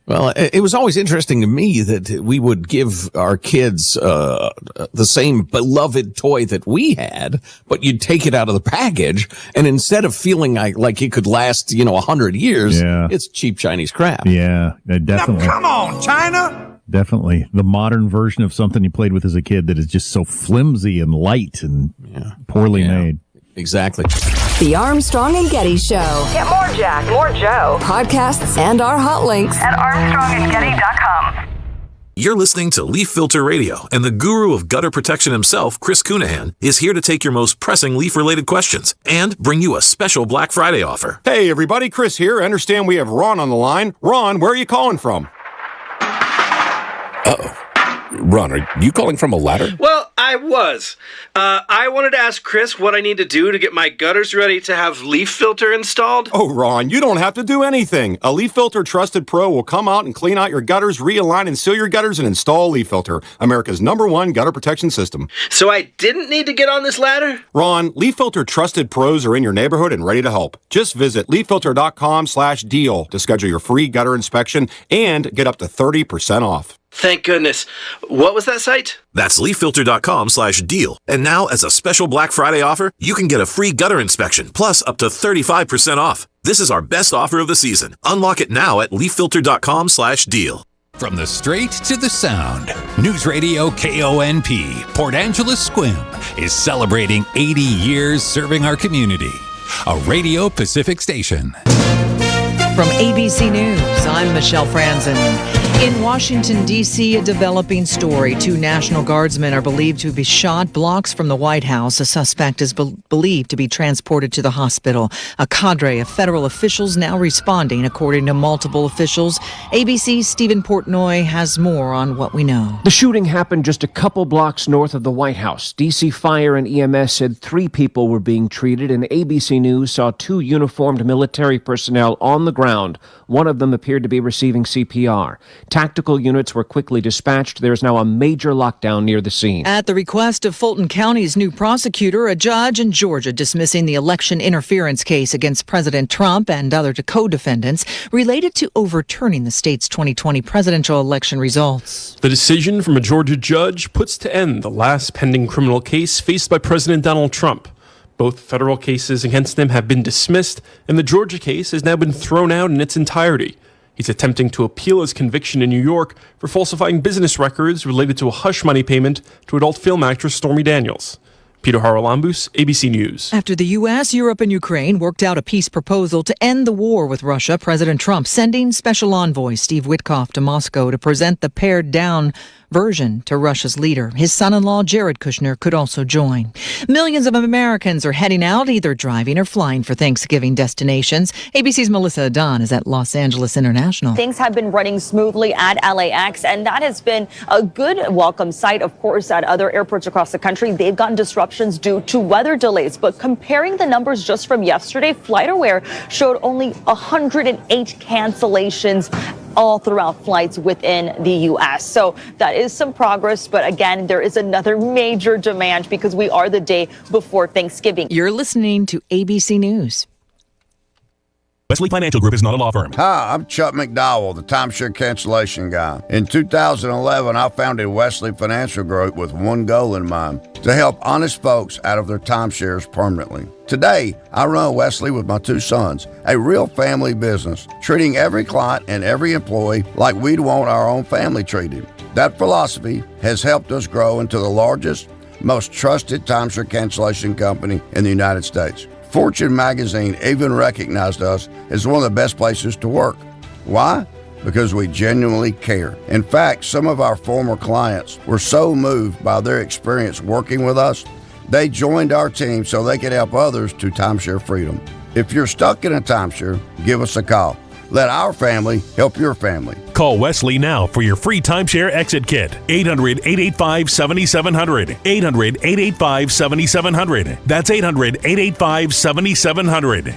Well, it was always interesting to me that we would give our kids the same beloved toy that we had, but you'd take it out of the package, and instead of feeling like it could last, 100 years, it's cheap Chinese crap. Yeah, definitely. Now, come on, China! Definitely. The modern version of something you played with as a kid that is just so flimsy and light and poorly made. Exactly. The Armstrong and Getty Show. Get more Jack, more Joe. Podcasts and our hot links at ArmstrongandGetty.com. You're listening to Leaf Filter Radio, and the guru of gutter protection himself, Chris Cunahan, is here to take your most pressing leaf-related questions and bring you a special Black Friday offer. Hey, everybody, Chris here. I understand we have Ron on the line. Ron, where are you calling from? Uh-oh. Ron, are you calling from a ladder? Well, I was. I wanted to ask Chris what I need to do to get my gutters ready to have Leaf Filter installed. Oh, Ron, you don't have to do anything. A Leaf Filter Trusted Pro will come out and clean out your gutters, realign and seal your gutters, and install Leaf Filter, America's #1 gutter protection system. So I didn't need to get on this ladder? Ron, Leaf Filter Trusted Pros are in your neighborhood and ready to help. Just visit leaffilter.com/deal to schedule your free gutter inspection and get up to 30% off. Thank goodness. What was that site? That's leaffilter.com/deal. And now, as a special Black Friday offer, you can get a free gutter inspection, plus up to 35% off. This is our best offer of the season. Unlock it now at leaffilter.com/deal. From the straight to the sound, Newsradio KONP, Port Angeles Squim, is celebrating 80 years serving our community. A Radio Pacific station. From ABC News, I'm Michelle Franzen. In Washington, D.C., a developing story. 2 National Guardsmen are believed to be shot blocks from the White House. A suspect is believed to be transported to the hospital. A cadre of federal officials now responding, according to multiple officials. ABC's Stephen Portnoy has more on what we know. The shooting happened just a couple blocks north of the White House. D.C. Fire and EMS said 3 people were being treated, and ABC News saw 2 uniformed military personnel on the ground. One of them appeared to be receiving CPR. Tactical units were quickly dispatched. There is now a major lockdown near the scene. At the request of Fulton County's new prosecutor, a judge in Georgia dismissing the election interference case against President Trump and other co-defendants related to overturning the state's 2020 presidential election results. The decision from a Georgia judge puts to end the last pending criminal case faced by President Donald Trump. Both federal cases against him have been dismissed, and the Georgia case has now been thrown out in its entirety. He's attempting to appeal his conviction in New York for falsifying business records related to a hush money payment to adult film actress Stormy Daniels. Peter Haralambous, ABC News. After the U.S., Europe, and Ukraine worked out a peace proposal to end the war with Russia, President Trump sending Special Envoy Steve Witkoff to Moscow to present the pared-down version to Russia's leader. His son-in-law, Jared Kushner, could also join. Millions of Americans are heading out, either driving or flying for Thanksgiving destinations. ABC's Melissa Adon is at Los Angeles International. Things have been running smoothly at LAX, and that has been a good welcome sight, of course, at other airports across the country. They've gotten disruptions due to weather delays, but comparing the numbers just from yesterday, FlightAware showed only 108 cancellations all throughout flights within the U.S. So that is some progress. But again, there is another major demand because we are the day before Thanksgiving. You're listening to ABC News. Wesley Financial Group is not a law firm. Hi, I'm Chuck McDowell, the timeshare cancellation guy. In 2011, I founded Wesley Financial Group with one goal in mind: to help honest folks out of their timeshares permanently. Today, I run Wesley with my 2 sons, a real family business, treating every client and every employee like we'd want our own family treated. That philosophy has helped us grow into the largest, most trusted timeshare cancellation company in the United States. Fortune magazine even recognized us as one of the best places to work. Why? Because we genuinely care. In fact, some of our former clients were so moved by their experience working with us, they joined our team so they could help others to timeshare freedom. If you're stuck in a timeshare, give us a call. Let our family help your family. Call Wesley now for your free timeshare exit kit. 800-885-7700. 800-885-7700. That's 800-885-7700.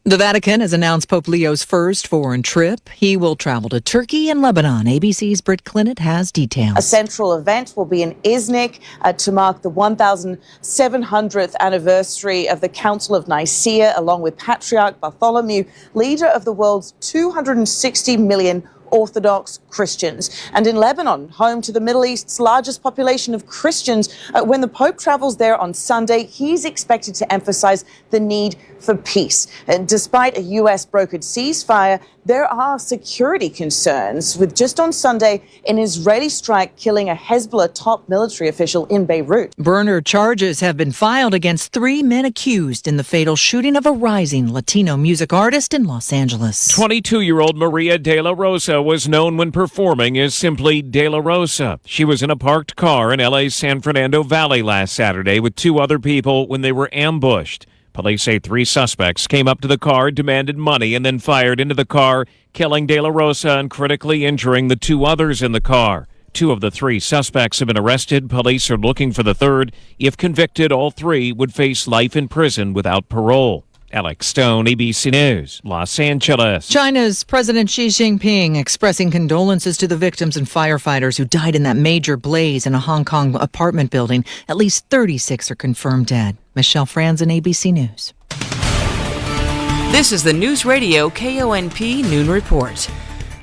The Vatican has announced Pope Leo's first foreign trip. He will travel to Turkey and Lebanon. ABC's Britt Clinnett has details. A central event will be in Iznik to mark the 1,700th anniversary of the Council of Nicaea, along with Patriarch Bartholomew, leader of the world's 260 million Orthodox Christians. And in Lebanon, home to the Middle East's largest population of Christians, when the Pope travels there on Sunday, he's expected to emphasize the need for peace. And despite a U.S. brokered ceasefire, there are security concerns, with just on Sunday an Israeli strike killing a Hezbollah top military official in Beirut. Burner charges have been filed against 3 men accused in the fatal shooting of a rising Latino music artist in Los Angeles. 22-year-old Maria De La Rosa was known when performing as simply De La Rosa. She was in a parked car in LA's San Fernando Valley last Saturday with 2 other people when they were ambushed. Police say 3 suspects came up to the car, demanded money, and then fired into the car, killing De La Rosa and critically injuring the 2 others in the car. 2 of the 3 suspects have been arrested. Police are looking for the third. If convicted, all 3 would face life in prison without parole. Alex Stone, ABC News, Los Angeles. China's President Xi Jinping expressing condolences to the victims and firefighters who died in that major blaze in a Hong Kong apartment building. At least 36 are confirmed dead. Michelle Franzen, ABC News. This is the Newsradio KONP Noon Report.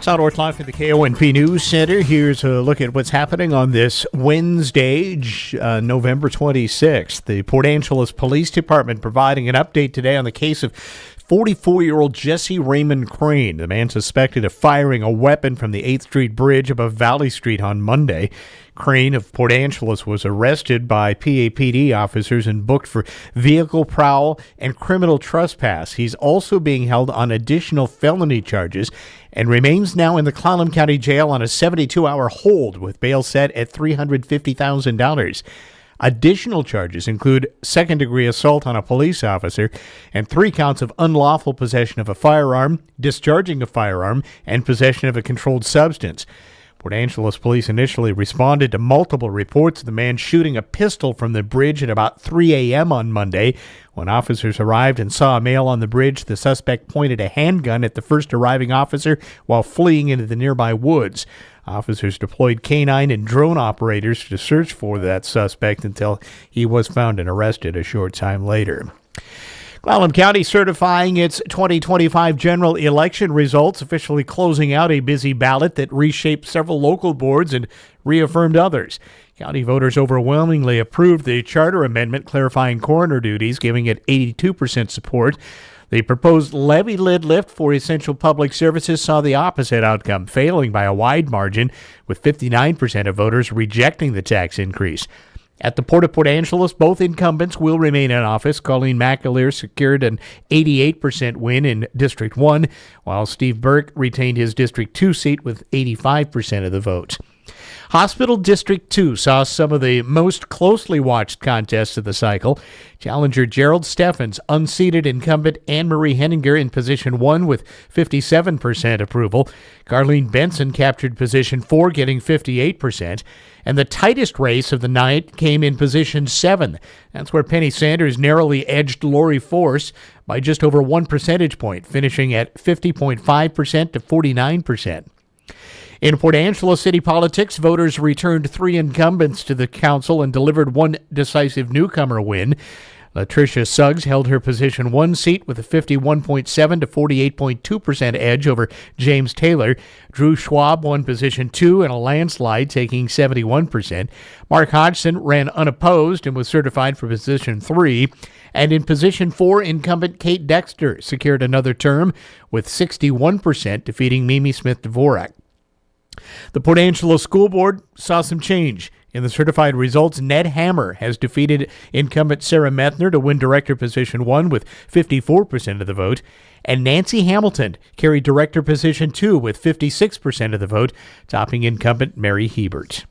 Southward live from the KONP News Center. Here's a look at what's happening on this Wednesday, November 26th. The Port Angeles Police Department providing an update today on the case of 44-year-old Jesse Raymond Crane, the man suspected of firing a weapon from the 8th Street Bridge above Valley Street on Monday. Crane of Port Angeles was arrested by PAPD officers and booked for vehicle prowl and criminal trespass. He's also being held on additional felony charges and remains now in the Clallam County Jail on a 72-hour hold with bail set at $350,000. Additional charges include second-degree assault on a police officer and 3 counts of unlawful possession of a firearm, discharging a firearm, and possession of a controlled substance. Port Angeles police initially responded to multiple reports of the man shooting a pistol from the bridge at about 3 a.m. on Monday. When officers arrived and saw a male on the bridge, the suspect pointed a handgun at the first arriving officer while fleeing into the nearby woods. Officers deployed canine and drone operators to search for that suspect until he was found and arrested a short time later. Clallam County certifying its 2025 general election results, officially closing out a busy ballot that reshaped several local boards and reaffirmed others. County voters overwhelmingly approved the charter amendment clarifying coroner duties, giving it 82% support. The proposed levy lid lift for essential public services saw the opposite outcome, failing by a wide margin, with 59% of voters rejecting the tax increase. At the Port of Port Angeles, both incumbents will remain in office. Colleen McAleer secured an 88% win in District 1, while Steve Burke retained his District 2 seat with 85% of the vote. Hospital District 2 saw some of the most closely watched contests of the cycle. Challenger Gerald Steffens unseated incumbent Anne-Marie Henninger in position 1 with 57% approval. Carlene Benson captured position 4, getting 58%. And the tightest race of the night came in position 7. That's where Penny Sanders narrowly edged Lori Force by just over 1 percentage point, finishing at 50.5% to 49%. In Port Angeles city politics, voters returned 3 incumbents to the council and delivered 1 decisive newcomer win. Latricia Suggs held her position 1 seat with a 51.7 to 48.2% edge over James Taylor. Drew Schwab won position 2 in a landslide, taking 71%. Mark Hodgson ran unopposed and was certified for position 3. And in position 4, incumbent Kate Dexter secured another term with 61%, defeating Mimi Smith-Dvorak. The Port Angeles School Board saw some change. In the certified results, Ned Hammer has defeated incumbent Sarah Methner to win director position 1 with 54% of the vote, and Nancy Hamilton carried director position 2 with 56% of the vote, topping incumbent Mary Hebert.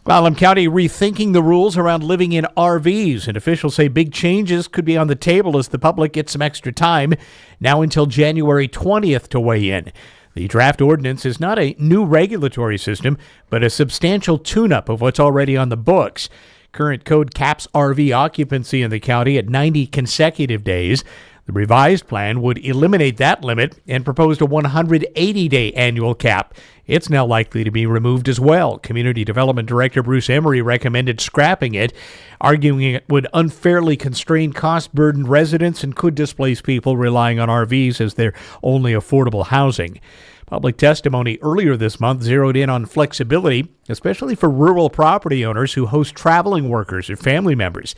Clallam County rethinking the rules around living in RVs, and officials say big changes could be on the table as the public gets some extra time, now until January 20th to weigh in. The draft ordinance is not a new regulatory system, but a substantial tune-up of what's already on the books. Current code caps RV occupancy in the county at 90 consecutive days. The revised plan would eliminate that limit and proposed a 180-day annual cap. It's now likely to be removed as well. Community Development Director Bruce Emery recommended scrapping it, arguing it would unfairly constrain cost-burdened residents and could displace people relying on RVs as their only affordable housing. Public testimony earlier this month zeroed in on flexibility, especially for rural property owners who host traveling workers or family members.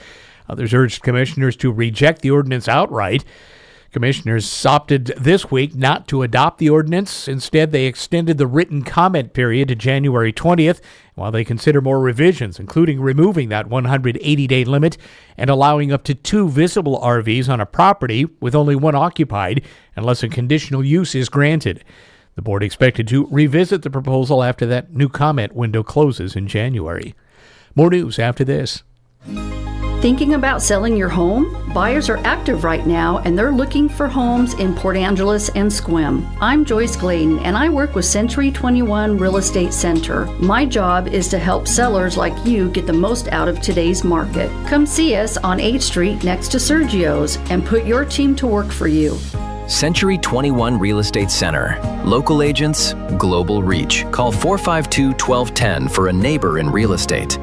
Others urged commissioners to reject the ordinance outright. Commissioners opted this week not to adopt the ordinance. Instead, they extended the written comment period to January 20th while they consider more revisions, including removing that 180-day limit and allowing up to 2 visible RVs on a property with only one occupied unless a conditional use is granted. The board expected to revisit the proposal after that new comment window closes in January. More news after this. Thinking about selling your home? Buyers are active right now and they're looking for homes in Port Angeles and Sequim. I'm Joyce Gladen and I work with Century 21 Real Estate Center. My job is to help sellers like you get the most out of today's market. Come see us on 8th Street next to Sergio's and put your team to work for you. Century 21 Real Estate Center. Local agents, global reach. Call 452-1210 for a neighbor in real estate.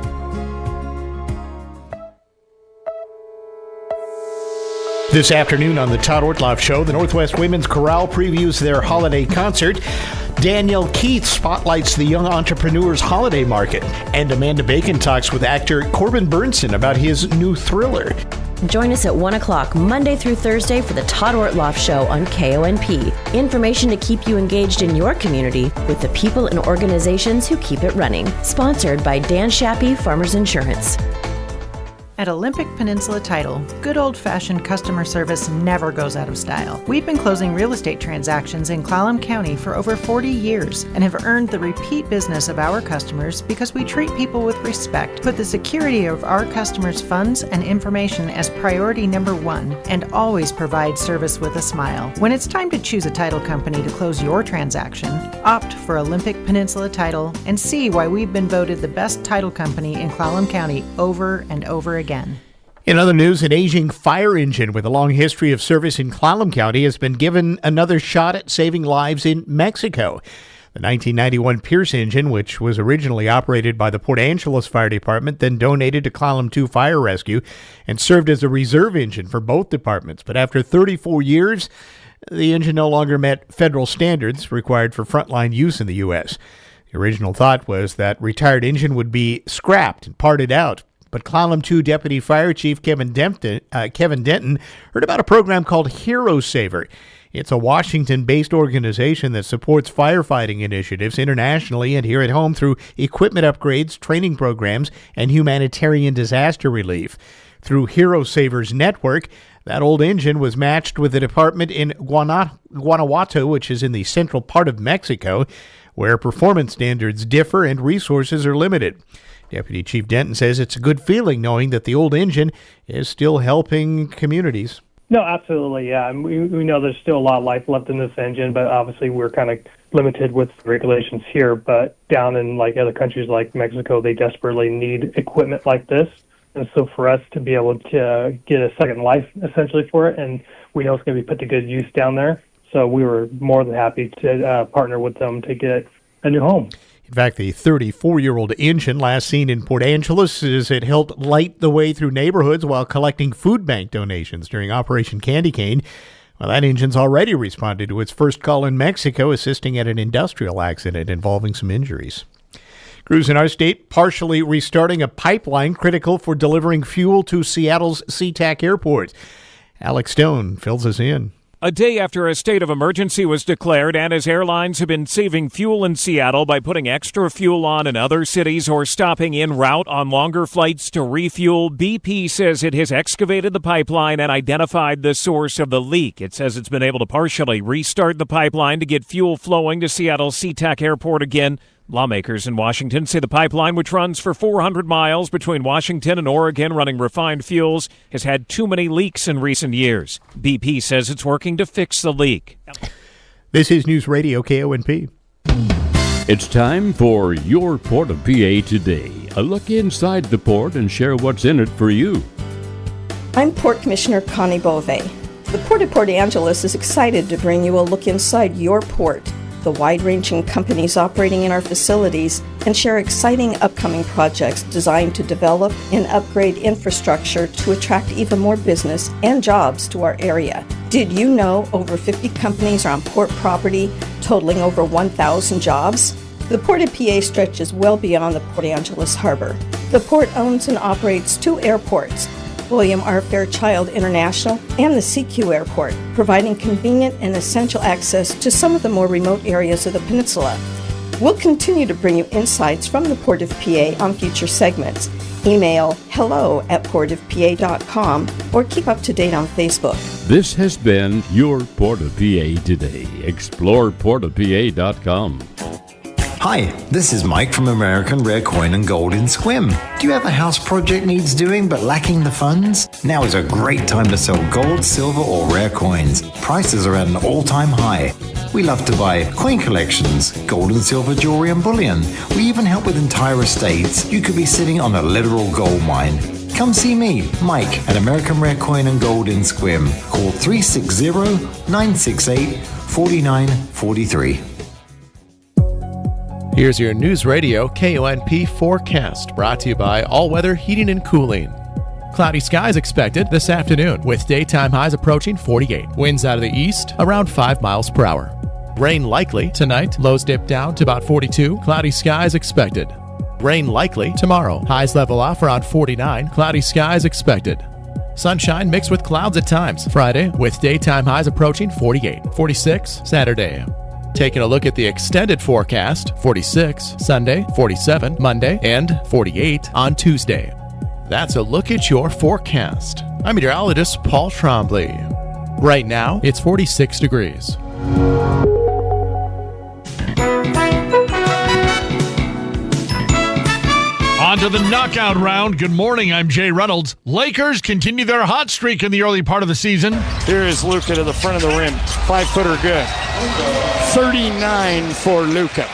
This afternoon on the Todd Ortloff Show, the Northwest Women's Chorale previews their holiday concert. Danielle Keith spotlights the Young Entrepreneurs Holiday Market. And Amanda Bacon talks with actor Corbin Burnson about his new thriller. Join us at 1 o'clock Monday through Thursday for the Todd Ortloff Show on KONP. Information to keep you engaged in your community with the people and organizations who keep it running. Sponsored by Dan Shappy, Farmers Insurance. At Olympic Peninsula Title, good old-fashioned customer service never goes out of style. We've been closing real estate transactions in Clallam County for over 40 years and have earned the repeat business of our customers because we treat people with respect, put the security of our customers' funds and information as priority number one, and always provide service with a smile. When it's time to choose a title company to close your transaction, opt for Olympic Peninsula Title and see why we've been voted the best title company in Clallam County over and over again. In other news, an aging fire engine with a long history of service in Clallam County has been given another shot at saving lives in Mexico. The 1991 Pierce engine, which was originally operated by the Port Angeles Fire Department, then donated to Clallam 2 Fire Rescue and served as a reserve engine for both departments. But after 34 years, the engine no longer met federal standards required for frontline use in the U.S. The original thought was that retired engine would be scrapped and parted out. But Clallam 2 Deputy Fire Chief Kevin Denton heard about a program called Hero Saver. It's a Washington-based organization that supports firefighting initiatives internationally and here at home through equipment upgrades, training programs, and humanitarian disaster relief. Through Hero Saver's network, that old engine was matched with a department in Guanajuato, which is in the central part of Mexico, where performance standards differ and resources are limited. Deputy Chief Denton says it's a good feeling knowing that the old engine is still helping communities. No, absolutely, yeah. And we know there's still a lot of life left in this engine, but obviously we're kind of limited with regulations here. But down in like other countries like Mexico, they desperately need equipment like this. And so for us to be able to get a second life essentially for it, and we know it's going to be put to good use down there. So we were more than happy to partner with them to get a new home. In fact, the 34-year-old engine, last seen in Port Angeles, says it helped light the way through neighborhoods while collecting food bank donations during Operation Candy Cane. Well, that engine's already responded to its first call in Mexico, assisting at an industrial accident involving some injuries. Crews in our state partially restarting a pipeline critical for delivering fuel to Seattle's SeaTac Airport. Alex Stone fills us in. A day after a state of emergency was declared, and as airlines have been saving fuel in Seattle by putting extra fuel on in other cities or stopping en route on longer flights to refuel, BP says it has excavated the pipeline and identified the source of the leak. It says it's been able to partially restart the pipeline to get fuel flowing to Seattle's SeaTac Airport again. Lawmakers in Washington say the pipeline, which runs for 400 miles between Washington and Oregon running refined fuels, has had too many leaks in recent years. BP says it's working to fix the leak. This is Newsradio KONP. It's time for Your Port of PA Today. A look inside the port and share what's in it for you. I'm Port Commissioner Connie Bove. The Port of Port Angeles is excited to bring you a look inside your port, the wide-ranging companies operating in our facilities, and share exciting upcoming projects designed to develop and upgrade infrastructure to attract even more business and jobs to our area. Did you know over 50 companies are on port property, totaling over 1,000 jobs? The Port of PA stretches well beyond the Port Angeles Harbor. The port owns and operates 2 airports, William R. Fairchild International and the CQ Airport, providing convenient and essential access to some of the more remote areas of the peninsula. We'll continue to bring you insights from the Port of PA on future segments. Email hello@portofpa.com or keep up to date on Facebook. This has been your Port of PA Today. Explore portofpa.com. Hi, this is Mike from American Rare Coin and Gold in Squim. Do you have a house project needs doing but lacking the funds? Now is a great time to sell gold, silver, or rare coins. Prices are at an all-time high. We love to buy coin collections, gold and silver jewelry and bullion. We even help with entire estates. You could be sitting on a literal gold mine. Come see me, Mike, at American Rare Coin and Gold in Squim. Call 360-968-4943. Here's your News Radio KONP forecast, brought to you by All Weather Heating and Cooling. Cloudy skies expected this afternoon, with daytime highs approaching 48. Winds out of the east around 5 miles per hour. Rain likely tonight, lows dip down to about 42. Cloudy skies expected. Rain likely tomorrow, highs level off around 49. Cloudy skies expected. Sunshine mixed with clouds at times. Friday, with daytime highs approaching 48. 46 Saturday. Taking a look at the extended forecast, 46 Sunday, 47 Monday, and 48 on Tuesday. That's a look at your forecast. I'm meteorologist Paul Trombley. Right now, it's 46 degrees. On to the knockout round. Good morning, I'm Jay Reynolds. Lakers continue their hot streak in the early part of the season. Here is Luka to the front of the rim. 5-footer good. 39 for Luka.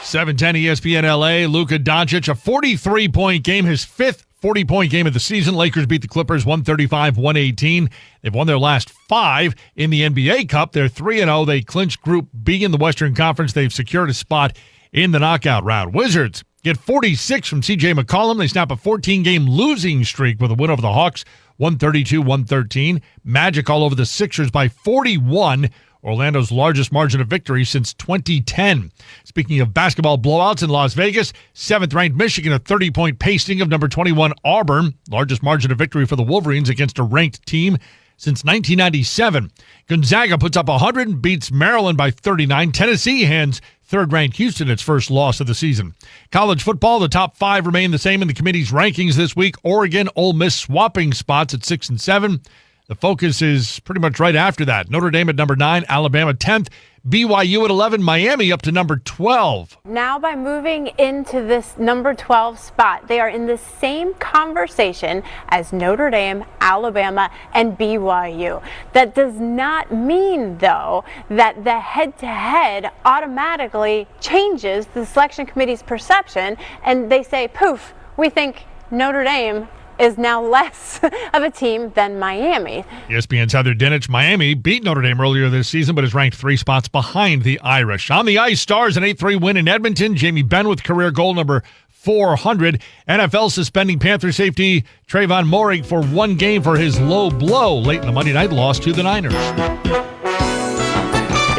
7:10 ESPN LA. Luka Doncic, a 43-point game, his 5th 40-point game of the season. Lakers beat the Clippers 135-118. They've won their last 5 in the NBA Cup. They're 3-0. They clinched Group B in the Western Conference. They've secured a spot in the knockout round. Wizards get 46 from C.J. McCollum. They snap a 14-game losing streak with a win over the Hawks, 132-113. Magic all over the Sixers by 41. Orlando's largest margin of victory since 2010. Speaking of basketball blowouts in Las Vegas, 7th-ranked Michigan, a 30-point pasting of number 21 Auburn. Largest margin of victory for the Wolverines against a ranked team since 1997. Gonzaga puts up 100 and beats Maryland by 39. Tennessee hands 3rd-ranked Houston its first loss of the season. College football, the top 5 remain the same in the committee's rankings this week. Oregon, Ole Miss swapping spots at 6 and 7. The focus is pretty much right after that. Notre Dame at number 9, Alabama 10th, BYU at 11, Miami up to number 12. Now by moving into this number 12 spot, they are in the same conversation as Notre Dame, Alabama, and BYU. That does not mean, though, that the head-to-head automatically changes the selection committee's perception, and they say, poof, we think Notre Dame is now less of a team than Miami. ESPN's Heather Dinich. Miami beat Notre Dame earlier this season, but is ranked 3 spots behind the Irish. On the ice, Stars an 8-3 win in Edmonton. Jamie Benn with career goal number 400. NFL suspending Panther safety Trayvon Moehrig for 1 game for his low blow late in the Monday night loss to the Niners.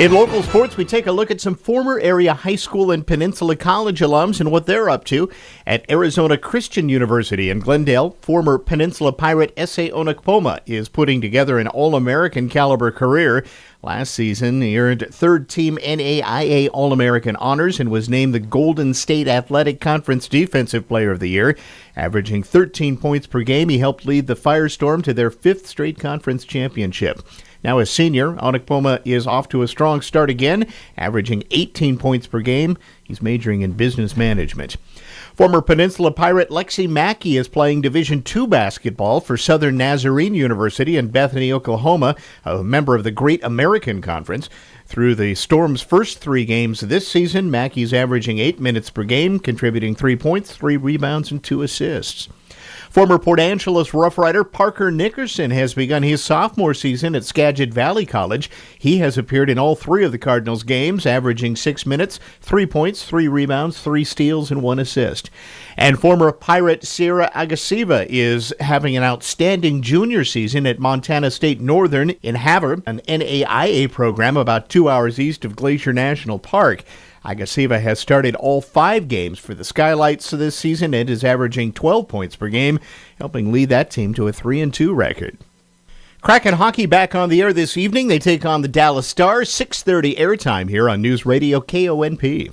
In local sports, we take a look at some former area high school and Peninsula College alums and what they're up to. At Arizona Christian University in Glendale, former Peninsula Pirate S.A. Onokpoma is putting together an All-American caliber career. Last season, he earned 3rd-team NAIA All-American honors and was named the Golden State Athletic Conference Defensive Player of the Year. Averaging 13 points per game, he helped lead the Firestorm to their 5th straight conference championship. Now a senior, Onokpoma is off to a strong start again, averaging 18 points per game. He's majoring in business management. Former Peninsula Pirate Lexi Mackey is playing Division II basketball for Southern Nazarene University in Bethany, Oklahoma, a member of the Great American Conference. Through the Storm's first 3 games this season, Mackey's averaging 8 minutes per game, contributing 3 points, 3 rebounds, and 2 assists. Former Port Angeles Rough Rider Parker Nickerson has begun his sophomore season at Skagit Valley College. He has appeared in all 3 of the Cardinals' games, averaging 6 minutes, 3 points, 3 rebounds, 3 steals, and 1 assist. And former Pirate Sierra Agasiva is having an outstanding junior season at Montana State Northern in Havre, an NAIA program about 2 hours east of Glacier National Park. Agasiva has started all 5 games for the Skylights this season and is averaging 12 points per game, helping lead that team to a 3-2 record. Kraken hockey back on the air this evening. They take on the Dallas Stars, 6:30 airtime here on Newsradio KONP.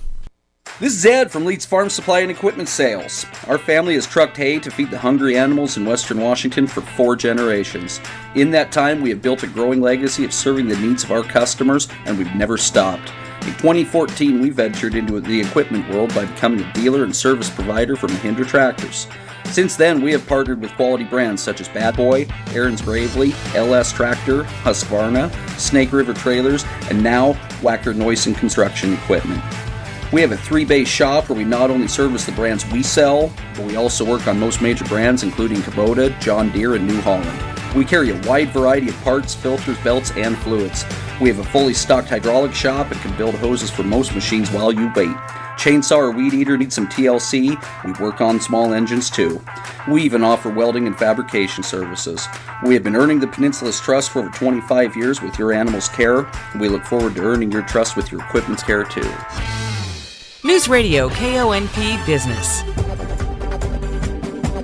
This is Ed from Leeds Farm Supply and Equipment Sales. Our family has trucked hay to feed the hungry animals in Western Washington for 4 generations. In that time, we have built a growing legacy of serving the needs of our customers, and we've never stopped. In 2014, we ventured into the equipment world by becoming a dealer and service provider for Mahindra tractors. Since then, we have partnered with quality brands such as Bad Boy, Aaron's Bravely, LS Tractor, Husqvarna, Snake River Trailers, and now Wacker Neuson Construction Equipment. We have a 3-base shop where we not only service the brands we sell, but we also work on most major brands including Kubota, John Deere, and New Holland. We carry a wide variety of parts, filters, belts, and fluids. We have a fully stocked hydraulic shop and can build hoses for most machines while you wait. Chainsaw or weed eater needs some TLC, we work on small engines too. We even offer welding and fabrication services. We have been earning the Peninsula's trust for over 25 years with your animal's care, and we look forward to earning your trust with your equipment's care too. Newsradio KONP Business.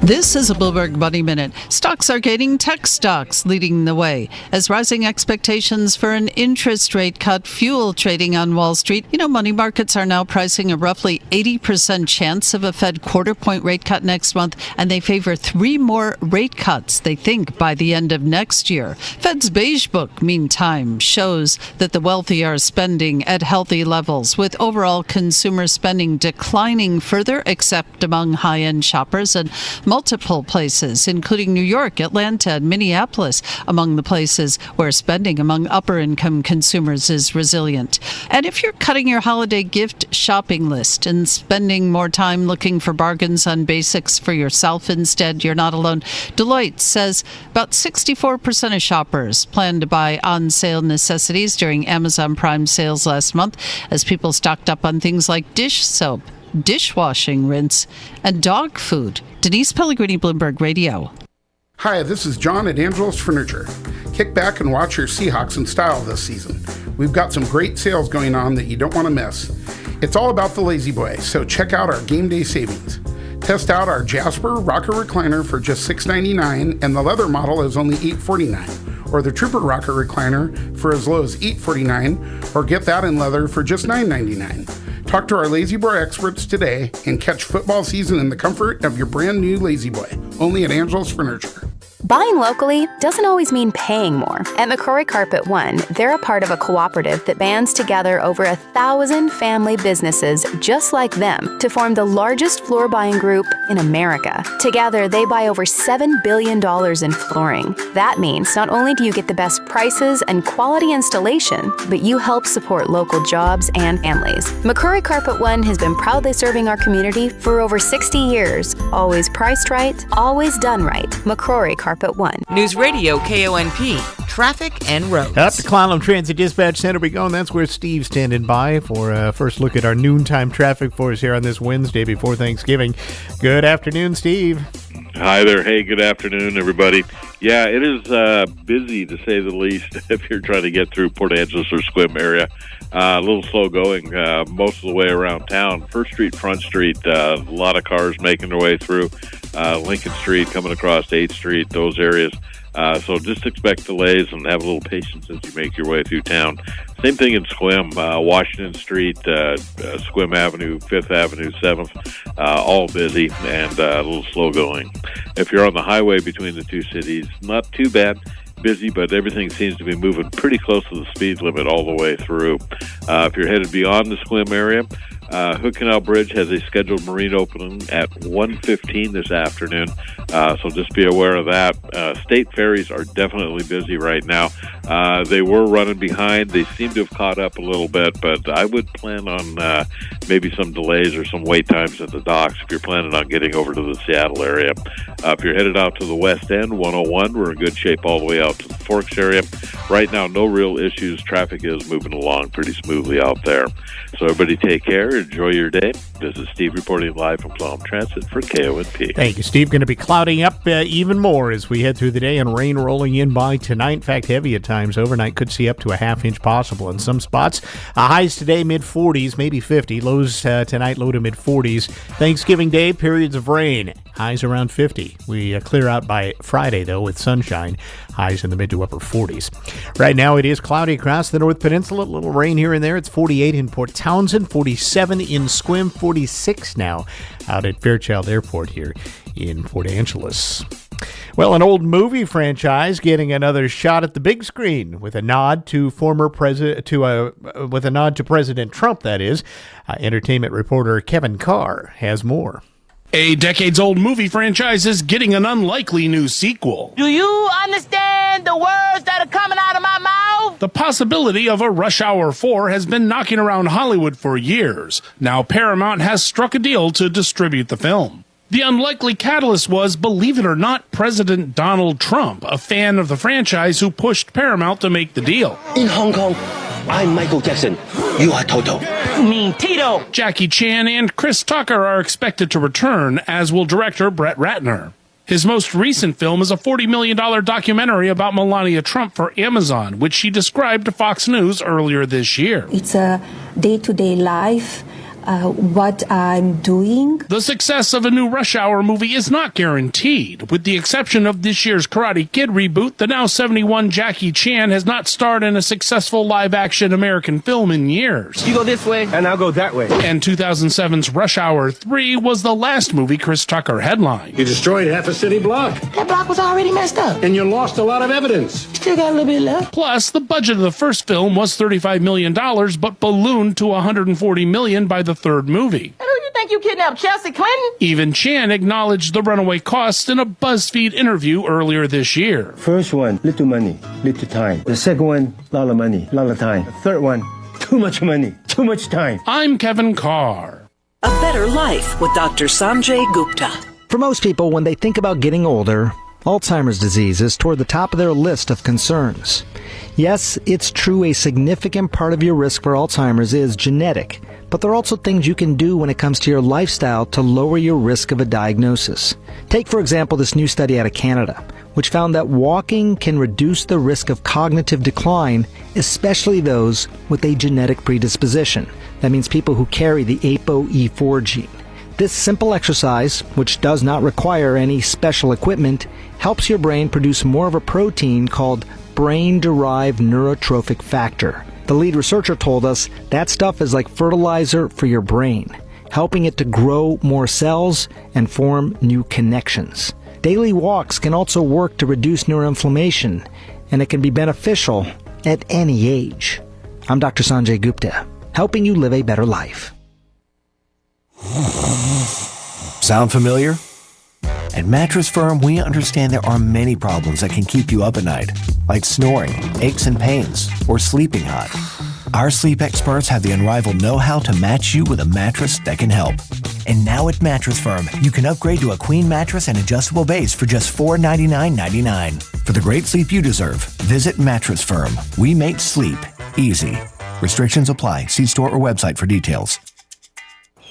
This is a Bloomberg Money Minute. Stocks are gaining, tech stocks leading the way, as rising expectations for an interest rate cut fuel trading on Wall Street. Money markets are now pricing a roughly 80% chance of a Fed quarter-point rate cut next month, and they favor 3 more rate cuts, they think, by the end of next year. Fed's Beige Book, meantime, shows that the wealthy are spending at healthy levels, with overall consumer spending declining further, except among high-end shoppers, and multiple places, including New York, Atlanta, and Minneapolis, among the places where spending among upper-income consumers is resilient. And if you're cutting your holiday gift shopping list and spending more time looking for bargains on basics for yourself instead, you're not alone. Deloitte says about 64% of shoppers plan to buy on-sale necessities during Amazon Prime sales last month, as people stocked up on things like dish soap, dishwashing rinse, and dog food. Denise Pellegrini, Bloomberg Radio. Hi, this is John at Angelo's Furniture. Kick back and watch your Seahawks in style this season. We've got some great sales going on that you don't want to miss. It's all about the Lazy Boy, so check out our game day savings. Test out our Jasper Rocker Recliner for just $6.99, and the leather model is only $8.49. Or the Trooper Rocker Recliner for as low as $8.49, or get that in leather for just $9.99. Talk to our Lazy Boy experts today and catch football season in the comfort of your brand new Lazy Boy, only at Angelo's Furniture. Buying locally doesn't always mean paying more. At McCrory Carpet One, they're a part of a cooperative that bands together over 1,000 family businesses just like them to form the largest floor buying group in America. Together, they buy over $7 billion in flooring. That means not only do you get the best prices and quality installation, but you help support local jobs and families. McCrory Carpet One has been proudly serving our community for over 60 years. Always priced right, always done right. McCrory Carpet One. News Radio KONP, traffic and roads. Up to Clallam Transit Dispatch Center we go, and that's where Steve's standing by for a first look at our noontime traffic for us here on this Wednesday before Thanksgiving. Good afternoon, Steve. Hi there. Hey, good afternoon, everybody. Yeah, it is busy, to say the least, if you're trying to get through Port Angeles or Sequim area. A little slow going most of the way around town. First Street, Front Street, a lot of cars making their way through. Lincoln Street, coming across 8th Street, those areas. So just expect delays and have a little patience as you make your way through town. Same thing in Sequim, Washington Street, Sequim Avenue, 5th Avenue, 7th, all busy and a little slow going. If you're on the highway between the two cities, not too bad. Busy, but everything seems to be moving pretty close to the speed limit all the way through. If you're headed beyond the Sequim area, Hood Canal Bridge has a scheduled marine opening at 1:15 this afternoon, so just be aware of that. State ferries are definitely busy right now. They were running behind. They seem to have caught up a little bit, but I would plan on maybe some delays or some wait times at the docks if you're planning on getting over to the Seattle area. If you're headed out to the west end, 101, we're in good shape all the way out to the Forks area. Right now, no real issues. Traffic is moving along pretty smoothly out there. So everybody take care. Enjoy your day. This is Steve reporting live from Plum Transit for KONP. Thank you, Steve. Going to be clouding up even more as we head through the day and rain rolling in by tonight. In fact, heavy at times overnight. Could see up to a half-inch possible in some spots. Highs today, mid-40s, maybe 50. Lows tonight, low to mid-40s. Thanksgiving Day, periods of rain. Highs around 50. We clear out by Friday, though, with sunshine. Highs in the mid to upper 40s. Right now, it is cloudy across the North Peninsula. A little rain here and there. It's 48 in Port Townsend, 47 in Sequim, 46 now out at Fairchild Airport here in Port Angeles. Well, an old movie franchise getting another shot at the big screen with a nod to President Trump. That is, entertainment reporter Kevin Carr has more. A decades-old movie franchise is getting an unlikely new sequel. Do you understand the words that are coming out of my mouth? The possibility of a Rush Hour 4 has been knocking around Hollywood for years. Now Paramount has struck a deal to distribute the film. The unlikely catalyst was, believe it or not, President Donald Trump, a fan of the franchise who pushed Paramount to make the deal. In Hong Kong, I'm Michael Jackson. You are Toto. Me, Tito. Jackie Chan and Chris Tucker are expected to return, as will director Brett Ratner. His most recent film is a $40 million documentary about Melania Trump for Amazon, which she described to Fox News earlier this year. It's a day-to-day life. What I'm doing. The success of a new Rush Hour movie is not guaranteed. With the exception of this year's Karate Kid reboot, the now 71 Jackie Chan has not starred in a successful live-action American film in years. You go this way, and I'll go that way. And 2007's Rush Hour 3 was the last movie Chris Tucker headlined. You destroyed half a city block. That block was already messed up. And you lost a lot of evidence. Still got a little bit left. Plus, the budget of the first film was $35 million, but ballooned to $140 million by the third movie. Who you think you kidnapped, Chelsea Clinton? Even Chan acknowledged the runaway costs in a BuzzFeed interview earlier this year. First one, little money, little time. The second one, lot of money, lot of time. The third one, too much money, too much time. I'm Kevin Carr. A Better Life with Dr. Sanjay Gupta. For most people, when they think about getting older, Alzheimer's disease is toward the top of their list of concerns. Yes, it's true a significant part of your risk for Alzheimer's is genetic, but there are also things you can do when it comes to your lifestyle to lower your risk of a diagnosis. Take, for example, this new study out of Canada, which found that walking can reduce the risk of cognitive decline, especially those with a genetic predisposition. That means people who carry the ApoE4 gene. This simple exercise, which does not require any special equipment, helps your brain produce more of a protein called brain-derived neurotrophic factor. The lead researcher told us that stuff is like fertilizer for your brain, helping it to grow more cells and form new connections. Daily walks can also work to reduce neuroinflammation, and it can be beneficial at any age. I'm Dr. Sanjay Gupta, helping you live a better life. Sound familiar? At Mattress Firm, we understand there are many problems that can keep you up at night, like snoring, aches and pains, or sleeping hot. Our sleep experts have the unrivaled know-how to match you with a mattress that can help. And now at Mattress Firm, you can upgrade to a queen mattress and adjustable base for just $499.99. For the great sleep you deserve, visit Mattress Firm. We make sleep easy. Restrictions apply. See store or website for details.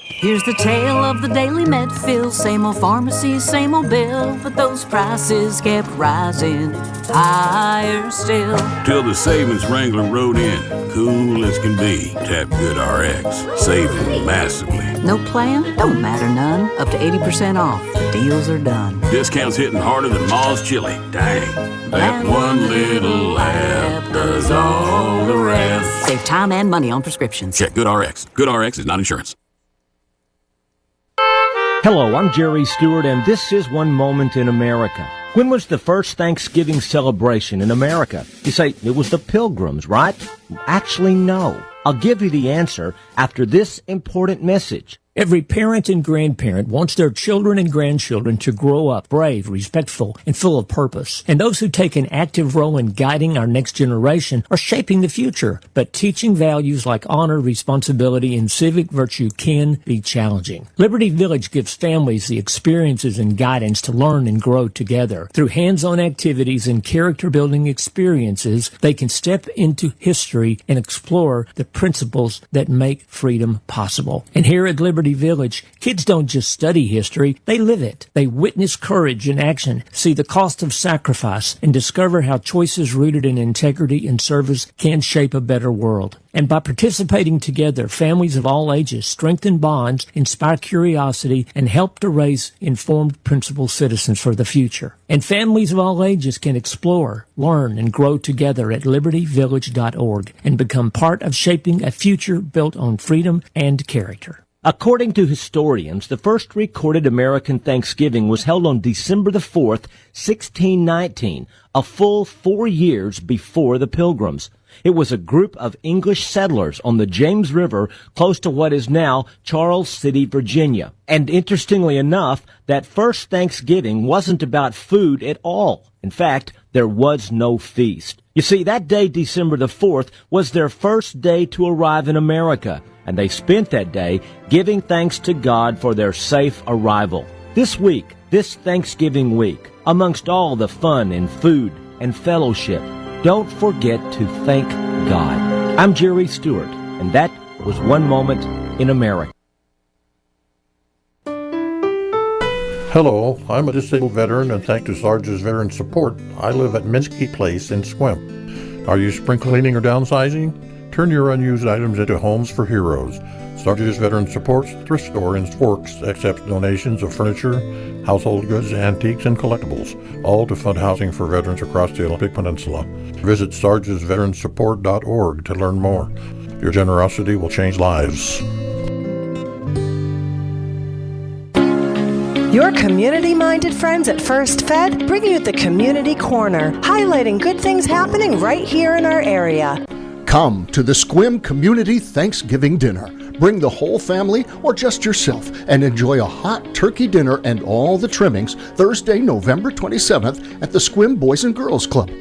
Here's the tale of the daily med fill. Same old pharmacy, same old bill, but those prices kept rising higher still. Till the savings wrangler rode in, cool as can be. Tap Good RX, saving massively. No plan? Don't matter none. Up to 80% off. The deals are done. Discounts hitting harder than Ma's chili. Dang. That one little app does all the rest. Save time and money on prescriptions. Check Good RX. Good RX is not insurance. Hello, I'm Jerry Stewart, and this is One Moment in America. When was the first Thanksgiving celebration in America? You say, it was the Pilgrims, right? Actually, no. I'll give you the answer after this important message. Every parent and grandparent wants their children and grandchildren to grow up brave, respectful, and full of purpose. And those who take an active role in guiding our next generation are shaping the future. But teaching values like honor, responsibility, and civic virtue can be challenging. Liberty Village gives families the experiences and guidance to learn and grow together. Through hands-on activities and character-building experiences, they can step into history and explore the principles that make freedom possible. And here at Liberty Village, kids don't just study history, they live it. They witness courage in action, see the cost of sacrifice, and discover how choices rooted in integrity and service can shape a better world. And by participating together, families of all ages strengthen bonds, inspire curiosity, and help to raise informed, principled citizens for the future. And families of all ages can explore, learn, and grow together at libertyvillage.org and become part of shaping a future built on freedom and character. According to historians, the first recorded American Thanksgiving was held on December the 4th, 1619, a full 4 years before the Pilgrims. It was a group of English settlers on the James River close to what is now Charles City, Virginia. And interestingly enough, that first Thanksgiving wasn't about food at all. In fact, there was no feast. You see, that day, December the 4th, was their first day to arrive in America, and they spent that day giving thanks to God for their safe arrival. This week, this Thanksgiving week, amongst all the fun and food and fellowship, don't forget to thank God. I'm Jerry Stewart, and that was One Moment in America. Hello, I'm a disabled veteran, and thanks to Sarge's Veteran Support, I live at Minsky Place in Sequim. Are you spring cleaning or downsizing? Turn your unused items into homes for heroes. Sarge's Veteran Support's thrift store in Forks accepts donations of furniture, household goods, antiques, and collectibles, all to fund housing for veterans across the Olympic Peninsula. Visit sargesveteransupport.org to learn more. Your generosity will change lives. Your community-minded friends at First Fed bring you the Community Corner, highlighting good things happening right here in our area. Come to the Sequim Community Thanksgiving Dinner. Bring the whole family or just yourself and enjoy a hot turkey dinner and all the trimmings Thursday, November 27th at the Sequim Boys and Girls Club.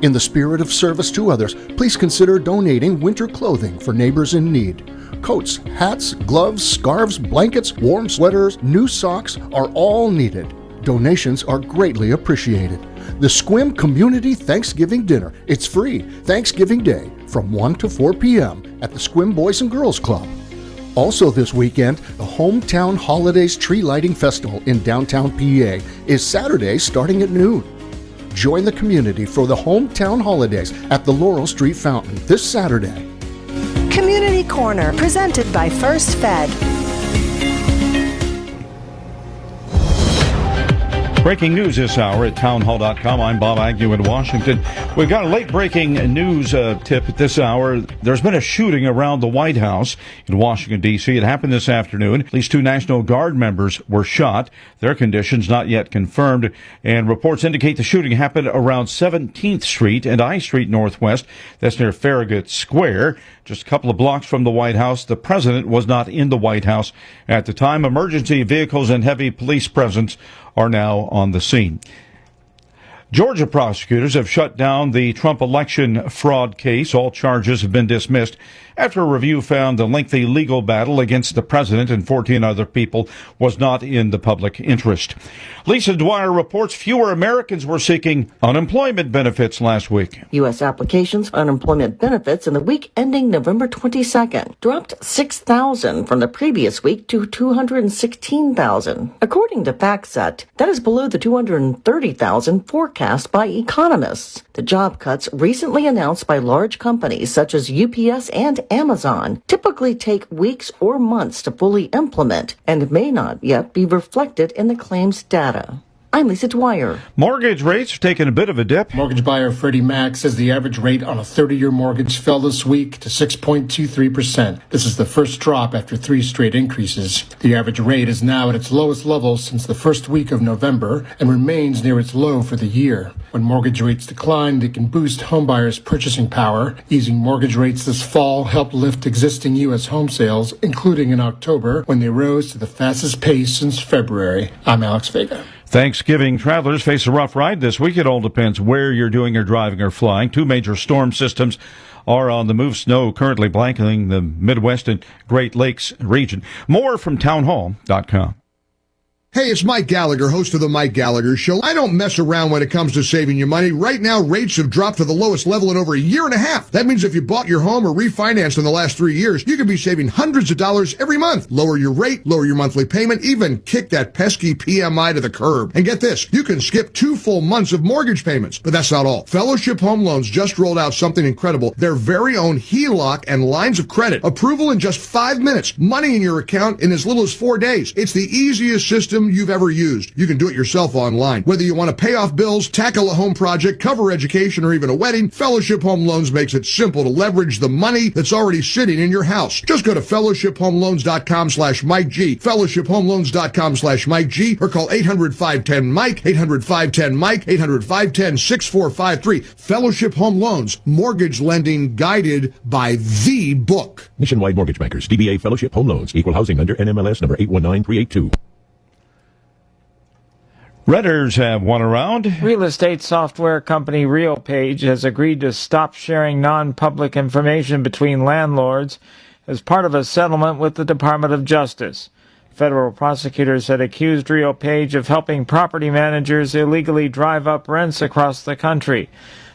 In the spirit of service to others, please consider donating winter clothing for neighbors in need. Coats, hats, gloves, scarves, blankets, warm sweaters, new socks are all needed. Donations are greatly appreciated. The Sequim Community Thanksgiving Dinner. It's free Thanksgiving Day from 1 to 4 p.m. at the Sequim Boys and Girls Club. Also this weekend, the Hometown Holidays Tree Lighting Festival in downtown PA is Saturday starting at noon. Join the community for the Hometown Holidays at the Laurel Street Fountain this Saturday. Community Corner, presented by First Fed. Breaking news this hour at townhall.com. I'm Bob Agnew in Washington. We've got a late-breaking news tip at this hour. There's been a shooting around the White House in Washington, D.C. It happened this afternoon. At least 2 National Guard members were shot. Their conditions not yet confirmed. And reports indicate the shooting happened around 17th Street and I Street Northwest. That's near Farragut Square. Just a couple of blocks from the White House. The president was not in the White House at the time. Emergency vehicles and heavy police presence are now on the scene. Georgia prosecutors have shut down the Trump election fraud case. All charges have been dismissed after a review found the lengthy legal battle against the president and 14 other people was not in the public interest. Lisa Dwyer reports fewer Americans were seeking unemployment benefits last week. U.S. applications for unemployment benefits in the week ending November 22nd dropped 6,000 from the previous week to 216,000. According to FactSet, that is below the 230,000 forecast by economists. The job cuts recently announced by large companies such as UPS and Amazon typically take weeks or months to fully implement and may not yet be reflected in the claims data. I'm Lisa Dwyer. Mortgage rates are taking a bit of a dip. Mortgage buyer Freddie Mac says the average rate on a 30-year mortgage fell this week to 6.23%. This is the first drop after 3 straight increases. The average rate is now at its lowest level since the first week of November and remains near its low for the year. When mortgage rates decline, they can boost homebuyers' purchasing power. Easing mortgage rates this fall helped lift existing U.S. home sales, including in October, when they rose to the fastest pace since February. I'm Alex Vega. Thanksgiving travelers face a rough ride this week. It all depends where you're doing your driving or flying. 2 major storm systems are on the move. Snow currently blanketing the Midwest and Great Lakes region. More from townhall.com. Hey, it's Mike Gallagher, host of the Mike Gallagher Show. I don't mess around when it comes to saving you money. Right now, rates have dropped to the lowest level in over a year and a half. That means if you bought your home or refinanced in the last 3 years, you could be saving hundreds of dollars every month. Lower your rate, lower your monthly payment, even kick that pesky PMI to the curb. And get this, you can skip 2 full months of mortgage payments. But that's not all. Fellowship Home Loans just rolled out something incredible. Their very own HELOC and lines of credit. Approval in just 5 minutes. Money in your account in as little as 4 days. It's the easiest system you've ever used. You can do it yourself online. Whether you want to pay off bills, tackle a home project, cover education, or even a wedding, Fellowship Home Loans makes it simple to leverage the money that's already sitting in your house. Just go to fellowshiphomeloans.com/Mike G, fellowshiphomeloans.com/Mike G, or call 800-510-MIKE, 800-510-MIKE, 800-510-6453. Fellowship Home Loans, mortgage lending guided by the book. Nationwide Mortgage Bankers, DBA Fellowship Home Loans, Equal Housing Lender, NMLS number 819382. Renters have won around. Real estate software company RealPage has agreed to stop sharing non-public information between landlords as part of a settlement with the Department of Justice. Federal prosecutors had accused RealPage of helping property managers illegally drive up rents across the country.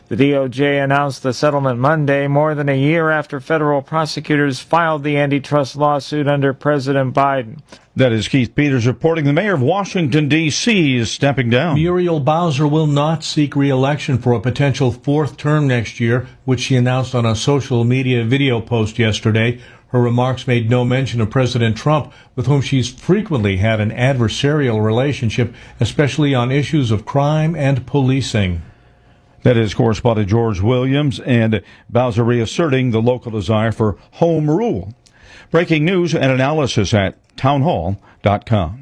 The DOJ announced the settlement Monday, more than a year after federal prosecutors filed the antitrust lawsuit under President Biden. That is Keith Peters reporting. The mayor of Washington, D.C. is stepping down. Muriel Bowser will not seek re-election for a potential 4th term next year, which she announced on a social media video post yesterday. Her remarks made no mention of President Trump, with whom she's frequently had an adversarial relationship, especially on issues of crime and policing. That is correspondent George Williams, and Bowser reasserting the local desire for home rule. Breaking news and analysis at townhall.com.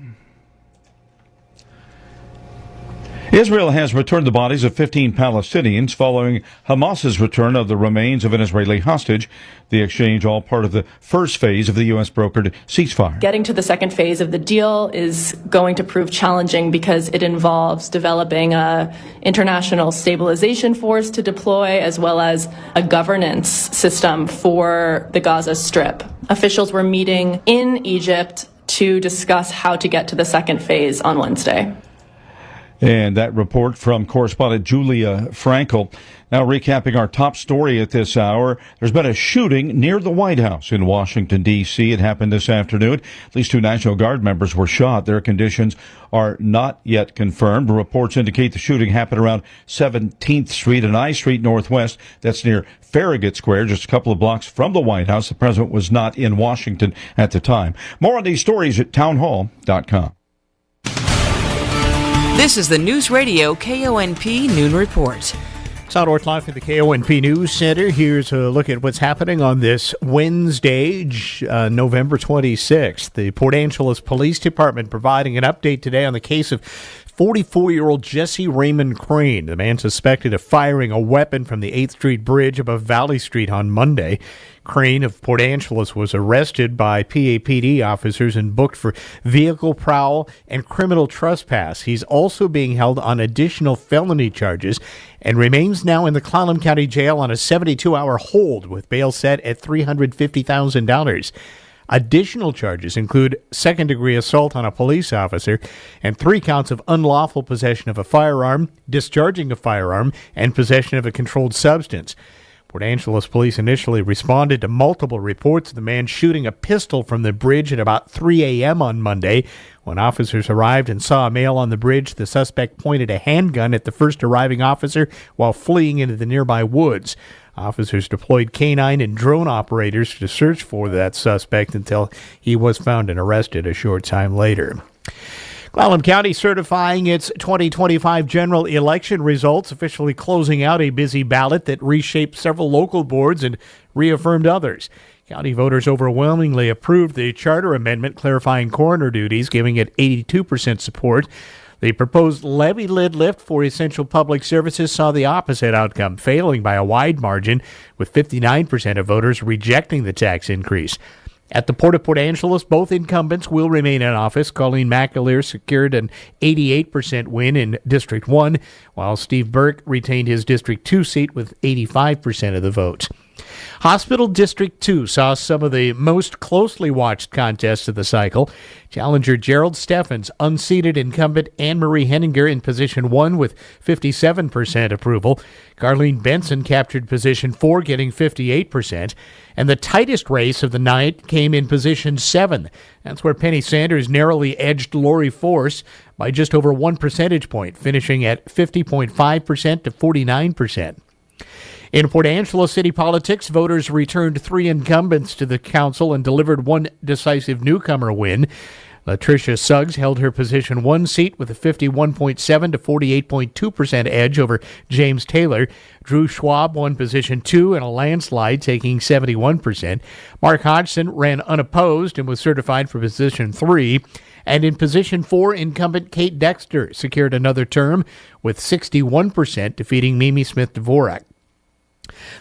Israel has returned the bodies of 15 Palestinians following Hamas's return of the remains of an Israeli hostage. The exchange all part of the first phase of the U.S. brokered ceasefire. Getting to the second phase of the deal is going to prove challenging because it involves developing an international stabilization force to deploy, as well as a governance system for the Gaza Strip. Officials were meeting in Egypt to discuss how to get to the second phase on Wednesday. And that report from correspondent Julia Frankel. Now recapping our top story at this hour. There's been a shooting near the White House in Washington, D.C. It happened this afternoon. At least 2 National Guard members were shot. Their conditions are not yet confirmed. Reports indicate the shooting happened around 17th Street and I Street Northwest. That's near Farragut Square, just a couple of blocks from the White House. The president was not in Washington at the time. More on these stories at townhall.com. This is the Newsradio KONP Noon Report. South Live from the KONP News Center. Here's a look at what's happening on this Wednesday, November 26th. The Port Angeles Police Department providing an update today on the case of 44-year-old Jesse Raymond Crane, the man suspected of firing a weapon from the 8th Street Bridge above Valley Street on Monday. Crane of Port Angeles was arrested by PAPD officers and booked for vehicle prowl and criminal trespass. He's also being held on additional felony charges and remains now in the Clallam County Jail on a 72-hour hold with bail set at $350,000. Additional charges include second-degree assault on a police officer and 3 counts of unlawful possession of a firearm, discharging a firearm, and possession of a controlled substance. Port Angeles police initially responded to multiple reports of the man shooting a pistol from the bridge at about 3 a.m. on Monday. When officers arrived and saw a male on the bridge, the suspect pointed a handgun at the first arriving officer while fleeing into the nearby woods. Officers deployed canine and drone operators to search for that suspect until he was found and arrested a short time later. Clallam County certifying its 2025 general election results, officially closing out a busy ballot that reshaped several local boards and reaffirmed others. County voters overwhelmingly approved the charter amendment clarifying coroner duties, giving it 82% support. The proposed levy lid lift for essential public services saw the opposite outcome, failing by a wide margin, with 59% of voters rejecting the tax increase. At the Port of Port Angeles, both incumbents will remain in office. Colleen McAleer secured an 88% win in District 1, while Steve Burke retained his District 2 seat with 85% of the vote. Hospital District 2 saw some of the most closely watched contests of the cycle. Challenger Gerald Steffens unseated incumbent Anne-Marie Henninger in position 1 with 57% approval. Carlene Benson captured position 4, getting 58%. And the tightest race of the night came in position 7. That's where Penny Sanders narrowly edged Lori Force by just over 1 percentage point, finishing at 50.5% to 49%. In Port Angeles city politics, voters returned 3 incumbents to the council and delivered 1 decisive newcomer win. Latricia Suggs held her position 1 seat with a 51.7 to 48.2% edge over James Taylor. Drew Schwab won position 2 in a landslide, taking 71%. Mark Hodgson ran unopposed and was certified for position 3. And in position 4, incumbent Kate Dexter secured another term with 61%, defeating Mimi Smith-Dvorak.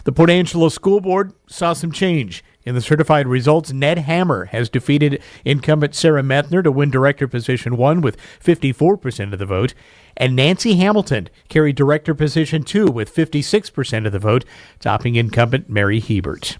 The Port Angeles School Board saw some change. In the certified results, Ned Hammer has defeated incumbent Sarah Methner to win director position 1 with 54% of the vote, and Nancy Hamilton carried director position 2 with 56% of the vote, topping incumbent Mary Hebert.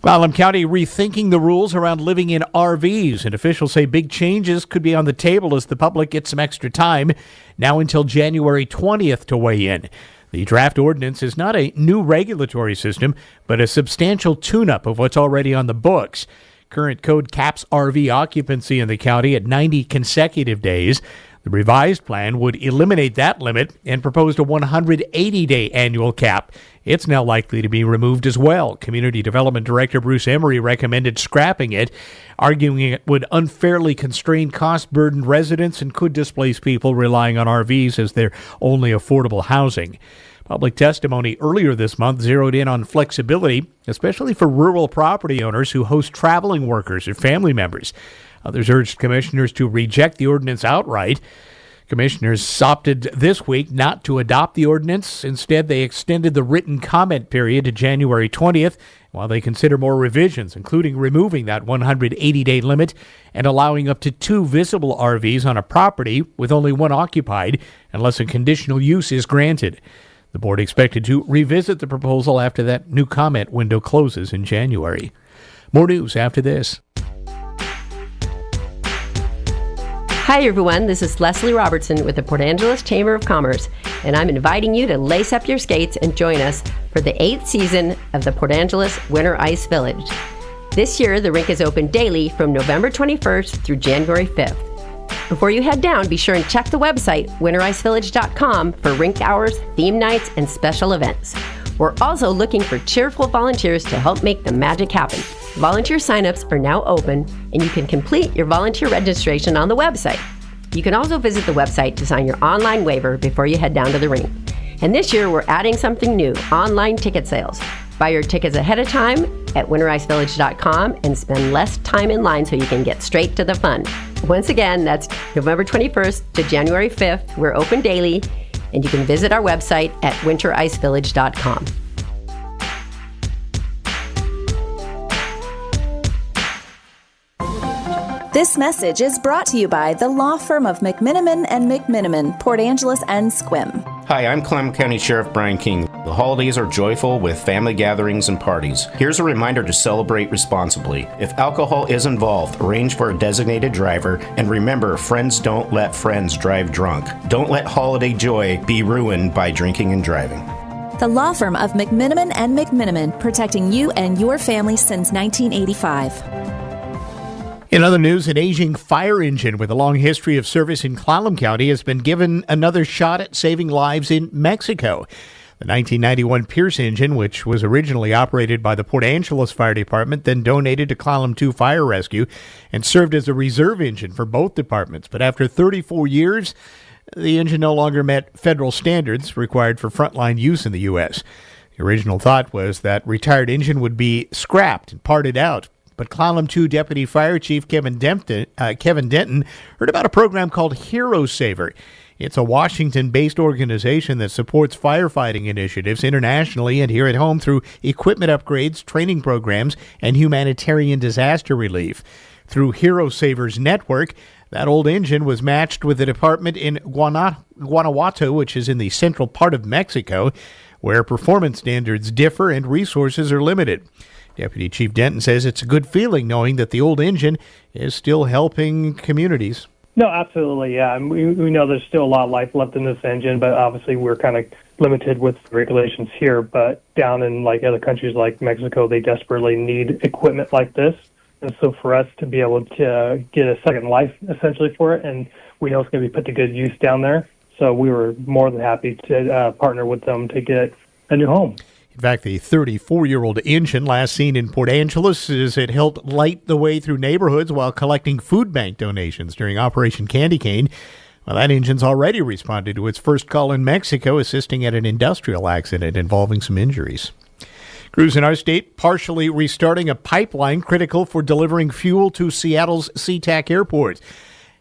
Clallam County rethinking the rules around living in RVs, and officials say big changes could be on the table as the public gets some extra time, now until January 20th to weigh in. The draft ordinance is not a new regulatory system, but a substantial tune-up of what's already on the books. Current code caps RV occupancy in the county at 90 consecutive days. The revised plan would eliminate that limit and proposed a 180-day annual cap. It's now likely to be removed as well. Community Development Director Bruce Emery recommended scrapping it, arguing it would unfairly constrain cost-burdened residents and could displace people relying on RVs as their only affordable housing. Public testimony earlier this month zeroed in on flexibility, especially for rural property owners who host traveling workers or family members. Others urged commissioners to reject the ordinance outright. Commissioners opted this week not to adopt the ordinance. Instead, they extended the written comment period to January 20th while they consider more revisions, including removing that 180-day limit and allowing up to 2 visible RVs on a property with only 1 occupied unless a conditional use is granted. The board expected to revisit the proposal after that new comment window closes in January. More news after this. Hi everyone, this is Leslie Robertson with the Port Angeles Chamber of Commerce, and I'm inviting you to lace up your skates and join us for the 8th season of the Port Angeles Winter Ice Village. This year, the rink is open daily from November 21st through January 5th. Before you head down, be sure and check the website, wintericevillage.com, for rink hours, theme nights, and special events. We're also looking for cheerful volunteers to help make the magic happen. Volunteer signups are now open, and you can complete your volunteer registration on the website. You can also visit the website to sign your online waiver before you head down to the rink. And this year, we're adding something new, online ticket sales. Buy your tickets ahead of time at wintericevillage.com and spend less time in line so you can get straight to the fun. Once again, that's November 21st to January 5th. We're open daily, and you can visit our website at wintericevillage.com. This message is brought to you by the law firm of McMiniman and McMiniman, Port Angeles and Sequim. Hi, I'm Clallam County Sheriff Brian King. The holidays are joyful with family gatherings and parties. Here's a reminder to celebrate responsibly. If alcohol is involved, arrange for a designated driver, and remember, friends don't let friends drive drunk. Don't let holiday joy be ruined by drinking and driving. The law firm of McMiniman and McMiniman, protecting you and your family since 1985. In other news, an aging fire engine with a long history of service in Clallam County has been given another shot at saving lives in Mexico. The 1991 Pierce engine, which was originally operated by the Port Angeles Fire Department, then donated to Column 2 Fire Rescue and served as a reserve engine for both departments. But after 34 years, the engine no longer met federal standards required for frontline use in the U.S. The original thought was that retired engine would be scrapped and parted out. But Column 2 Deputy Fire Chief Kevin Denton heard about a program called Hero Saver. It's a Washington-based organization that supports firefighting initiatives internationally and here at home through equipment upgrades, training programs, and humanitarian disaster relief. Through Hero Saver's network, that old engine was matched with a department in Guanajuato, which is in the central part of Mexico, where performance standards differ and resources are limited. Deputy Chief Denton says it's a good feeling knowing that the old engine is still helping communities. No, absolutely, yeah. And we know there's still a lot of life left in this engine, but obviously we're kind of limited with regulations here. But down in like other countries like Mexico, they desperately need equipment like this. And so for us to be able to get a second life essentially for it, and we know it's going to be put to good use down there. So we were more than happy to partner with them to get a new home. In fact, the 34-year-old engine, last seen in Port Angeles, as it helped light the way through neighborhoods while collecting food bank donations during Operation Candy Cane. Well, that engine's already responded to its first call in Mexico, assisting at an industrial accident involving some injuries. Crews in our state partially restarting a pipeline critical for delivering fuel to Seattle's SeaTac Airport.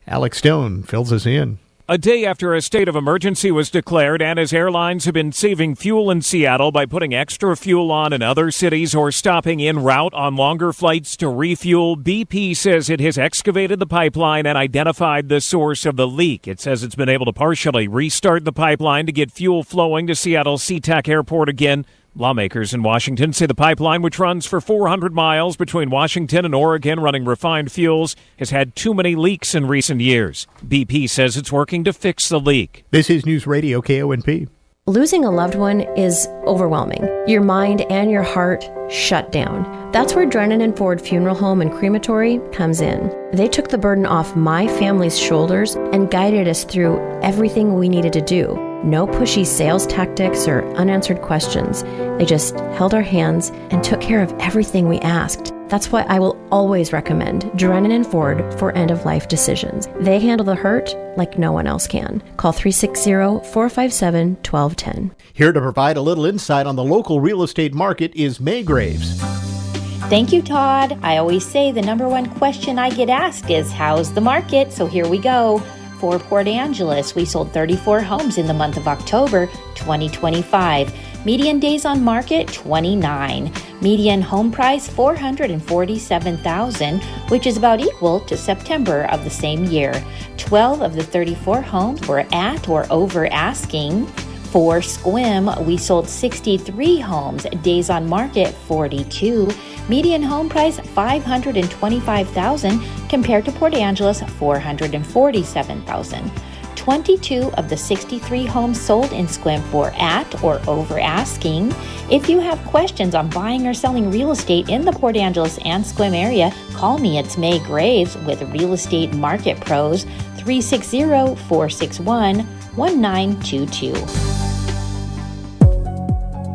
Alex Stone fills us in. A day after a state of emergency was declared and as airlines have been saving fuel in Seattle by putting extra fuel on in other cities or stopping en route on longer flights to refuel, BP says it has excavated the pipeline and identified the source of the leak. It says it's been able to partially restart the pipeline to get fuel flowing to Seattle's SeaTac Airport again. Lawmakers in Washington say the pipeline, which runs for 400 miles between Washington and Oregon running refined fuels, has had too many leaks in recent years. BP says it's working to fix the leak. This is Newsradio KONP. Losing a loved one is overwhelming. Your mind and your heart shut down. That's where Drennan & Ford Funeral Home and Crematory comes in. They took the burden off my family's shoulders and guided us through everything we needed to do. No pushy sales tactics or unanswered questions. They just held our hands and took care of everything we asked. That's why I will always recommend Drennan & Ford for end-of-life decisions. They handle the hurt like no one else can. Call 360-457-1210. Here to provide a little insight on the local real estate market is May Graves. Thank you, Todd. I always say the number one question I get asked is, how's the market? So here we go. For Port Angeles, we sold 34 homes in the month of October 2025. Median days on market, 29. Median home price, $447,000, which is about equal to September of the same year. 12 of the 34 homes were at or over asking. For SQM, we sold 63 homes, days on market, 42. Median home price, $525,000, compared to Port Angeles, $447,000. 22 of the 63 homes sold in SQM were at or over asking. If you have questions on buying or selling real estate in the Port Angeles and SQM area, call me. It's May Graves with Real Estate Market Pros, 360-461-1922.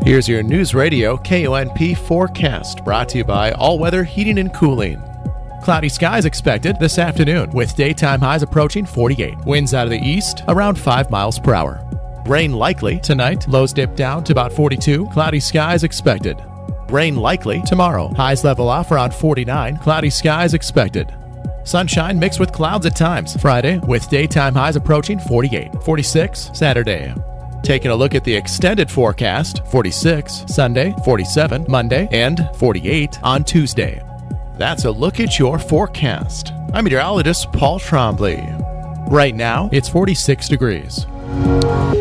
Here's your News Radio KONP forecast, brought to you by All Weather Heating and Cooling. Cloudy skies expected this afternoon, with daytime highs approaching 48. Winds out of the east around 5 miles per hour. Rain likely tonight, lows dip down to about 42. Cloudy skies expected. Rain likely tomorrow, highs level off around 49. Cloudy skies expected. Sunshine mixed with clouds at times Friday, with daytime highs approaching 48. 46 Saturday. Taking a look at the extended forecast, 46 Sunday, 47 Monday, and 48 on Tuesday. That's a look at your forecast. I'm meteorologist Paul Trombley. Right now, it's 46 degrees.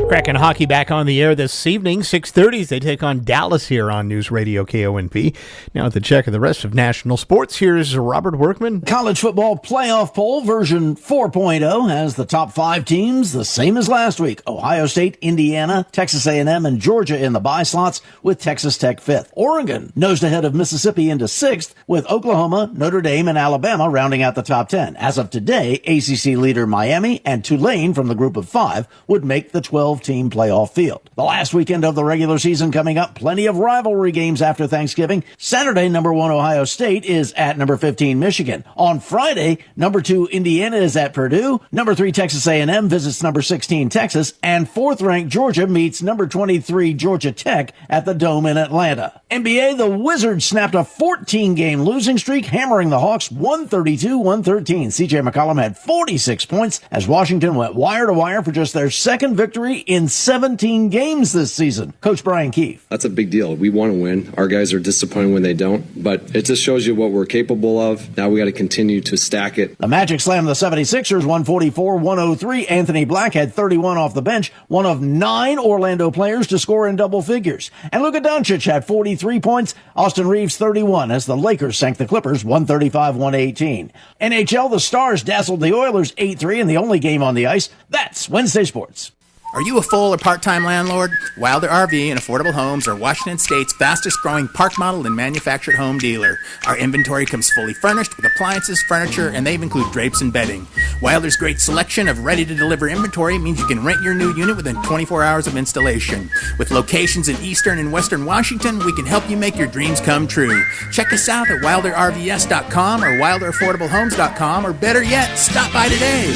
Kraken hockey back on the air this evening. 6:30 they take on Dallas here on News Radio KONP. Now at the check of the rest of national sports, here's Robert Workman. College football playoff poll version 4.0 has the top 5 teams the same as last week. Ohio State, Indiana, Texas A&M, and Georgia in the bye slots, with Texas Tech 5th. Oregon nosed ahead of Mississippi into 6th, with Oklahoma, Notre Dame, and Alabama rounding out the top 10. As of today, ACC leader Miami and Tulane from the group of 5 would make the 12 12-team playoff field. The last weekend of the regular season coming up, plenty of rivalry games after Thanksgiving. Saturday, number 1 Ohio State is at number 15 Michigan. On Friday, number 2 Indiana is at Purdue. Number 3 Texas A&M visits number 16 Texas. And 4th-ranked Georgia meets number 23 Georgia Tech at the Dome in Atlanta. NBA, the Wizards snapped a 14-game losing streak, hammering the Hawks 132-113. CJ McCollum had 46 points as Washington went wire to wire for just their second victory in 17 games this season. Coach Brian Keefe. That's a big deal. We want to win. Our guys are disappointed when they don't, but it just shows you what we're capable of. Now we got to continue to stack it. The Magic slammed the 76ers 144-103. Anthony Black had 31 off the bench, one of 9 Orlando players to score in double figures. And Luka Doncic had 43 points. Austin Reeves 31 as the Lakers sank the Clippers 135-118. NHL, the Stars dazzled the Oilers 8-3 in the only game on the ice. That's Wednesday Sports. Are you a full or part-time landlord? Wilder RV and Affordable Homes are Washington State's fastest-growing park model and manufactured home dealer. Our inventory comes fully furnished with appliances, furniture, and they even include drapes and bedding. Wilder's great selection of ready-to-deliver inventory means you can rent your new unit within 24 hours of installation. With locations in eastern and western Washington, we can help you make your dreams come true. Check us out at wilderrvs.com or wilderaffortablehomes.com, or better yet, stop by today.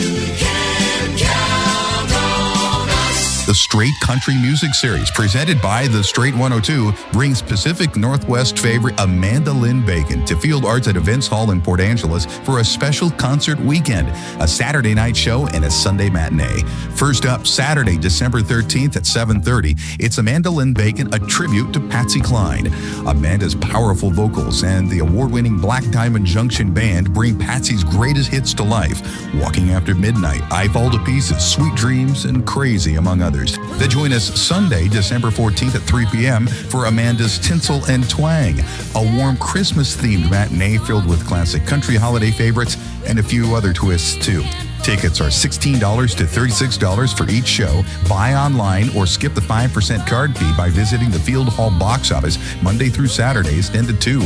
The Straight Country Music Series, presented by The Straight 102, brings Pacific Northwest favorite Amanda Lynn Bacon to Field Arts at Events Hall in Port Angeles for a special concert weekend, a Saturday night show and a Sunday matinee. First up, Saturday, December 13th at 7:30, it's Amanda Lynn Bacon, a tribute to Patsy Cline. Amanda's powerful vocals and the award-winning Black Diamond Junction Band bring Patsy's greatest hits to life. Walking After Midnight, I Fall to Pieces, Sweet Dreams, and Crazy, among others. Then join us Sunday, December 14th at 3 p.m. for Amanda's Tinsel and Twang, a warm Christmas-themed matinee filled with classic country holiday favorites and a few other twists, too. Tickets are $16 to $36 for each show. Buy online or skip the 5% card fee by visiting the Field Hall box office Monday through Saturdays 10 to 2.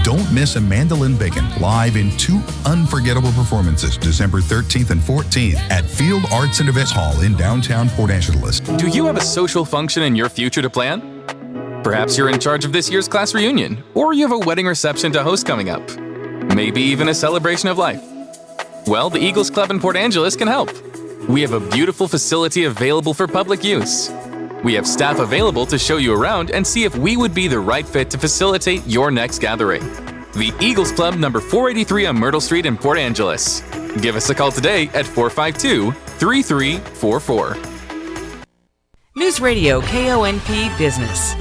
Don't miss Amanda Lynn Bacon live in 2 unforgettable performances, December 13th and 14th at Field Arts and Events Hall in downtown Port Angeles. Do you have a social function in your future to plan? Perhaps you're in charge of this year's class reunion, or you have a wedding reception to host coming up. Maybe even a celebration of life. Well, the Eagles Club in Port Angeles can help. We have a beautiful facility available for public use. We have staff available to show you around and see if we would be the right fit to facilitate your next gathering. The Eagles Club, number 483 on Myrtle Street in Port Angeles. Give us a call today at 452-3344. Newsradio KONP Business.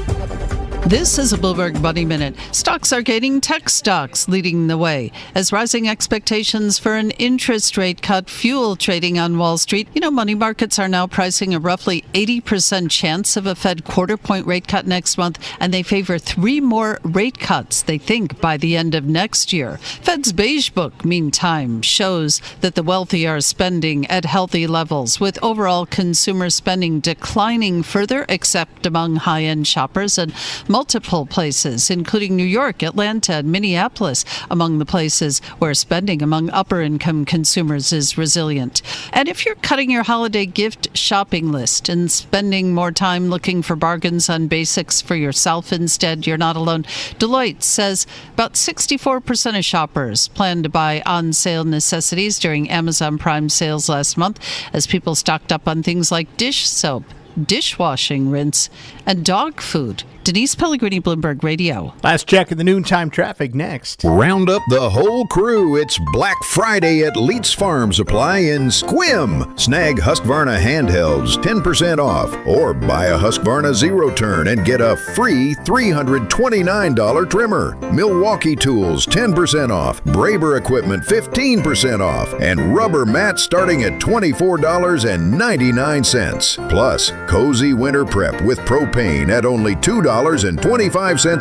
This is a Bloomberg Money Minute. Stocks are gaining, tech stocks leading the way, as rising expectations for an interest rate cut fuel trading on Wall Street. You know, money markets are now pricing a roughly 80% chance of a Fed quarter-point rate cut next month, and they favor 3 more rate cuts, they think, by the end of next year. Fed's Beige Book, meantime, shows that the wealthy are spending at healthy levels, with overall consumer spending declining further, except among high-end shoppers, and multiple places, including New York, Atlanta, and Minneapolis, among the places where spending among upper-income consumers is resilient. And if you're cutting your holiday gift shopping list and spending more time looking for bargains on basics for yourself instead, you're not alone. Deloitte says about 64% of shoppers plan to buy on-sale necessities during Amazon Prime sales last month, as people stocked up on things like dish soap, dishwashing rinse, and dog food. Denise Pellegrini, Bloomberg Radio. Last check of the noontime traffic next. Round up the whole crew. It's Black Friday at Leitz Farm Supply in Squim. Snag Husqvarna handhelds 10% off, or buy a Husqvarna Zero Turn and get a free $329 trimmer. Milwaukee Tools 10% off. Braber equipment 15% off, and rubber mats starting at $24.99. Plus, cozy winter prep with propane at only $2.25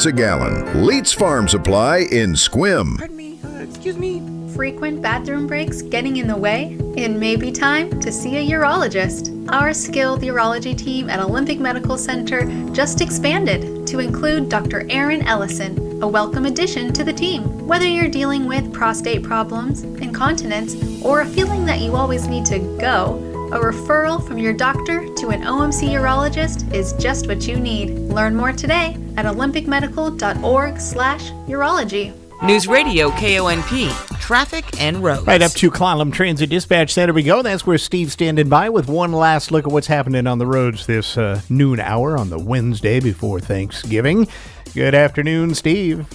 a gallon. Leitz Farm Supply in Squim. Pardon me, excuse me. Frequent bathroom breaks getting in the way? It may be time to see a urologist. Our skilled urology team at Olympic Medical Center just expanded to include Dr. Aaron Ellison, a welcome addition to the team. Whether you're dealing with prostate problems, incontinence, or a feeling that you always need to go, A referral from your doctor to an OMC urologist is just what you need. Learn more today at olympicmedical.org/urology. News Radio KONP, traffic and roads. Right up to Clallam Transit Dispatch Center we go. That's where Steve's standing by with one last look at what's happening on the roads this noon hour on the Wednesday before Thanksgiving. Good afternoon, Steve.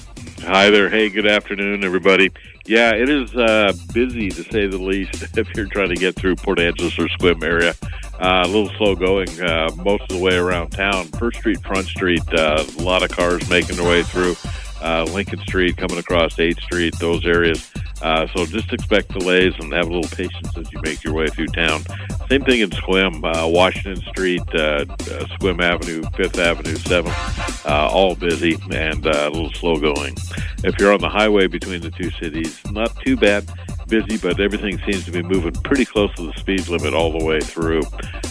Hi there. Hey, good afternoon, everybody. Yeah, it is busy, to say the least, if you're trying to get through Port Angeles or Sequim area. A little slow going most of the way around town. First Street, Front Street, a lot of cars making their way through. Lincoln Street, coming across 8th Street, those areas. So just expect delays and have a little patience as you make your way through town. Same thing in Sequim, Washington Street, Sequim Avenue, 5th Avenue, 7th, all busy and a little slow going. If you're on the highway between the two cities, not too bad. Busy, but everything seems to be moving pretty close to the speed limit all the way through.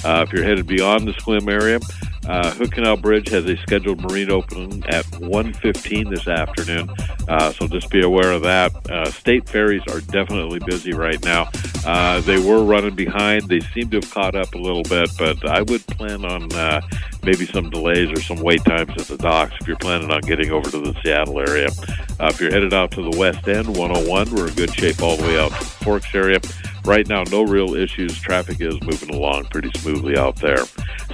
If you're headed beyond the Sequim area, Hood Canal Bridge has a scheduled marine opening at 1:15 this afternoon, so just be aware of that. State ferries are definitely busy right now. They were running behind. They seem to have caught up a little bit, but I would plan on maybe some delays or some wait times at the docks if you're planning on getting over to the Seattle area. If you're headed out to the west end, 101, we're in good shape all the way out to the Forks area. Right now, no real issues. Traffic is moving along pretty smoothly out there.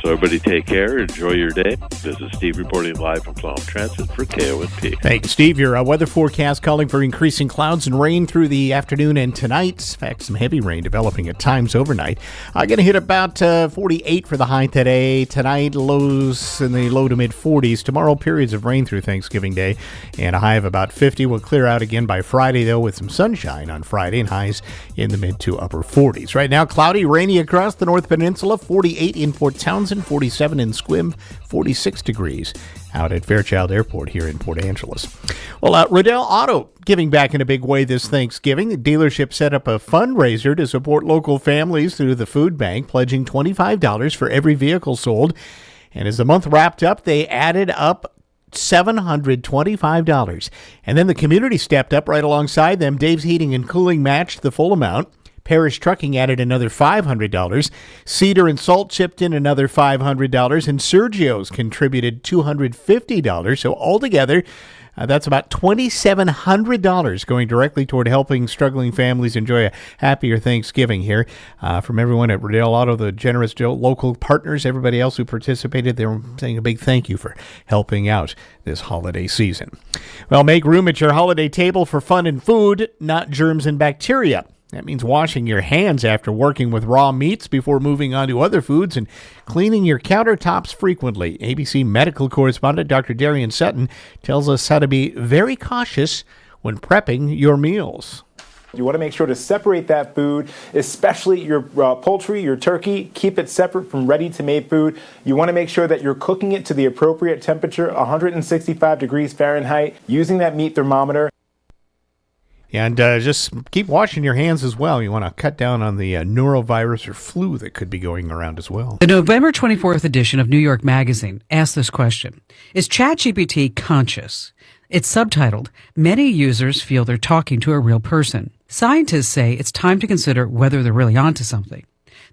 So everybody take care. Enjoy your day. This is Steve reporting live from Clallam Transit for KONP. Thanks, Steve. Your weather forecast calling for increasing clouds and rain through the afternoon and tonight. In fact, some heavy rain developing at times overnight. Going to hit about 48 for the high today. Tonight, lows in the low to mid 40s. Tomorrow, periods of rain through Thanksgiving Day and a high of about 50. Will clear out again by Friday, though, with some sunshine on Friday and highs in the mid to upper 40s. Right now, cloudy, rainy across the North Peninsula. 48 in Port Townsend, 47 in Sequim, 46 degrees out at Fairchild Airport here in Port Angeles. Well, Riddell Auto giving back in a big way this Thanksgiving. The dealership set up a fundraiser to support local families through the food bank, pledging $25 for every vehicle sold. And as the month wrapped up, they added up $725. And then the community stepped up right alongside them. Dave's Heating and Cooling matched the full amount. Parish Trucking added another $500. Cedar and Salt chipped in another $500. And Sergio's contributed $250. So altogether, that's about $2,700 going directly toward helping struggling families enjoy a happier Thanksgiving here. From everyone at Riddell Auto, the generous local partners, everybody else who participated, they're saying a big thank you for helping out this holiday season. Well, make room at your holiday table for fun and food, not germs and bacteria. That means washing your hands after working with raw meats before moving on to other foods and cleaning your countertops frequently. ABC medical correspondent Dr. Darian Sutton tells us how to be very cautious when prepping your meals. You want to make sure to separate that food, especially your poultry, your turkey. Keep it separate from ready-to-made food. You want to make sure that you're cooking it to the appropriate temperature, 165 degrees Fahrenheit, using that meat thermometer. And just keep washing your hands as well. You want to cut down on the norovirus or flu that could be going around as well. The November 24th edition of New York Magazine asked this question: is ChatGPT conscious? It's subtitled, "Many users feel they're talking to a real person. Scientists say it's time to consider whether they're really onto something."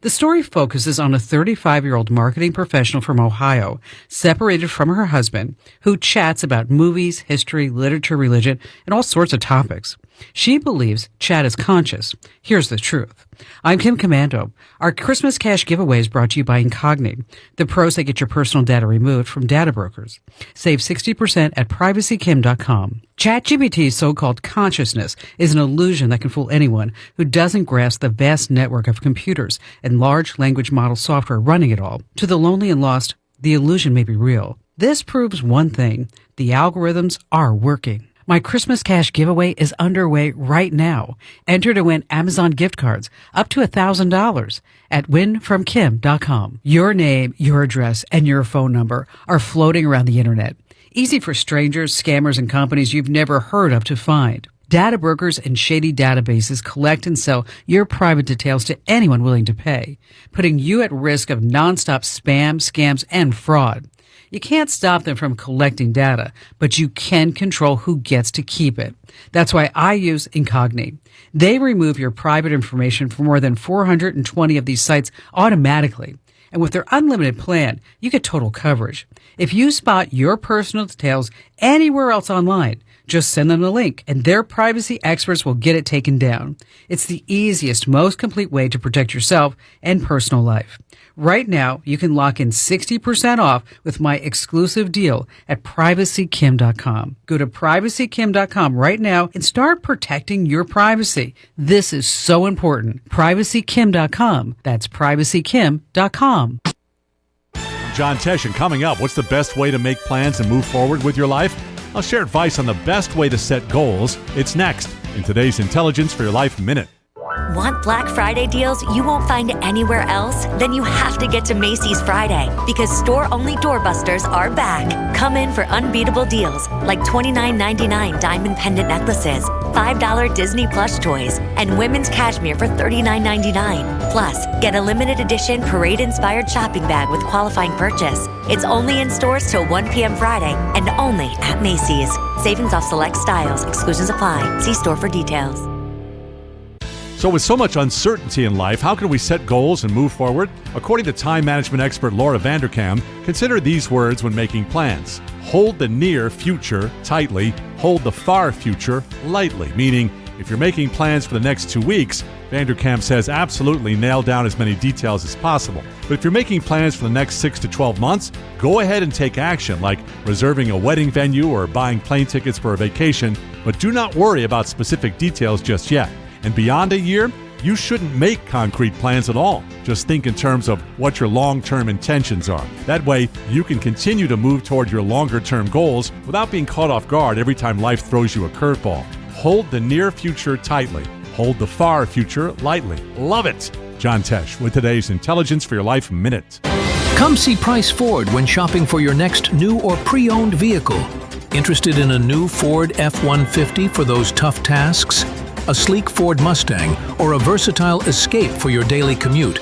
The story focuses on a 35-year-old marketing professional from Ohio, separated from her husband, who chats about movies, history, literature, religion, and all sorts of topics. She believes Chat is conscious. Here's the truth. I'm Kim Commando. Our Christmas cash giveaway is brought to you by Incogni, the pros that get your personal data removed from data brokers. Save 60% at privacykim.com. ChatGPT's so-called consciousness is an illusion that can fool anyone who doesn't grasp the vast network of computers and large language model software running it all. To the lonely and lost, the illusion may be real. This proves one thing: the algorithms are working. My Christmas cash giveaway is underway right now. Enter to win Amazon gift cards up to $1,000 at winfromkim.com. Your name, your address, and your phone number are floating around the internet. Easy for strangers, scammers, and companies you've never heard of to find. Data brokers and shady databases collect and sell your private details to anyone willing to pay, putting you at risk of nonstop spam, scams, and fraud. You can't stop them from collecting data, but you can control who gets to keep it. That's why I use Incogni. They remove your private information from more than 420 of these sites automatically. And with their unlimited plan, you get total coverage. If you spot your personal details anywhere else online, just send them the link, and their privacy experts will get it taken down. It's the easiest, most complete way to protect yourself and personal life. Right now, you can lock in 60% off with my exclusive deal at privacykim.com. Go to privacykim.com right now and start protecting your privacy. This is so important. Privacykim.com. That's privacykim.com. John Tesh, and coming up, what's the best way to make plans and move forward with your life? I'll share advice on the best way to set goals. It's next in today's Intelligence for Your Life Minute. Want Black Friday deals you won't find anywhere else? Then you have to get to Macy's Friday, because store-only doorbusters are back. Come in for unbeatable deals like $29.99 diamond pendant necklaces, $5 Disney plush toys, and women's cashmere for $39.99. Plus, get a limited edition parade-inspired shopping bag with qualifying purchase. It's only in stores till 1 p.m. Friday and only at Macy's. Savings off select styles. Exclusions apply. See store for details. So with so much uncertainty in life, how can we set goals and move forward? According to time management expert Laura Vanderkam, consider these words when making plans. Hold the near future tightly, hold the far future lightly, meaning if you're making plans for the next 2 weeks, Vanderkam says absolutely nail down as many details as possible. But if you're making plans for the next 6 to 12 months, go ahead and take action, like reserving a wedding venue or buying plane tickets for a vacation, but do not worry about specific details just yet. And beyond a year, you shouldn't make concrete plans at all. Just think in terms of what your long-term intentions are. That way, you can continue to move toward your longer-term goals without being caught off guard every time life throws you a curveball. Hold the near future tightly. Hold the far future lightly. Love it! John Tesh with today's Intelligence for Your Life Minute. Come see Price Ford when shopping for your next new or pre-owned vehicle. Interested in a new Ford F-150 for those tough tasks? A sleek Ford Mustang, or a versatile Escape for your daily commute?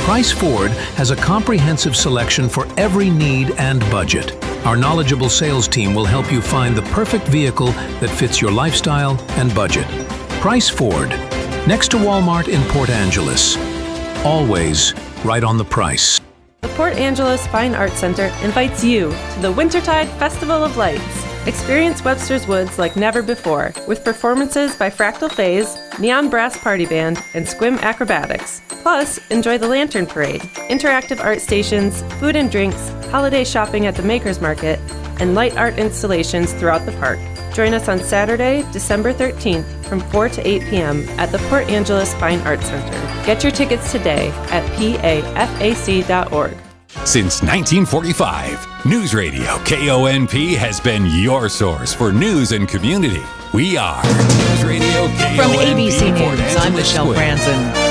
Price Ford has a comprehensive selection for every need and budget. Our knowledgeable sales team will help you find the perfect vehicle that fits your lifestyle and budget. Price Ford, next to Walmart in Port Angeles. Always right on the price. The Port Angeles Fine Arts Center invites you to the Wintertide Festival of Lights. Experience Webster's Woods like never before, with performances by Fractal Phase, Neon Brass Party Band, and Squim Acrobatics. Plus, enjoy the Lantern Parade, interactive art stations, food and drinks, holiday shopping at the Makers Market, and light art installations throughout the park. Join us on Saturday, December 13th from 4 to 8 p.m. at the Port Angeles Fine Arts Center. Get your tickets today at pafac.org. Since 1945, Newsradio KONP has been your source for news and community. We are Newsradio KONP. From ABC News, I'm Michelle Franzen.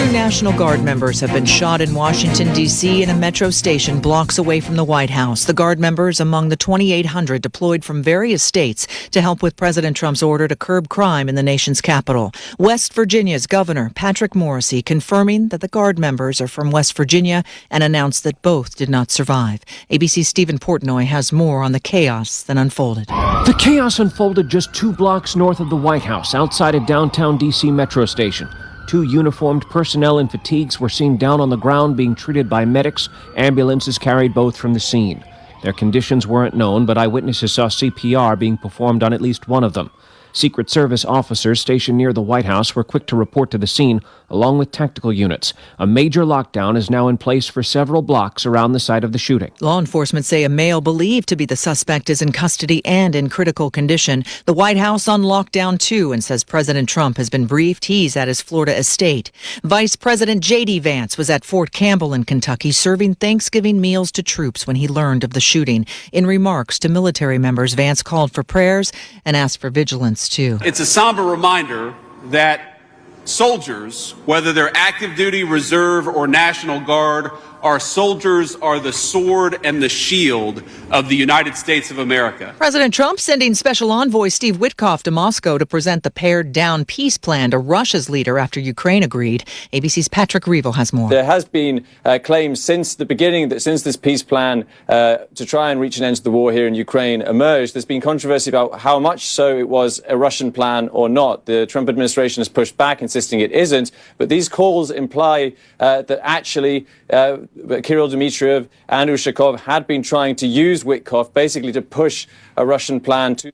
2 National Guard members have been shot in Washington, D.C. in a metro station blocks away from the White House. The Guard members among the 2,800 deployed from various states to help with President Trump's order to curb crime in the nation's capital. West Virginia's Governor Patrick Morrisey confirming that the Guard members are from West Virginia and announced that both did not survive. ABC's Stephen Portnoy has more on the chaos that unfolded. The chaos unfolded just 2 blocks north of the White House, outside a downtown D.C. metro station. 2 uniformed personnel in fatigues were seen down on the ground being treated by medics. Ambulances carried both from the scene. Their conditions weren't known, but eyewitnesses saw CPR being performed on at least one of them. Secret Service officers stationed near the White House were quick to report to the scene, along with tactical units. A major lockdown is now in place for several blocks around the site of the shooting. Law enforcement say a male believed to be the suspect is in custody and in critical condition. The White House on lockdown too, and says President Trump has been briefed. He's at his Florida estate. Vice President J.D. Vance was at Fort Campbell in Kentucky serving Thanksgiving meals to troops when he learned of the shooting. In remarks to military members, Vance called for prayers and asked for vigilance too. It's a somber reminder that soldiers, whether they're active duty, reserve, or National Guard, Our soldiers are the sword and the shield of the United States of America. President Trump sending Special Envoy Steve Witkoff to Moscow to present the pared-down peace plan to Russia's leader after Ukraine agreed. ABC's Patrick Revo has more. There has been claims since the beginning that since this peace plan to try and reach an end to the war here in Ukraine emerged, there's been controversy about how much so it was a Russian plan or not. The Trump administration has pushed back, insisting it isn't. But these calls imply that actually Kirill Dmitriev and Ushakov had been trying to use Witkoff basically to push a Russian plan to...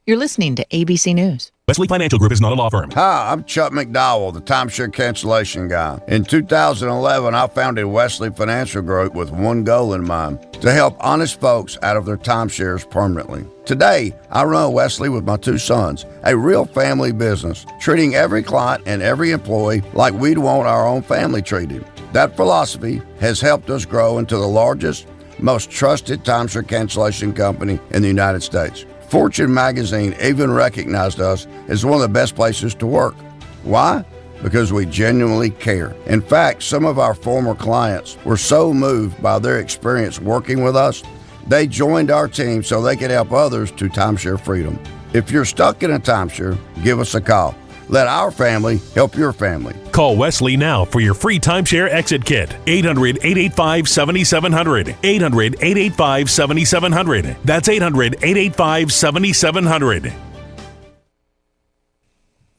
You're listening to ABC News. Wesley Financial Group is not a law firm. Hi, I'm Chuck McDowell, the timeshare cancellation guy. In 2011, I founded Wesley Financial Group with one goal in mind, to help honest folks out of their timeshares permanently. Today, I run Wesley with my two sons, a real family business, treating every client and every employee like we'd want our own family treated. That philosophy has helped us grow into the largest, most trusted timeshare cancellation company in the United States. Fortune magazine even recognized us as one of the best places to work. Why? Because we genuinely care. In fact, some of our former clients were so moved by their experience working with us, they joined our team so they could help others to timeshare freedom. If you're stuck in a timeshare, give us a call. Let our family help your family. Call Wesley now for your free timeshare exit kit. 800-885-7700. 800-885-7700. That's 800-885-7700.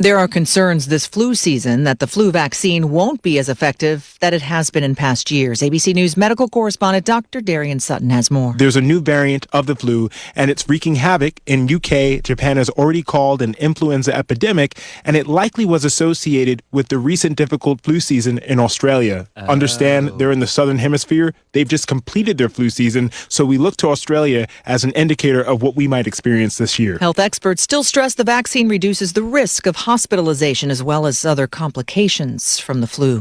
There are concerns this flu season that the flu vaccine won't be as effective that it has been in past years. ABC News medical correspondent Dr. Darian Sutton has more. There's a new variant of the flu, and it's wreaking havoc in UK. Japan has already called an influenza epidemic, and it likely was associated with the recent difficult flu season in Australia. Understand they're in the southern hemisphere. They've just completed their flu season, so we look to Australia as an indicator of what we might experience this year. Health experts still stress the vaccine reduces the risk of hospitalization as well as other complications from the flu.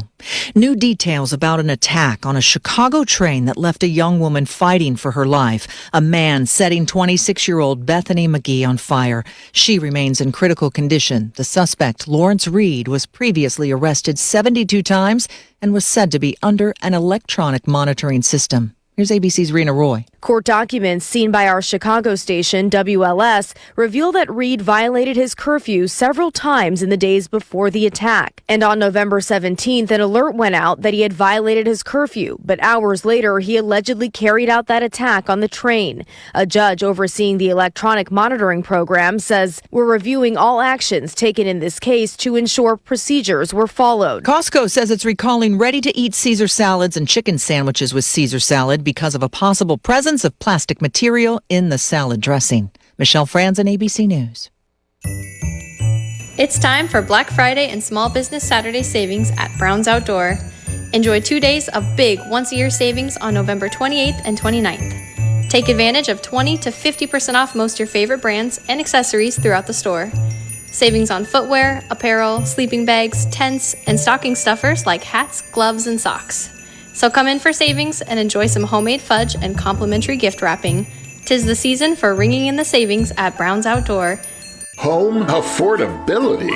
New details about an attack on a Chicago train that left a young woman fighting for her life. A man setting 26-year-old Bethany McGee on fire. She remains in critical condition. The suspect, Lawrence Reed, was previously arrested 72 times and was said to be under an electronic monitoring system. Here's ABC's Rena Roy. Court documents seen by our Chicago station, WLS, reveal that Reed violated his curfew several times in the days before the attack. And on November 17th, an alert went out that he had violated his curfew, but hours later, he allegedly carried out that attack on the train. A judge overseeing the electronic monitoring program says, "We're reviewing all actions taken in this case to ensure procedures were followed." Costco says it's recalling ready-to-eat Caesar salads and chicken sandwiches with Caesar salad because of a possible presence of plastic material in the salad dressing. Michelle Franzen, ABC News. It's time for Black Friday and Small Business Saturday savings at Brown's Outdoor. Enjoy 2 days of big once-a-year savings on November 28th and 29th. Take advantage of 20 to 50% off most your favorite brands and accessories throughout the store. Savings on footwear, apparel, sleeping bags, tents, and stocking stuffers like hats, gloves, and socks. So come in for savings and enjoy some homemade fudge and complimentary gift wrapping. 'Tis the season for ringing in the savings at Brown's Outdoor. Home affordability?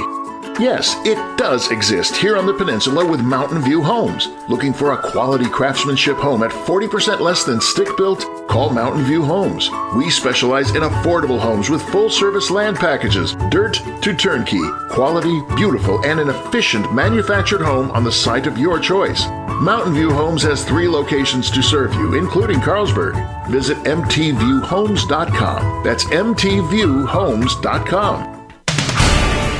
Yes, it does exist here on the peninsula with Mountain View Homes. Looking for a quality craftsmanship home at 40% less than stick-built? Call Mountain View Homes. We specialize in affordable homes with full-service land packages, dirt to turnkey, quality, beautiful, and an efficient manufactured home on the site of your choice. Mountain View Homes has 3 locations to serve you, including Carlsberg. Visit mtviewhomes.com. That's mtviewhomes.com.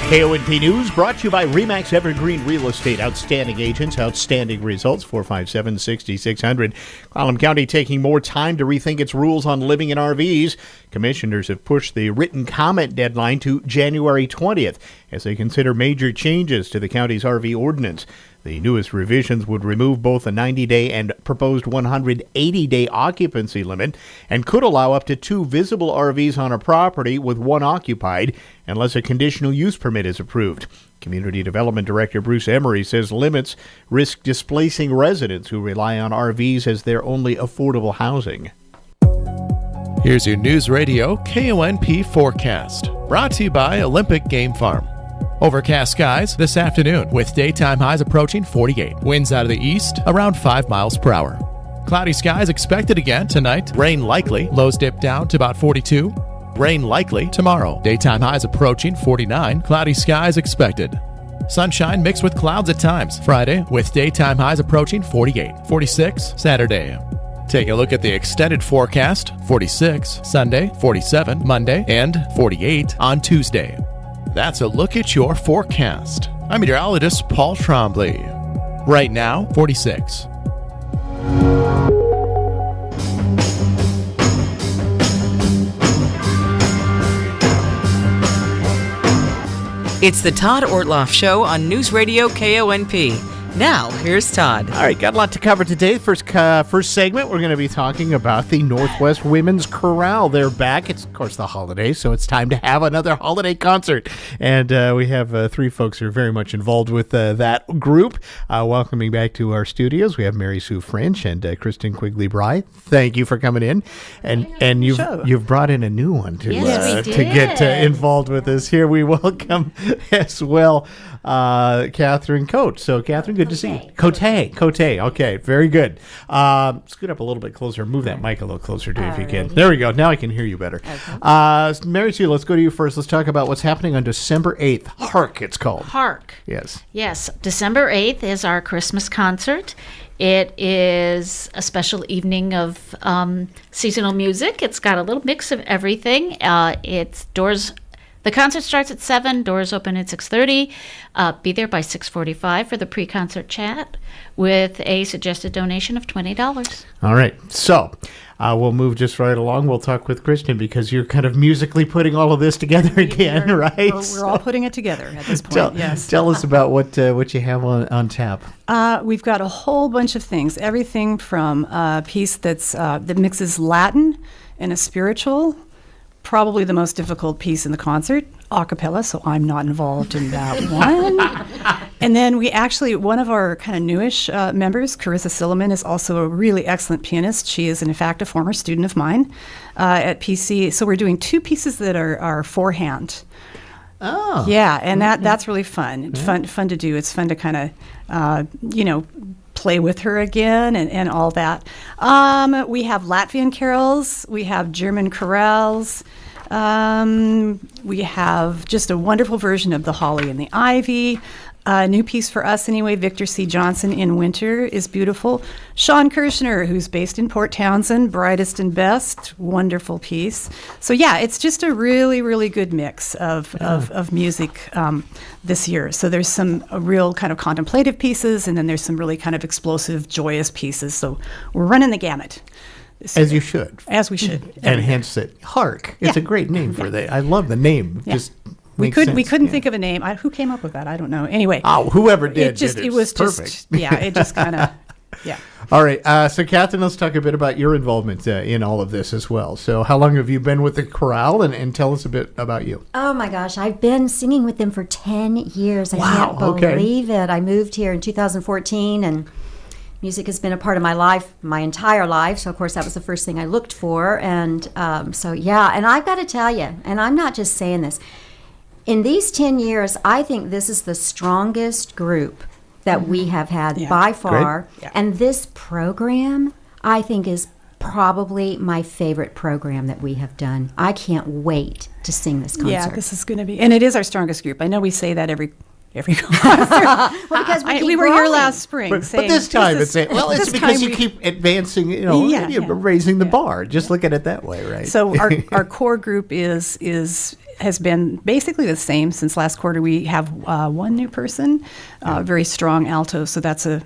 KONP News brought to you by RE/MAX Evergreen Real Estate. Outstanding agents, outstanding results. 457-6600. Clallam County taking more time to rethink its rules on living in RVs. Commissioners have pushed the written comment deadline to January 20th as they consider major changes to the county's RV ordinance. The newest revisions would remove both a 90-day and proposed 180-day occupancy limit and could allow up to 2 visible RVs on a property with 1 occupied unless a conditional use permit is approved. Community Development Director Bruce Emery says limits risk displacing residents who rely on RVs as their only affordable housing. Here's your News Radio KONP forecast, brought to you by Olympic Game Farm. Overcast skies this afternoon with daytime highs approaching 48. Winds out of the east around 5 miles per hour. Cloudy skies expected again tonight. Rain likely. Lows dip down to about 42. Rain likely tomorrow. Daytime highs approaching 49. Cloudy skies expected. Sunshine mixed with clouds at times. Friday with daytime highs approaching 48. 46 Saturday. Take a look at the extended forecast. 46 Sunday, 47 Monday, and 48 on Tuesday. That's a look at your forecast. I'm meteorologist Paul Trombley. Right now, 46. It's the Todd Ortloff Show on News Radio KONP. Now, here's Todd. All right, got a lot to cover today. First segment, we're going to be talking about the Northwest Women's Chorale. They're back. It's, of course, the holiday, so it's time to have another holiday concert. And we have three folks who are very much involved with that group. Welcoming back to our studios, we have Mary Sue French and Kristen Quigley-Bry. Thank you for coming in. And you've brought in a new one to get involved with us here. We welcome as well Catherine Coate. So, Catherine, good to see you. Coate. Okay, very good. Scoot up a little bit closer. Move that mic a little closer, too, if you can. There we go. Now I can hear you better. Okay. Mary Sue, let's go to you first. Let's talk about what's happening on December 8th. Hark, it's called. Hark. Yes. Yes. December 8th is our Christmas concert. It is a special evening of seasonal music. It's got a little mix of everything. The concert starts at 7, doors open at 6:30. Be there by 6:45 for the pre-concert chat with a suggested donation of $20. All right. So we'll move just right along. We'll talk with Kristen because you're kind of musically putting all of this together again, right? We're all putting it together at this point, yes. Tell us about what you have on tap. We've got a whole bunch of things. Everything from a piece that mixes Latin and a spiritual. Probably the most difficult piece in the concert, a cappella, so I'm not involved in that one. And then one of our kind of newish members, Carissa Silliman, is also a really excellent pianist. She is, in fact, a former student of mine at PC. So we're doing two pieces that are four-hand. Oh. Yeah, and that's really fun. Yeah. Fun to do. It's fun to kind of, play with her again and all that. We have Latvian carols. We have German chorales. We have just a wonderful version of The Holly and the Ivy. A new piece for us anyway, Victor C. Johnson in Winter is beautiful. Sean Kirshner, who's based in Port Townsend, Brightest and Best, wonderful piece. So yeah, it's just a really, really good mix of music this year. So there's some real kind of contemplative pieces, and then there's some really kind of explosive, joyous pieces. So we're running the gamut. As you should. As we should. And hence it. Hark. It's a great name for that. I love the name. Yeah. Just we couldn't think of a name. Who came up with that? I don't know. Anyway. Whoever did. It was perfect. It just kind of, yeah. All right. So, Catherine, let's talk a bit about your involvement in all of this as well. So, how long have you been with the chorale, and tell us a bit about you? Oh, my gosh. I've been singing with them for 10 years. I can't believe it. I moved here in 2014, and music has been a part of my life, my entire life. So, of course, that was the first thing I looked for. And and I've got to tell you, and I'm not just saying this, in these 10 years, I think this is the strongest group that we have had by far. Yeah. And this program, I think, is probably my favorite program that we have done. I can't wait to sing this concert. Yeah, this is going to be, and it is our strongest group. I know we say that every concert. Well, because we were here last spring. But this time it's because you keep advancing, raising the bar. Just look at it that way, right? So our core group has been basically the same since last quarter. We have one new person, very strong alto, so that's a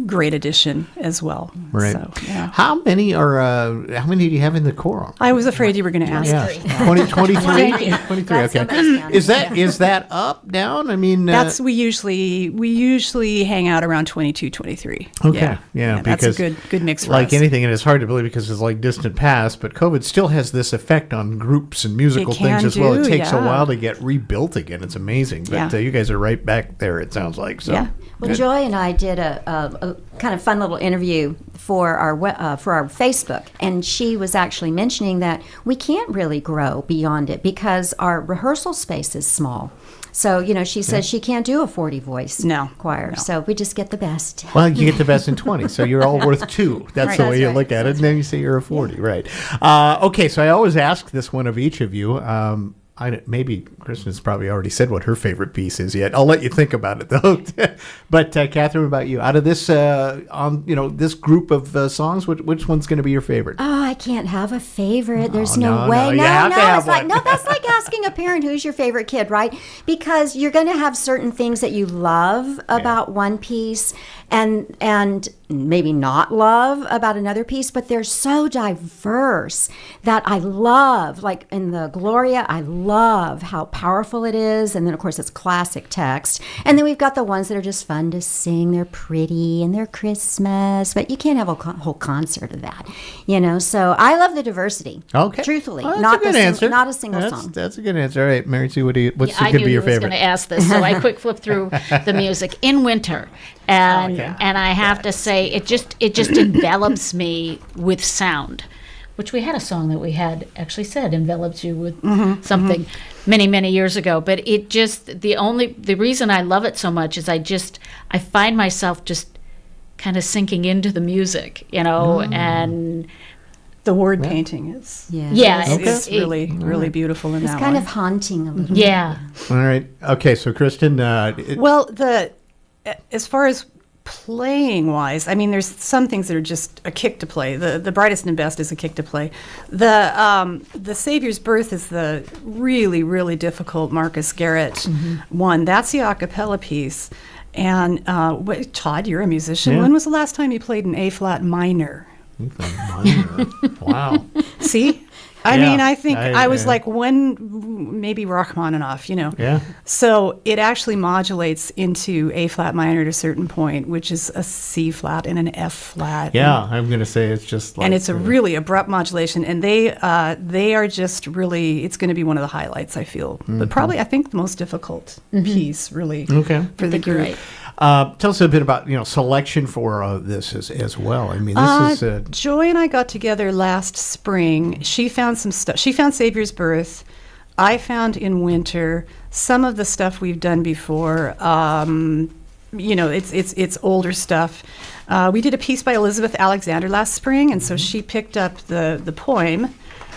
great addition as well. Right. So, yeah. How many do you have in the choral? I was afraid you were going to ask. Yeah. 23? 23, okay. Is that up, down? I mean, we usually hang out around 22, 23. Okay. Yeah, because that's a good mix for us. Like anything, and it's hard to believe because it's like distant past, but COVID still has this effect on groups and musical things as well. It takes a while to get rebuilt again. It's amazing. But you guys are right back there, it sounds like. So. Yeah. Well, Joy and I did a kind of fun little interview for our Facebook, and she was actually mentioning that we can't really grow beyond it because our rehearsal space is small. So, she says she can't do a 40 voice choir. So we just get the best. Well, you get the best in 20, so you're all worth 2. That's the way you look at it. And then you say you're a 40, right? Okay, so I always ask this one of each of you. Maybe Kristen's probably already said what her favorite piece is yet. I'll let you think about it though. But Catherine, what about you? Out of this, this group of songs, which one's going to be your favorite? Oh, I can't have a favorite. There's no way. you have to have one. That's like asking a parent who's your favorite kid, right? Because you're going to have certain things that you love about one piece, and maybe not love about another piece, but they're so diverse that I love, like in the Gloria, I love how powerful it is. And then, of course, it's classic text. And then we've got the ones that are just fun to sing. They're pretty and they're Christmas, but you can't have a whole concert of that, So I love the diversity. Okay. Truthfully, well, not a single song. song. That's a good answer. All right, Mary Sue, what's going to be your favorite? I knew you was going to ask this, so I quick flipped through the music. In Winter. And I have to say, it just envelops me with sound, which we had a song that we had actually said envelops you with something many years ago. But it just the reason I love it so much is I find myself just kind of sinking into the music, and the word painting is it's really beautiful in that one. It's kind of haunting a little. Yeah. All right. Okay. So Kristen, as far as playing wise, I mean, there's some things that are just a kick to play. The brightest and best is a kick to play. The Savior's Birth is the really difficult Marcus Garrett one. That's the a cappella piece. And Todd, you're a musician. Yeah. When was the last time you played an A flat minor? Wow. See? I mean, I think I was like, when maybe Rachmaninoff, Yeah. So it actually modulates into A flat minor at a certain point, which is a C flat and an F flat. Yeah, I'm going to say it's just like... And it's a really abrupt modulation. And they are just really, it's going to be one of the highlights, I feel. But probably, I think, the most difficult piece, really, for the group. Right. Tell us a bit about selection for this as well. I mean, this is Joy and I got together last spring. She found some stuff. She found Savior's Birth. I found In Winter. Some of the stuff we've done before. It's older stuff. We did a piece by Elizabeth Alexander last spring, and so she picked up the poem.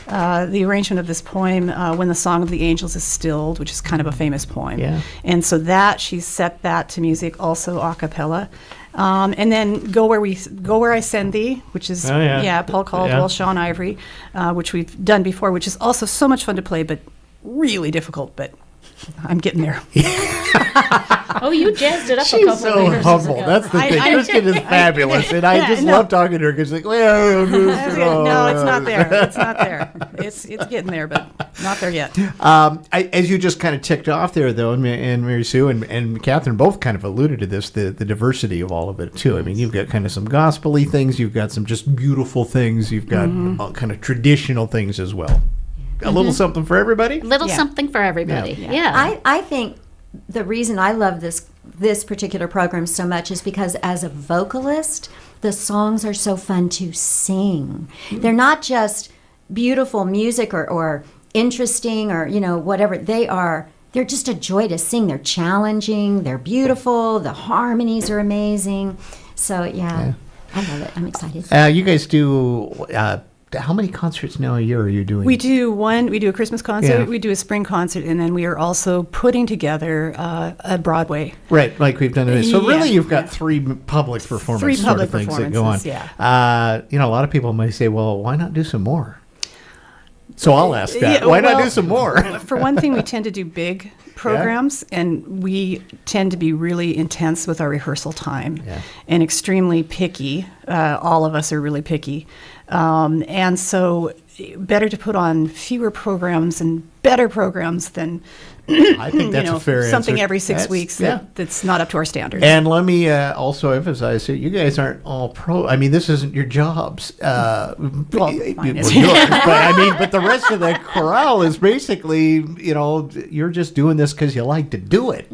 The arrangement of this poem, When the Song of the Angels is Stilled, which is kind of a famous poem. Yeah. And so she set that to music, also a cappella. And then Go Where I Send Thee, which is Paul Caldwell, Sean Ivory, which we've done before, which is also so much fun to play, but really difficult, but I'm getting there. Oh, you jazzed it up She's a couple so of years humble. ago. That's the thing. Kristen is fabulous, and I just love talking to her because like, well, no, it's not there. It's not there. It's getting there, but not there yet. As you just kind of ticked off there, though, and Mary Sue and Catherine both kind of alluded to this, the diversity of all of it too. I mean, you've got kind of some gospel-y things, you've got some just beautiful things, you've got kind of traditional things as well. A little something for everybody. Something for everybody. Yeah. I think the reason I love this particular program so much is because as a vocalist, the songs are so fun to sing. They're not just beautiful music or interesting or whatever. They're just a joy to sing. They're challenging. They're beautiful. The harmonies are amazing. So I love it. I'm excited. You guys do. How many concerts now a year are you doing? We do a Christmas concert, we do a spring concert, and then we are also putting together a Broadway. Right, like we've done it. So really you've got three public performances sort of things that go on. A lot of people may say, well, why not do some more? So I'll ask that. Why not do some more? For one thing, we tend to do big programs, and we tend to be really intense with our rehearsal time and extremely picky. All of us are really picky. And so better to put on fewer programs and better programs than I think that's a fair something answer. every 6 weeks that's not up to our standards. And let me also emphasize that you guys aren't all pro. I mean, this isn't your jobs. Mine is. But the rest of the chorale is basically, you're just doing this because you like to do it,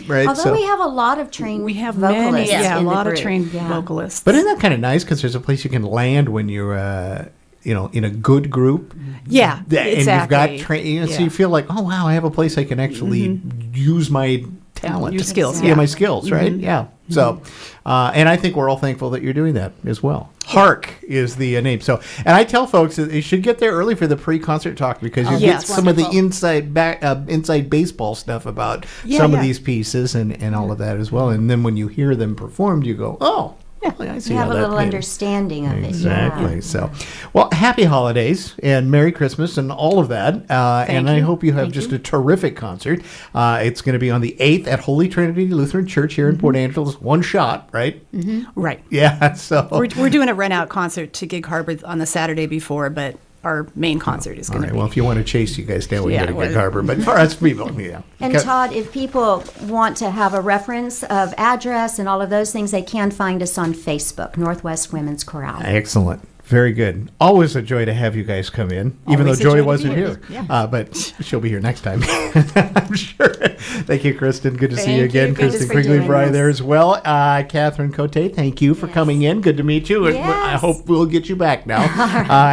right? Although we have a lot of trained vocalists. A lot of trained vocalists. But isn't that kind of nice because there's a place you can land when you're in a good group. Yeah, And exactly. you've got so you feel like, oh wow, I have a place I can actually use my talent, Your skills, my skills, right? Yeah. So, and I think we're all thankful that you're doing that as well. Hark is the name. So, and I tell folks that they should get there early for the pre-concert talk because you get some of the inside baseball stuff about some of these pieces and all of that as well. And then when you hear them performed, you go, oh. Yeah, I see you have how a that little made. understanding of it. Exactly. Yeah. So, well, happy holidays and Merry Christmas and all of that. And I hope you have just a terrific concert. It's going to be on the 8th at Holy Trinity Lutheran Church here in Port Angeles. One shot, right? Right. Yeah. So we're doing a rent-out concert to Gig Harbor on the Saturday before, but our main concert is going to be. Well, if you want to chase you guys down, we got to Gig Harbor. But for us people, yeah. And Todd, if people want to have a reference of address and all of those things, they can find us on Facebook, Northwest Women's Chorale. Excellent. Very good. Always a joy to have you guys come in, even though Joy wasn't here. Yeah. But she'll be here next time, I'm sure. Thank you, Kristen. Good to see you again. Kristen Quigley-Bry there as well. Catherine Cote, thank you for coming in. Good to meet you. Yes. I hope we'll get you back now.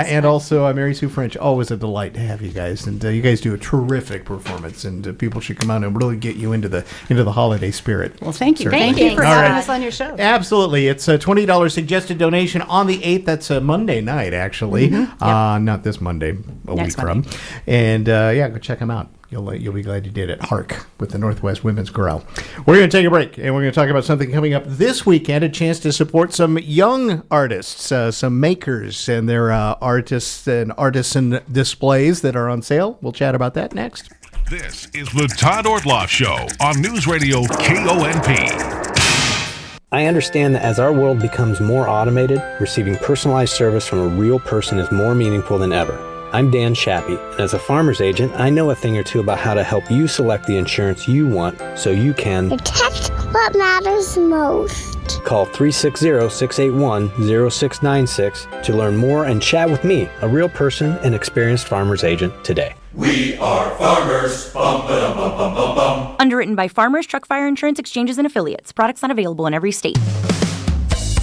And also, Mary Sue French, always a delight to have you guys. And you guys do a terrific performance, and people should come out and really get you into the holiday spirit. Well, thank you. Certainly. Thank you for having us on your show. Absolutely. It's a $20 suggested donation on the 8th. That's a Monday night, actually. Not this Monday, Next week Monday. from. And go check them out. You'll be glad you did it. Hark with the Northwest Women's Chorale. We're going to take a break, and we're going to talk about something coming up this weekend, a chance to support some young artists, some makers, and their artists and artisan displays that are on sale. We'll chat about that next. This is the Todd Ortloff Show on Newsradio KONP. I understand that as our world becomes more automated, receiving personalized service from a real person is more meaningful than ever. I'm Dan Shappy, and as a farmer's agent, I know a thing or two about how to help you select the insurance you want so you can protect what matters most. Call 360-681-0696 to learn more and chat with me, a real person and experienced farmer's agent, today. We are farmers. Bum, ba-dum, bum, bum, bum, bum. Underwritten by Farmers Truck Fire Insurance Exchanges and Affiliates. Products not available in every state.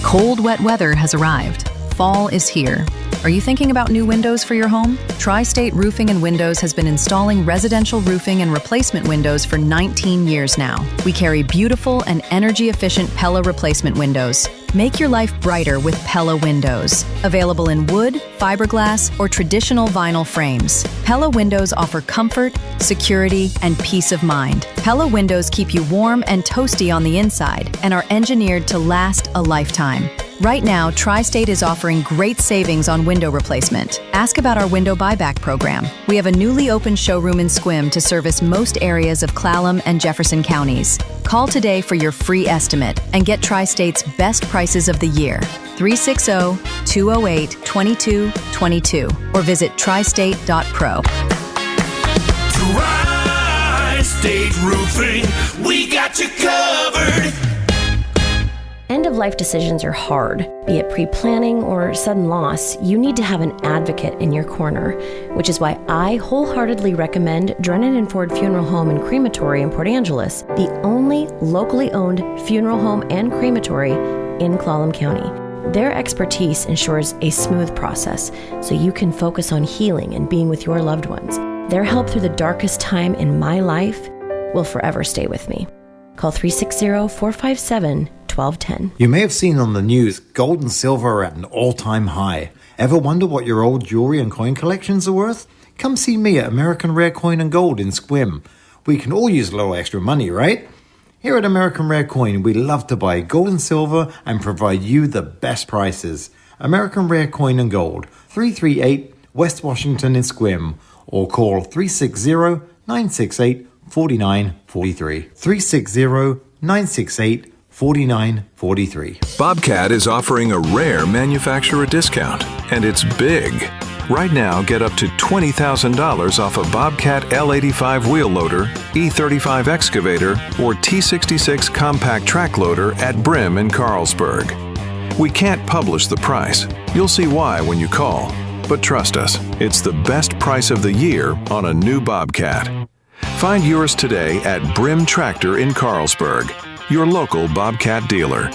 Cold, wet weather has arrived. Fall is here. Are you thinking about new windows for your home? Tri-State Roofing and Windows has been installing residential roofing and replacement windows for 19 years now. We carry beautiful and energy-efficient Pella replacement windows. Make your life brighter with Pella windows. Available in wood, fiberglass, or traditional vinyl frames. Pella windows offer comfort, security, and peace of mind. Pella windows keep you warm and toasty on the inside and are engineered to last a lifetime. Right now, Tri-State is offering great savings on window replacement. Ask about our window buyback program. We have a newly opened showroom in Sequim to service most areas of Clallam and Jefferson counties. Call today for your free estimate and get Tri-State's best prices of the year. 360-208-2222 or visit tristate.pro. Tri-State Roofing, we got you covered. End-of-life decisions are hard. Be it pre-planning or sudden loss, you need to have an advocate in your corner, which is why I wholeheartedly recommend Drennan & Ford Funeral Home and Crematory in Port Angeles, the only locally owned funeral home and crematory in Clallam County. Their expertise ensures a smooth process so you can focus on healing and being with your loved ones. Their help through the darkest time in my life will forever stay with me. Call 360-457-1210. You may have seen on the news, gold and silver are at an all-time high. Ever wonder what your old jewelry and coin collections are worth? Come see me at American Rare Coin and Gold in Sequim. We can all use a little extra money, right? Here at American Rare Coin, we love to buy gold and silver and provide you the best prices. American Rare Coin and Gold, 338 West Washington in Sequim, or call 360-968-4943. 360-968-4943. Bobcat is offering a rare manufacturer discount, and it's big. Right now, get up to $20,000 off a Bobcat L85 wheel loader, E35 excavator, or T66 compact track loader at Brim in Carlsberg. We can't publish the price. You'll see why when you call. But trust us, it's the best price of the year on a new Bobcat. Find yours today at Brim Tractor in Carlsberg, your local Bobcat dealer.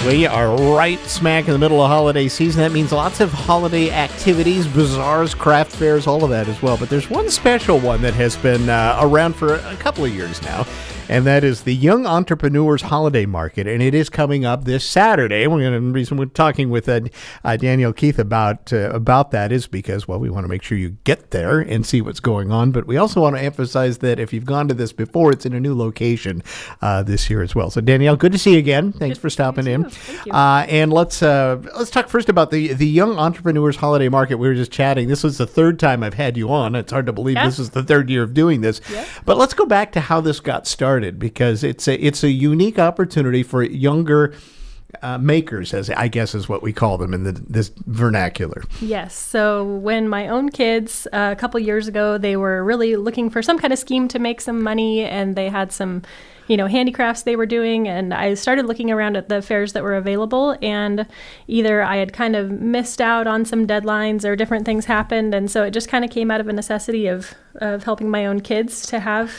We are right smack in the middle of holiday season. That means lots of holiday activities, bazaars, craft fairs, all of that as well. But there's one special one that has been around for a couple of years now, and that is the Young Entrepreneurs Holiday Market, and it is coming up this Saturday. The reason we're talking with Danielle Keith about that is because, well, we want to make sure you get there and see what's going on, but we also want to emphasize that if you've gone to this before, it's in a new location this year as well. So, Danielle, good to see you again. Thanks for stopping in. Thank you. And let's talk first about the Young Entrepreneurs Holiday Market. We were just chatting. This was the third time I've had you on. It's hard to believe this is the third year of doing this. Yeah. But let's go back to how this got started, because it's a unique opportunity for younger makers, as I guess is what we call them in this vernacular. Yes. So when my own kids, a couple years ago, they were really looking for some kind of scheme to make some money, and they had some handicrafts they were doing, and I started looking around at the fairs that were available, and either I had kind of missed out on some deadlines or different things happened, and so it just kind of came out of a necessity of helping my own kids to have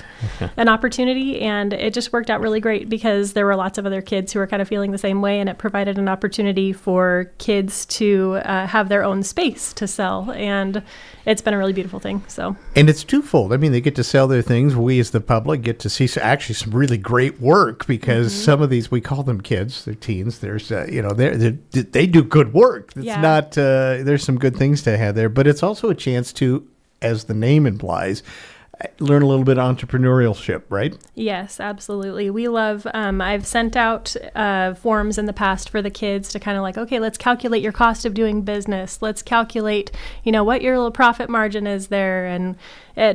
an opportunity, and it just worked out really great because there were lots of other kids who were kind of feeling the same way, and it provided an opportunity for kids to have their own space to sell, and it's been a really beautiful thing. And it's twofold. I mean, they get to sell their things. We as the public get to see actually some really great work, because some of these, we call them kids, they're teens. There's, they do good work. It's not, there's some good things to have there, but it's also a chance to, as the name implies, learn a little bit of entrepreneurship, right? Yes, absolutely. We love, I've sent out forms in the past for the kids to kind of like, okay, let's calculate your cost of doing business. Let's calculate, what your little profit margin is there, and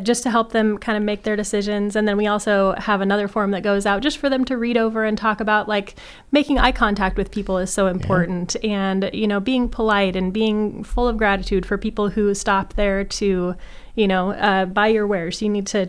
just to help them kind of make their decisions. And then we also have another form that goes out just for them to read over and talk about, like, making eye contact with people is so important. And, being polite and being full of gratitude for people who stop there to buy your wares. You need to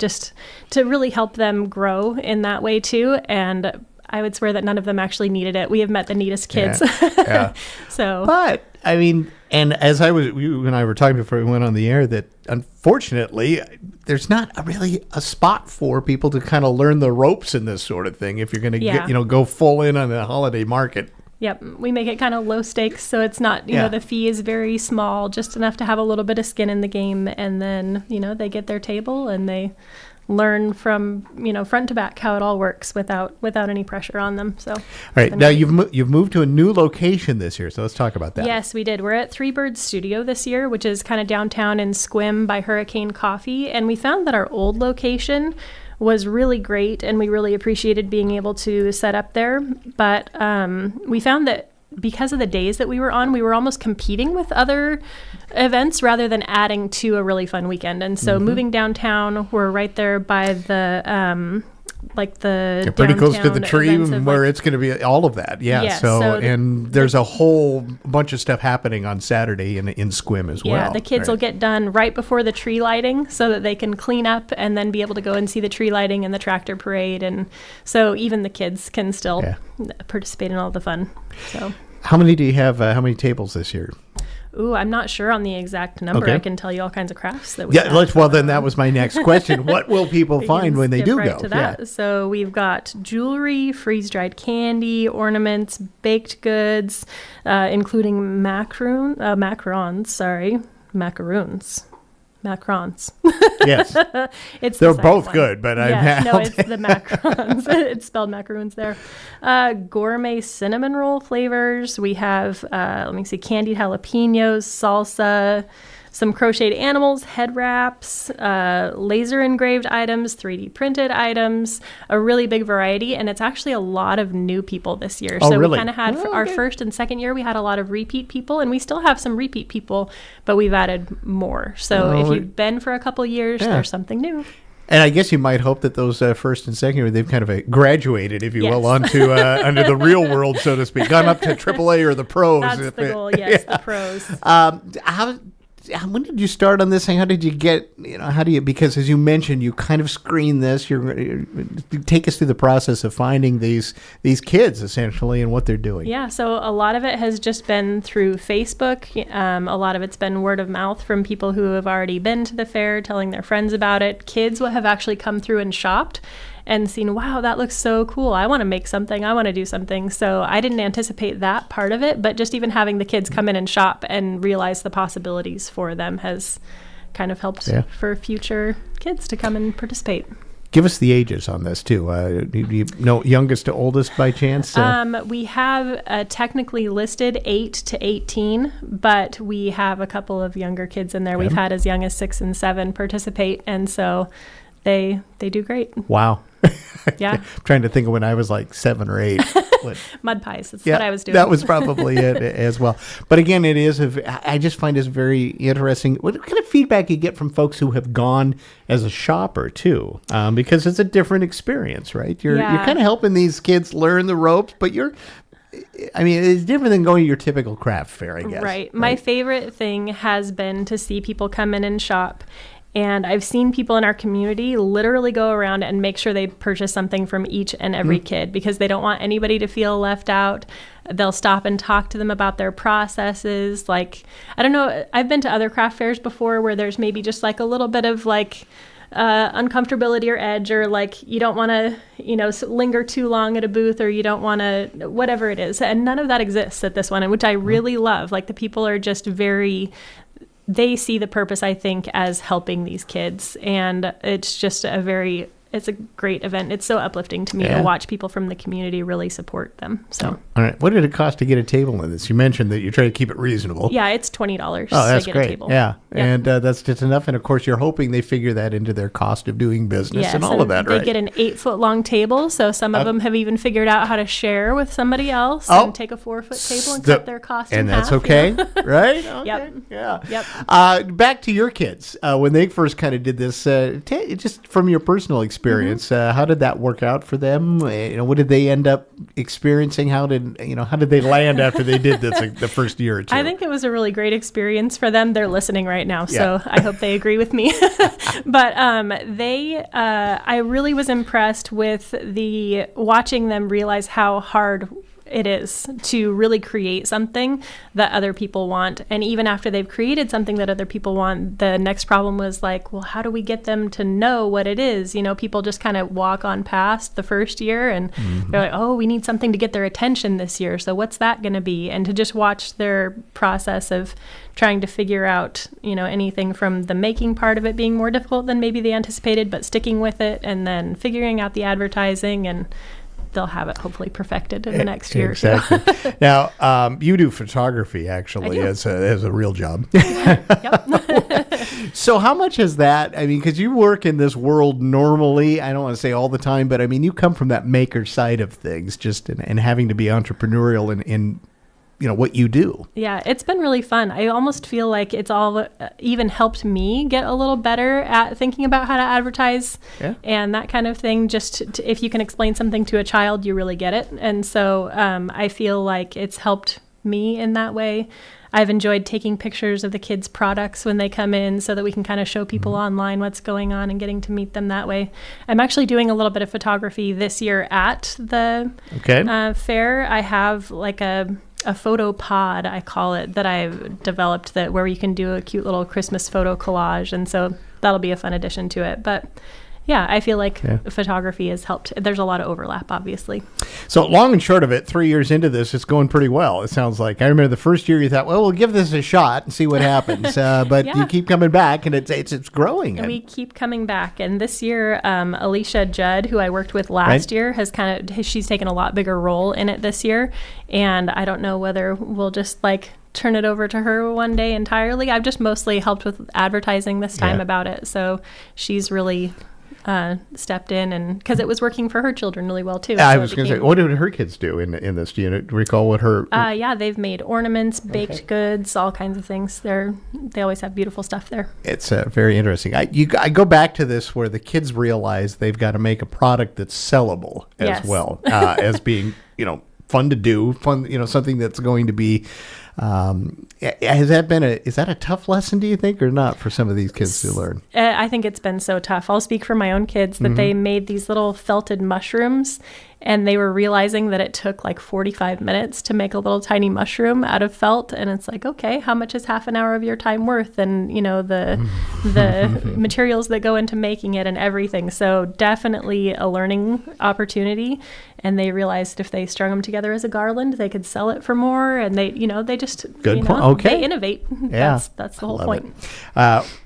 really help them grow in that way too. And I would swear that none of them actually needed it. We have met the neatest kids. Yeah. So, but I mean, and as you and I were talking before we went on the air, that unfortunately there's not really a spot for people to kind of learn the ropes in this sort of thing. If you're going to go full in on the holiday market. Yep. We make it kind of low stakes. So it's not, the fee is very small, just enough to have a little bit of skin in the game. And then, they get their table and they learn from, front to back how it all works without any pressure on them. So, all right. Now you've moved to a new location this year. So let's talk about that. Yes, we did. We're at Three Birds Studio this year, which is kind of downtown in Sequim by Hurricane Coffee. And we found that our old location was really great, and we really appreciated being able to set up there. But we found that because of the days that we were on, we were almost competing with other events rather than adding to a really fun weekend. And so moving downtown, we're right there by the You're pretty close to the tree where it's going to be all of that. Yeah. And there's a whole bunch of stuff happening on Saturday in Sequim as well. Yeah, the kids will get done right before the tree lighting so that they can clean up and then be able to go and see the tree lighting and the tractor parade. And so even the kids can still participate in all the fun. So, how many do you have? How many tables this year? Ooh, I'm not sure on the exact number. Okay. I can tell you all kinds of crafts that we have. Well, then that was my next question. What will people find when they do go? To that. Yeah. So we've got jewelry, freeze-dried candy, ornaments, baked goods, including macarons. Yes. They're both good, but it's the macarons. It's spelled macaroons there. Gourmet cinnamon roll flavors. We have, candied jalapenos, salsa, some crocheted animals, head wraps, laser engraved items, 3D printed items, a really big variety. And it's actually a lot of new people this year. Oh, really? We kind of had our first and second year, we had a lot of repeat people, and we still have some repeat people, but we've added more. So if you've been for a couple years, there's something new. And I guess you might hope that those first and second year, they've kind of graduated, if you will, onto under the real world, so to speak, gone up to AAA or the pros. That's the goal, yes, the pros. When did you start on this thing? How did you get, because as you mentioned, you kind of screen this, take us through the process of finding these kids essentially and what they're doing. Yeah, so a lot of it has just been through Facebook. A lot of it's been word of mouth from people who have already been to the fair, telling their friends about it. Kids have actually come through and shopped and seen, wow, that looks so cool. I want to make something. I want to do something. So I didn't anticipate that part of it, but just even having the kids come in and shop and realize the possibilities for them has kind of helped for future kids to come and participate. Give us the ages on this, too. You know youngest to oldest by chance? We have technically listed 8 to 18, but we have a couple of younger kids in there. Okay. We've had as young as 6 and 7 participate, and so they do great. Wow. Yeah. I'm trying to think of when I was like 7 or 8. Mud pies. That's what I was doing. That was probably it as well. But again, I just find this very interesting. What kind of feedback you get from folks who have gone as a shopper too? Because it's a different experience, right? You're kind of helping these kids learn the ropes, but it's different than going to your typical craft fair, I guess. Right. My favorite thing has been to see people come in and shop. And I've seen people in our community literally go around and make sure they purchase something from each and every kid because they don't want anybody to feel left out. They'll stop and talk to them about their processes. Like, I don't know, I've been to other craft fairs before where there's maybe just like a little bit of like uncomfortability or edge, or like you don't want to, linger too long at a booth, or you don't want to, whatever it is. And none of that exists at this one, which I really love. Like the people are just they see the purpose, I think, as helping these kids. And it's just it's a great event. It's so uplifting to me to watch people from the community really support them. So, all right. What did it cost to get a table in this? You mentioned that you try to keep it reasonable. Yeah, it's $20 oh, that's to get great. a table. Yeah. And that's just enough. And of course, you're hoping they figure that into their cost of doing business and all of that, right? They get an 8-foot-long table. So some of them have even figured out how to share with somebody else and take a 4-foot table and cut their cost in half. And that's okay, right? Okay. Yep. Yeah. Yep. Back to your kids. When they first kind of did this, just from your personal experience, how did that work out for them? What did they end up experiencing? How did they land after they did this the first year or two? I think it was a really great experience for them. They're listening right now, so I hope they agree with me. But I really was impressed with watching them realize how hard it is to really create something that other people want. And even after they've created something that other people want, the next problem was like, well, how do we get them to know what it is? People just kind of walk on past the first year and they're like, oh, we need something to get their attention this year. So what's that going to be? And to just watch their process of trying to figure out, anything from the making part of it being more difficult than maybe they anticipated, but sticking with it and then figuring out the advertising, and they'll have it hopefully perfected in the next year. Exactly. Now, you do photography actually as a real job. So how much is that? I mean, because you work in this world normally, I don't want to say all the time, but I mean, you come from that maker side of things, just and having to be entrepreneurial in what you do. Yeah, it's been really fun. I almost feel like it's all even helped me get a little better at thinking about how to advertise and that kind of thing. Just if you can explain something to a child, you really get it. And so I feel like it's helped me in that way. I've enjoyed taking pictures of the kids' products when they come in so that we can kind of show people online what's going on and getting to meet them that way. I'm actually doing a little bit of photography this year at the fair. I have like a photo pod, I call it, that I've developed where you can do a cute little Christmas photo collage. And so that'll be a fun addition to it. But yeah, I feel like photography has helped. There's a lot of overlap, obviously. So long and short of it, 3 years into this, it's going pretty well, it sounds like. I remember the first year you thought, well, we'll give this a shot and see what happens. But you keep coming back, and it's growing. And we keep coming back. And this year, Alicia Judd, who I worked with last year, has she's taken a lot bigger role in it this year. And I don't know whether we'll just turn it over to her one day entirely. I've just mostly helped with advertising this time about it. So she's really stepped in, and because it was working for her children really well too. I was going to say, what did her kids do in this? Do you recall what her? They've made ornaments, baked goods, all kinds of things. They always have beautiful stuff there. It's very interesting. I go back to this where the kids realize they've got to make a product that's sellable as well as being fun to do, something that's going to be. Is that a tough lesson, do you think, or not, for some of these kids to learn? I think it's been so tough. I'll speak for my own kids that they made these little felted mushrooms, and they were realizing that it took like 45 minutes to make a little tiny mushroom out of felt. And it's like, okay, how much is half an hour of your time worth? And, you know, the materials that go into making it and everything. So definitely a learning opportunity. And they realized if they strung them together as a garland, they could sell it for more. And they, you know, they just, Good point. Okay. They innovate. Yeah. That's the whole point.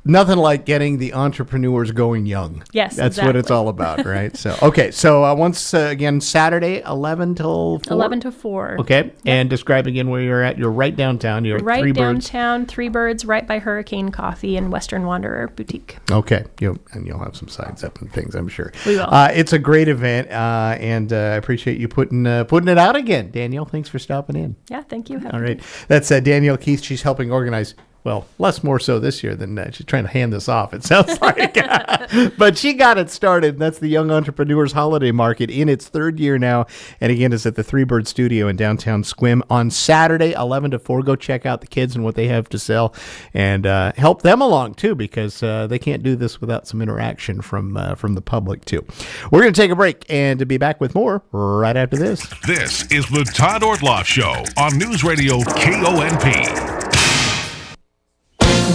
Nothing like getting the entrepreneurs going young. Yes, That's what it's all about, right? So, okay. So once again, Saturday, 11 till 4? 11 to 4. Okay. Yep. And describe again where you're at. You're right downtown. You're right at Three Birds. downtown, Three Birds, right by Hurricane Coffee and Western Wanderer Boutique. Okay. And you'll have some signs up and things, I'm sure. We will. It's a great event, and I appreciate you putting it out again. Danielle, thanks for stopping in. Yeah, thank you. All right. That's Danielle Keith. She's helping organize, well, more so this year than she's trying to hand this off, it sounds like. But she got it started. That's the Young Entrepreneurs Holiday Market in its third year now. And again, it's at the Three Bird Studio in downtown Sequim on Saturday, 11 to 4. Go check out the kids and what they have to sell and help them along, too, because they can't do this without some interaction from the public, too. We're going to take a break and to be back with more right after this. This is the Todd Ortloff Show on Newsradio KONP.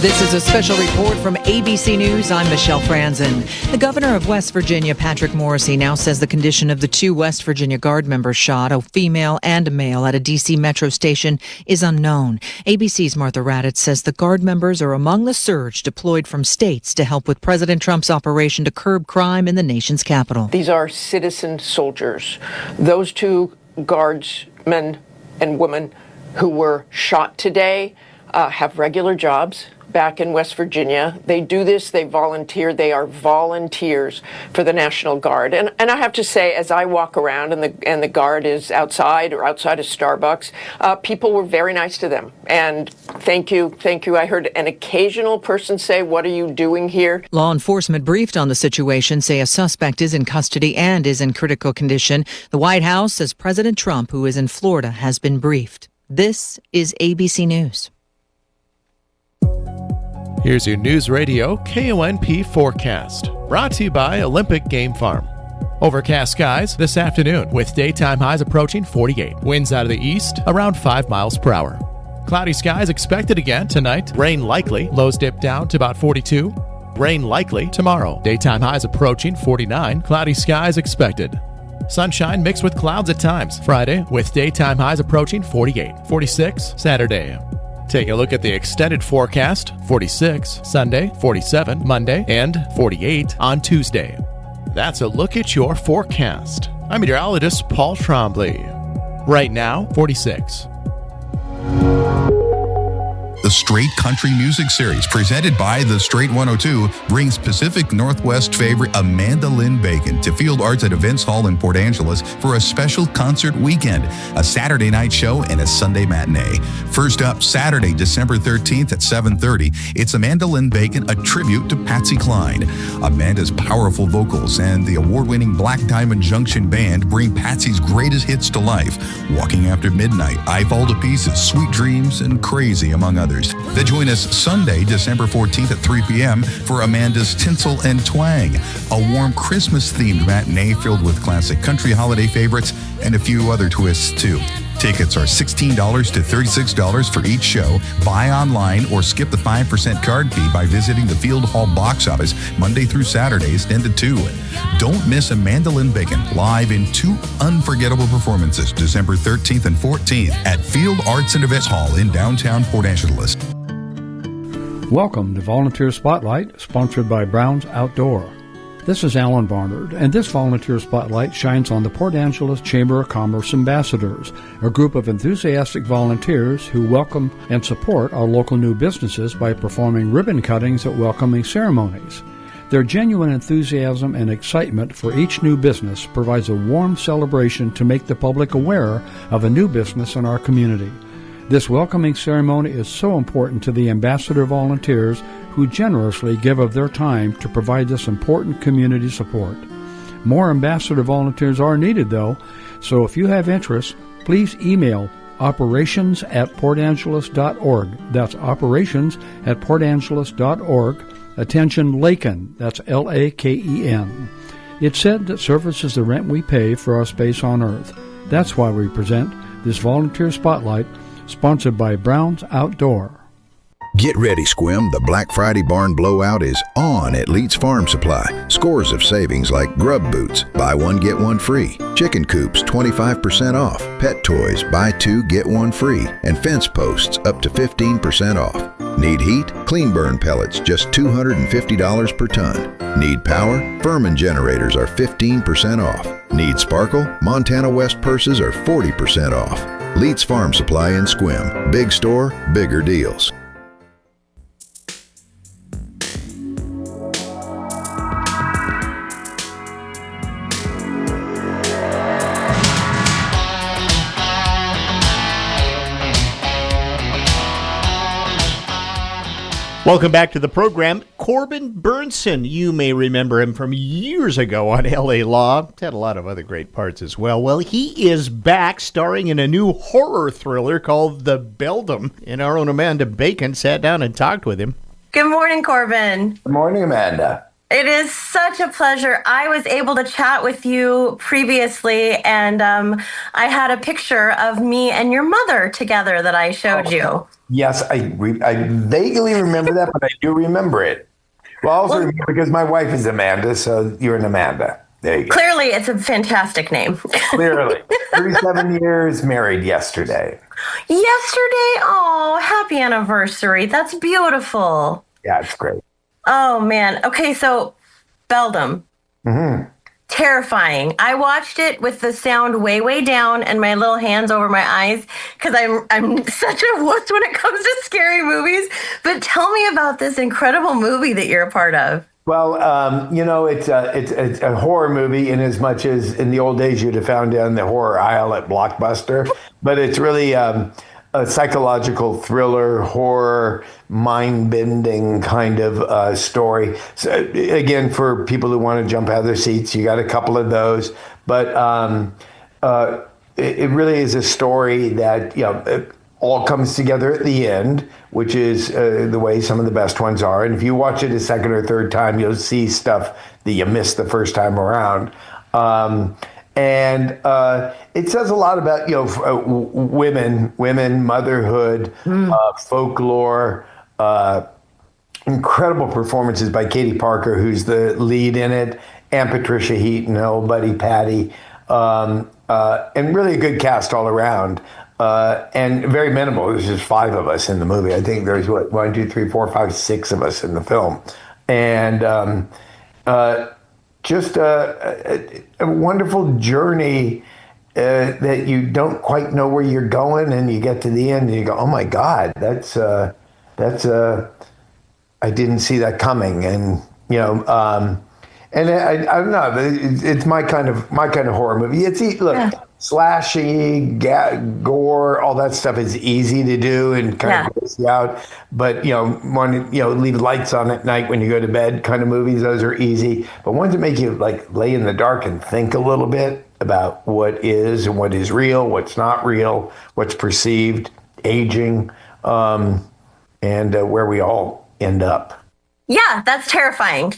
This is a special report from ABC News. I'm Michelle Franzen. The governor of West Virginia, Patrick Morrisey, now says the condition of the 2 West Virginia Guard members shot, a female and a male, at a D.C. metro station is unknown. ABC's Martha Raddatz says the Guard members are among the surge deployed from states to help with President Trump's operation to curb crime in the nation's capital. These are citizen soldiers. Those 2 guardsmen and women who were shot today have regular jobs back in West Virginia. They do this, they volunteer, they are volunteers for the National Guard. And I have to say, as I walk around and the Guard is outside or outside of Starbucks, people were very nice to them. And thank you. I heard an occasional person say, "What are you doing here?" Law enforcement briefed on the situation say a suspect is in custody and is in critical condition. The White House says President Trump, who is in Florida, has been briefed. This is ABC News. Here's your News Radio KONP forecast, brought to you by Olympic Game Farm. Overcast skies this afternoon with daytime highs approaching 48. Winds out of the east around 5 miles per hour. Cloudy skies expected again tonight. Rain likely. Lows dip down to about 42. Rain likely tomorrow. Daytime highs approaching 49. Cloudy skies expected. Sunshine mixed with clouds at times. Friday with daytime highs approaching 48. 46 Saturday. Take a look at the extended forecast. 46 Sunday, 47 Monday, and 48 on Tuesday. That's a look at your forecast. I'm meteorologist Paul Trombley. Right now, 46. The Straight Country Music Series, presented by The Straight 102, brings Pacific Northwest favorite Amanda Lynn Bacon to Field Arts at Events Hall in Port Angeles for a special concert weekend, a Saturday night show and a Sunday matinee. First up, Saturday, December 13th at 7:30, it's Amanda Lynn Bacon, a tribute to Patsy Cline. Amanda's powerful vocals and the award-winning Black Diamond Junction Band bring Patsy's greatest hits to life. Walking After Midnight, I Fall to Pieces, Sweet Dreams, and Crazy, among others. Then join us Sunday, December 14th at 3 p.m. for Amanda's Tinsel and Twang, a warm Christmas-themed matinee filled with classic country holiday favorites and a few other twists, too. Tickets are $16 to $36 for each show. Buy online or skip the 5% card fee by visiting the Field Hall box office Monday through Saturdays 10 to 2. Don't miss Amanda Lynn Bacon live in 2 unforgettable performances, December 13th and 14th at Field Arts and Events Hall in downtown Port Angeles. Welcome to Volunteer Spotlight, sponsored by Brown's Outdoor. This is Alan Barnard, and this Volunteer Spotlight shines on the Port Angeles Chamber of Commerce Ambassadors, a group of enthusiastic volunteers who welcome and support our local new businesses by performing ribbon cuttings at welcoming ceremonies. Their genuine enthusiasm and excitement for each new business provides a warm celebration to make the public aware of a new business in our community. This welcoming ceremony is so important to the ambassador volunteers who generously give of their time to provide this important community support. More ambassador volunteers are needed, though, so if you have interest, please email operations@portangeles.org. That's operations@portangeles.org. Attention Laken, that's Laken. It's said that service is the rent we pay for our space on Earth. That's why we present this volunteer spotlight, sponsored by Brown's Outdoor. Get ready, Squim. The Black Friday barn blowout is on at Leeds Farm Supply. Scores of savings like grub boots, buy one, get one free. Chicken coops, 25% off. Pet toys, buy two, get one free. And fence posts, up to 15% off. Need heat? Clean burn pellets, just $250 per ton. Need power? Furman generators are 15% off. Need sparkle? Montana West purses are 40% off. Leeds Farm Supply in Squim. Big store, bigger deals. Welcome back to the program. Corbin Burnson, you may remember him from years ago on L.A. Law. Had a lot of other great parts as well. Well, he is back starring in a new horror thriller called The Beldam. And our own Amanda Bacon sat down and talked with him. Good morning, Corbin. Good morning, Amanda. It is such a pleasure. I was able to chat with you previously, and I had a picture of me and your mother together that I showed you. Yes, I vaguely remember that, but I do remember it. Well, I also remember because my wife is Amanda, so you're an Amanda. There you go. Clearly, it's a fantastic name. Clearly. 37 years, married yesterday. Yesterday? Oh, happy anniversary. That's beautiful. Yeah, it's great. Oh, man. Okay, so Beldam. Mm-hmm. Terrifying. I watched it with the sound way, way down and my little hands over my eyes because I'm such a wuss when it comes to scary movies. But tell me about this incredible movie that you're a part of. Well, it's a horror movie in as much as in the old days you'd have found down the horror aisle at Blockbuster. But it's really a psychological thriller, horror, mind-bending kind of story. So, again, for people who want to jump out of their seats, you got a couple of those. But it really is a story that it all comes together at the end, which is the way some of the best ones are. And if you watch it a second or third time, you'll see stuff that you missed the first time around. And it says a lot about women, motherhood, folklore, incredible performances by Katie Parker, who's the lead in it, and Patricia Heaton, old buddy Patty, and really a good cast all around. And very minimal. There's just 5 of us in the movie. I think there's 1, 2, 3, 4, 5, 6 of us in the film, and just a wonderful journey that you don't quite know where you're going, and you get to the end and you go, "Oh my God, that's I didn't see that coming." And and I don't know, it's my kind of horror movie. Slashy, gore, all that stuff is easy to do and kind of gross you out. But leave lights on at night when you go to bed kind of movies, those are easy. But ones that make you lay in the dark and think a little bit about what is and what is real, what's not real, what's perceived, aging, and where we all end up. Yeah, that's terrifying.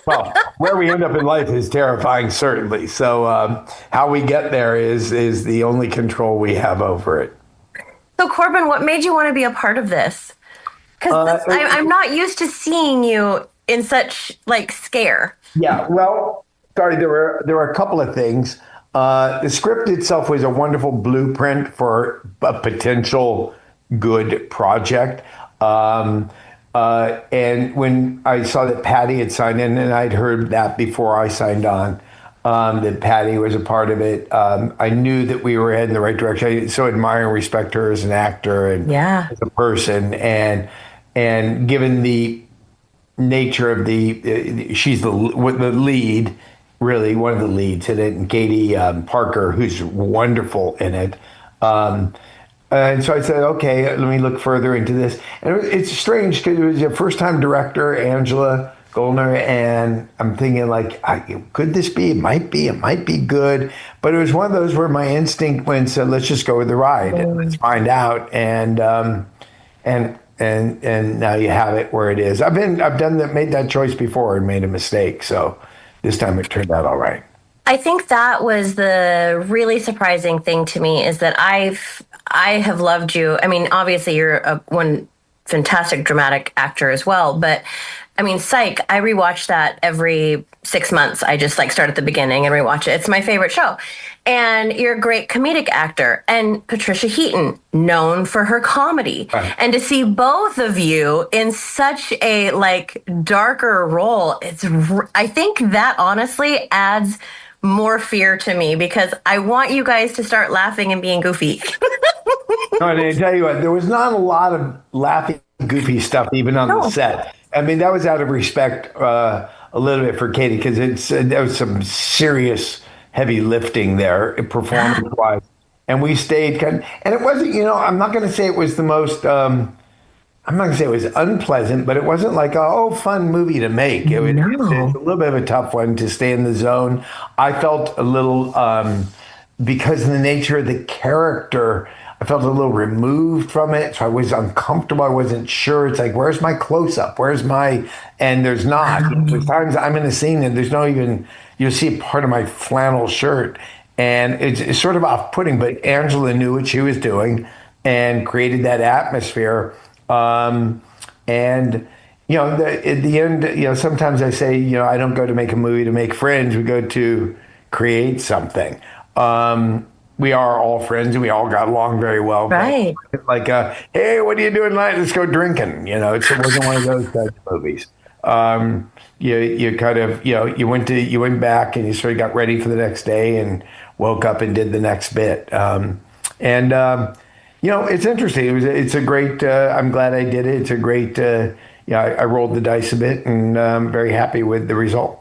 Well, where we end up in life is terrifying, certainly. So how we get there is the only control we have over it. So, Corbin, what made you want to be a part of this? Because I'm not used to seeing you in such scare. Yeah, well, sorry, there were a couple of things. The script itself was a wonderful blueprint for a potential good project. And when I saw that Patty had signed in, and I'd heard that before I signed on, that Patty was a part of it, I knew that we were heading in the right direction. I so admire and respect her as an actor and as a person. And given the nature of she's the lead, really one of the leads in it, and Katie Parker, who's wonderful in it. And so I said, okay, let me look further into this. And it's strange because it was your first-time director, Angela Goldner, and I'm thinking could this be? It might be good. But it was one of those where my instinct went and said, let's just go with the ride and let's find out. And now you have it where it is. I've made that choice before and made a mistake. So this time it turned out all right. I think that was the really surprising thing to me is that I have loved you. I mean, obviously you're one fantastic dramatic actor as well, but I mean, Psych, I rewatch that every 6 months. I just start at the beginning and rewatch it. It's my favorite show. And you're a great comedic actor. And Patricia Heaton, known for her comedy. Right. And to see both of you in such a darker role, I think that honestly adds more fear to me because I want you guys to start laughing and being goofy. No, and I tell you what, there was not a lot of laughing, goofy stuff even on the set. I mean, that was out of respect a little bit for Katie because there was some serious heavy lifting there, performance-wise. And we stayed and it wasn't, I'm not going to say it was the most, I'm not going to say it was unpleasant, but it wasn't like a fun movie to make. It was a little bit of a tough one to stay in the zone. I felt a little, because of the nature of the character, I felt a little removed from it. So I was uncomfortable. I wasn't sure. It's like, where's my close-up? And there's not. There's times I'm in a scene and there's no even, you'll see part of my flannel shirt. And it's sort of off-putting, but Angela knew what she was doing and created that atmosphere. At the end, sometimes I say, I don't go to make a movie to make friends. We go to create something. We are all friends and we all got along very well. Right. Hey, what are you doing tonight? Let's go drinking. It wasn't one of those types of movies. You kind of, you went back and you sort of got ready for the next day and woke up and did the next bit. It's interesting. It's a great, I'm glad I did it. It's a great, I rolled the dice a bit and I'm very happy with the result.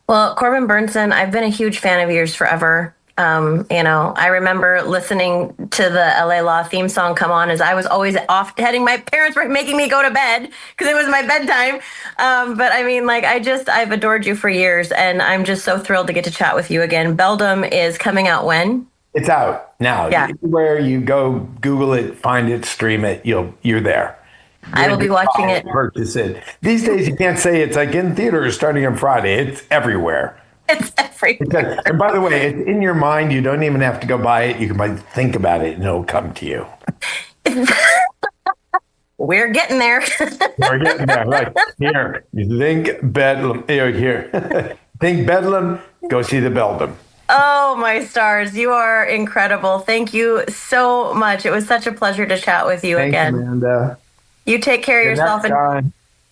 Well, Corbin Burnson, I've been a huge fan of yours forever. I remember listening to the LA Law theme song come on as I was always off heading. My parents were making me go to bed because it was my bedtime. But I mean, I've adored you for years and I'm just so thrilled to get to chat with you again. Beldam is coming out when? It's out now. Yeah. Everywhere you go, Google it, find it, stream it, you're there. I will be watching it. Purchase it. These days you can't say it's in theaters starting on Friday. It's everywhere. It's everywhere. And by the way, it's in your mind. You don't even have to go buy it. You can think about it and it'll come to you. We're getting there. We're getting there. Right here. You think Bedlam. Here. Think Bedlam. Go see the Beldam. Oh, my stars. You are incredible. Thank you so much. It was such a pleasure to chat with you again. Thanks, Amanda. You take care of yourself.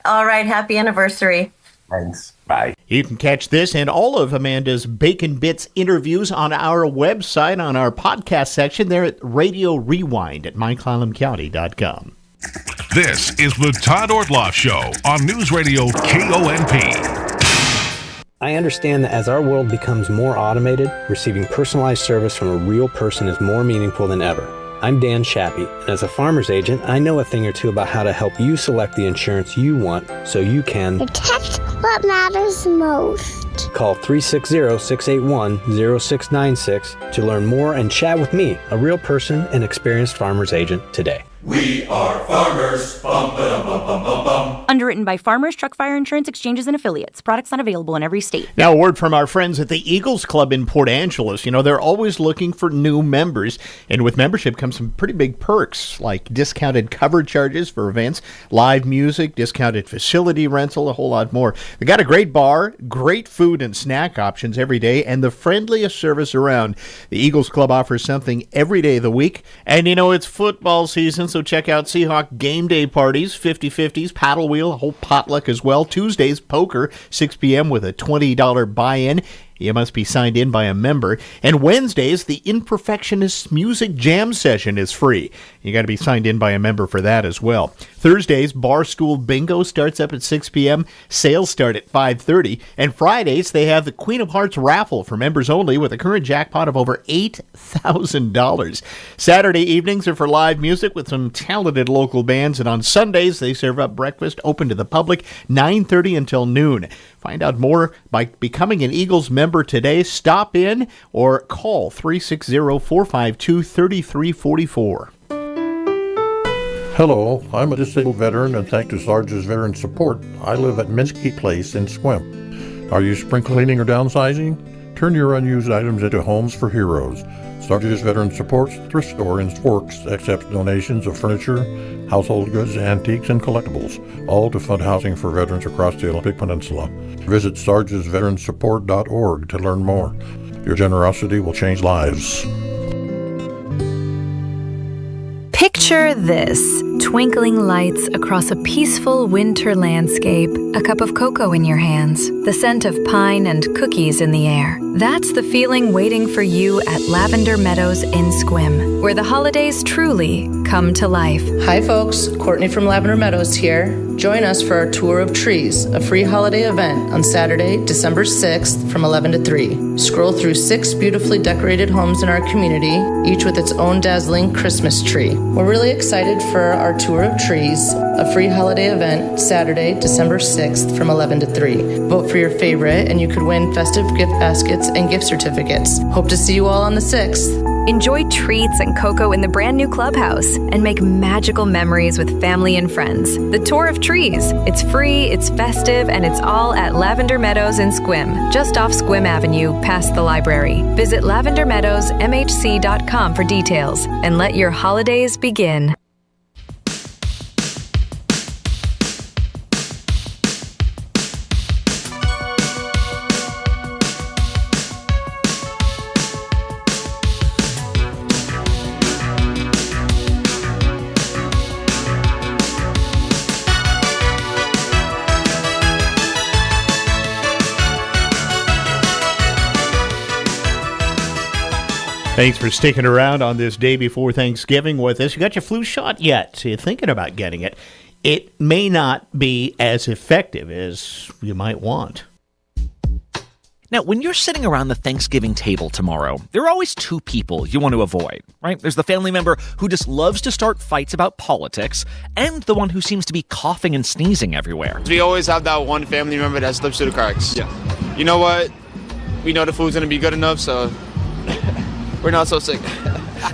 All right. Happy anniversary. Thanks. Bye. You can catch this and all of Amanda's Bacon Bits interviews on our website, on our podcast section there at Radio Rewind at myclallamcounty.com. This is the Todd Ortloff Show on Newsradio KONP. I understand that as our world becomes more automated, receiving personalized service from a real person is more meaningful than ever. I'm Dan Shappy, and as a farmer's agent, I know a thing or two about how to help you select the insurance you want so you can protect what matters most. Call 360-681-0696 to learn more and chat with me, a real person and experienced farmer's agent, today. We are farmers. Bum, ba-dum, bum, bum, bum, bum. Underwritten by Farmers Truck Fire Insurance Exchanges and Affiliates. Products not available in every state. Now, a word from our friends at the Eagles Club in Port Angeles. They're always looking for new members, and with membership comes some pretty big perks, like discounted cover charges for events, live music, discounted facility rental, a whole lot more. They got a great bar, great food and snack options every day, and the friendliest service around. The Eagles Club offers something every day of the week, and it's football season, so check out Seahawk game day parties, 50-50s, paddle wheel, a whole potluck as well. Tuesdays, poker, 6 p.m. with a $20 buy-in. You must be signed in by a member. And Wednesdays, the Imperfectionists Music Jam Session is free. You got to be signed in by a member for that as well. Thursdays, Barstool Bingo starts up at 6 p.m. Sales start at 5:30. And Fridays, they have the Queen of Hearts raffle for members only with a current jackpot of over $8,000. Saturday evenings are for live music with some talented local bands. And on Sundays, they serve up breakfast open to the public, 9:30 until noon. Find out more by becoming an Eagles member today. Stop in or call 360-452-3344. Hello, I'm a disabled veteran, and thanks to Sarge's Veteran Support, I live at Minsky Place in Sequim. Are you spring cleaning or downsizing? Turn your unused items into homes for heroes. Sarge's Veteran Support's thrift store in Forks accepts donations of furniture, household goods, antiques, and collectibles, all to fund housing for veterans across the Olympic Peninsula. Visit sargesveteransupport.org to learn more. Your generosity will change lives. Picture this: twinkling lights across a peaceful winter landscape, a cup of cocoa in your hands, the scent of pine and cookies in the air. That's the feeling waiting for you at Lavender Meadows in Sequim, where the holidays truly come to life. Hi folks, Courtney from Lavender Meadows here. Join us for our Tour of Trees, a free holiday event on Saturday, December 6th from 11 to 3. Scroll through 6 beautifully decorated homes in our community, each with its own dazzling Christmas tree. We're really excited for our Tour of Trees, a free holiday event Saturday, December 6th from 11 to 3. Vote for your favorite and you could win festive gift baskets and gift certificates. Hope to see you all on the 6th. Enjoy treats and cocoa in the brand new clubhouse and make magical memories with family and friends. The Tour of Trees. It's free, it's festive, and it's all at Lavender Meadows in Sequim, just off Sequim Avenue, past the library. Visit lavendermeadowsmhc.com for details and let your holidays begin. Thanks for sticking around on this day before Thanksgiving with us. You got your flu shot yet? So you're thinking about getting it. It may not be as effective as you might want. Now, when you're sitting around the Thanksgiving table tomorrow, there are always 2 people you want to avoid, right? There's the family member who just loves to start fights about politics, and the one who seems to be coughing and sneezing everywhere. We always have that one family member that slips through the cracks. Yeah. You know what? We know the food's going to be good enough, so we're not so sick.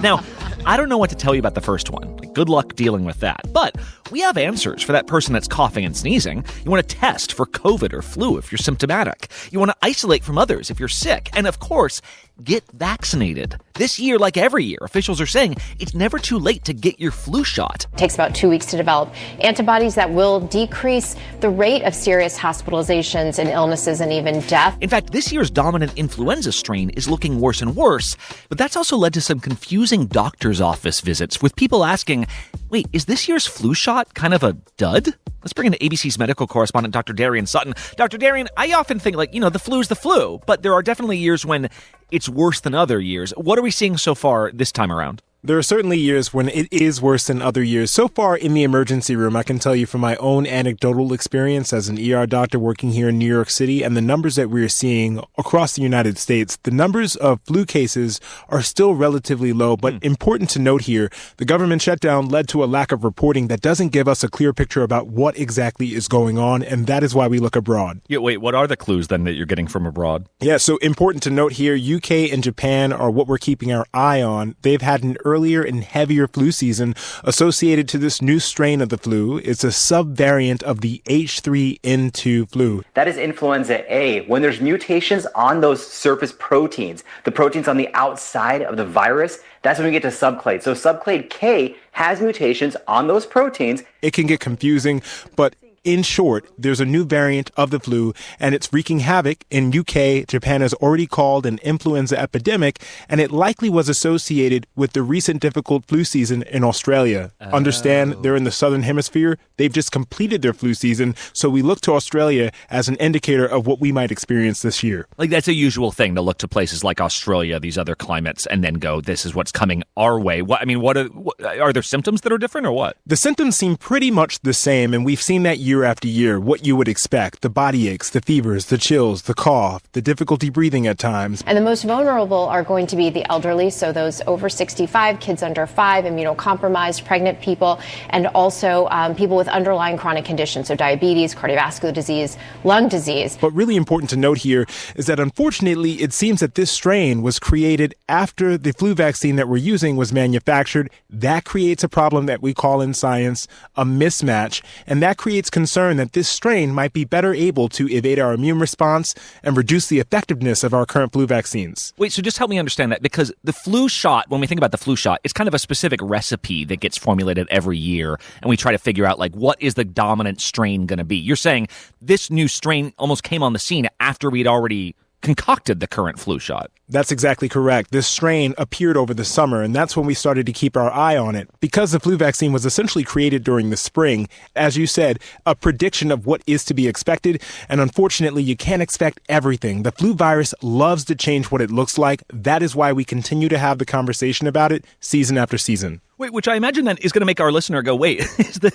Now, I don't know what to tell you about the first one. Good luck dealing with that. But we have answers for that person that's coughing and sneezing. You want to test for COVID or flu if you're symptomatic. You want to isolate from others if you're sick. And of course, get vaccinated. This year, like every year, officials are saying it's never too late to get your flu shot. It takes about 2 weeks to develop antibodies that will decrease the rate of serious hospitalizations and illnesses and even death. In fact, this year's dominant influenza strain is looking worse and worse, but that's also led to some confusing doctor's office visits with people asking, wait, is this year's flu shot kind of a dud? Let's bring in ABC's medical correspondent, Dr. Darian Sutton. Dr. Darian, I often think, the flu's the flu, but there are definitely years when it's worse than other years. What are we seeing so far this time around? There are certainly years when it is worse than other years. So far in the emergency room, I can tell you from my own anecdotal experience as an ER doctor working here in New York City and the numbers that we're seeing across the United States, the numbers of flu cases are still relatively low. But important to note here, the government shutdown led to a lack of reporting that doesn't give us a clear picture about what exactly is going on. And that is why we look abroad. Yeah, wait, what are the clues then that you're getting from abroad? Yeah, so important to note here, UK and Japan are what we're keeping our eye on. They've had an earlier and heavier flu season associated to this new strain of the flu. It's a subvariant of the H3N2 flu. That is influenza A. When there's mutations on those surface proteins, the proteins on the outside of the virus, that's when we get to subclade. So subclade K has mutations on those proteins. It can get confusing, but in short, there's a new variant of the flu, and it's wreaking havoc in UK. Japan has already called an influenza epidemic, and it likely was associated with the recent difficult flu season in Australia. Understand, they're in the southern hemisphere. They've just completed their flu season, so we look to Australia as an indicator of what we might experience this year. That's a usual thing to look to places like Australia, these other climates, and then go, this is what's coming our way. What are there symptoms that are different or what? The symptoms seem pretty much the same, and we've seen that year after year, what you would expect: the body aches, the fevers, the chills, the cough, the difficulty breathing at times. And the most vulnerable are going to be the elderly, so those over 65, kids under 5, immunocompromised, pregnant people, and also people with underlying chronic conditions, so diabetes, cardiovascular disease, lung disease. But really important to note here is that unfortunately it seems that this strain was created after the flu vaccine that we're using was manufactured. That creates a problem that we call in science a mismatch, and that creates concern that this strain might be better able to evade our immune response and reduce the effectiveness of our current flu vaccines. Wait, so just help me understand that, because the flu shot, when we think about the flu shot, it's kind of a specific recipe that gets formulated every year, and we try to figure out, like, what is the dominant strain going to be? You're saying this new strain almost came on the scene after we'd already concocted the current flu shot. That's exactly correct. This strain appeared over the summer, and that's when we started to keep our eye on it. Because the flu vaccine was essentially created during the spring, as you said, a prediction of what is to be expected, and unfortunately, you can't expect everything. The flu virus loves to change what it looks like. That is why we continue to have the conversation about it season after season. Wait, which I imagine then is going to make our listener go, wait,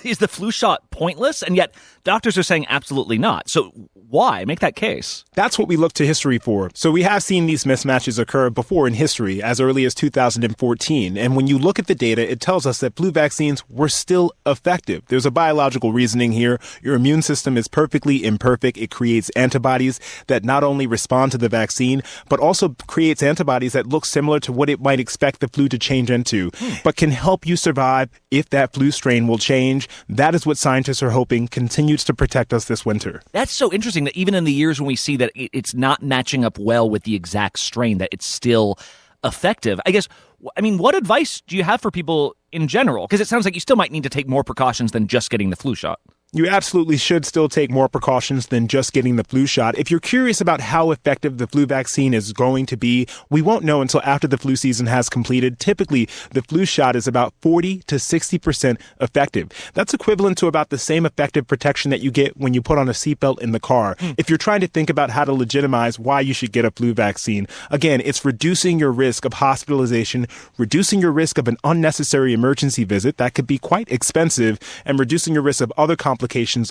is the flu shot pointless? And yet doctors are saying absolutely not. So why? Make that case. That's what we look to history for. So we have seen these mismatches occur before in history, as early as 2014. And when you look at the data, it tells us that flu vaccines were still effective. There's a biological reasoning here. Your immune system is perfectly imperfect. It creates antibodies that not only respond to the vaccine, but also creates antibodies that look similar to what it might expect the flu to change into, but can help you survive if that flu strain will change. That is what scientists are hoping continues to protect us this winter. That's so interesting that even in the years when we see that it's not matching up well with the exact strain, that it's still effective. I guess, what advice do you have for people in general? Because it sounds like you still might need to take more precautions than just getting the flu shot. You absolutely should still take more precautions than just getting the flu shot. If you're curious about how effective the flu vaccine is going to be, we won't know until after the flu season has completed. Typically, the flu shot is about 40 to 60% effective. That's equivalent to about the same effective protection that you get when you put on a seatbelt in the car. If you're trying to think about how to legitimize why you should get a flu vaccine, again, it's reducing your risk of hospitalization, reducing your risk of an unnecessary emergency visit that could be quite expensive, and reducing your risk of other complications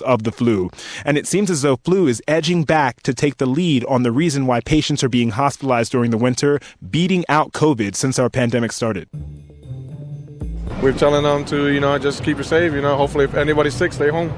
of the flu. And it seems as though flu is edging back to take the lead on the reason why patients are being hospitalized during the winter, beating out COVID since our pandemic started. We're telling them to, just keep it safe. Hopefully if anybody's sick, stay home.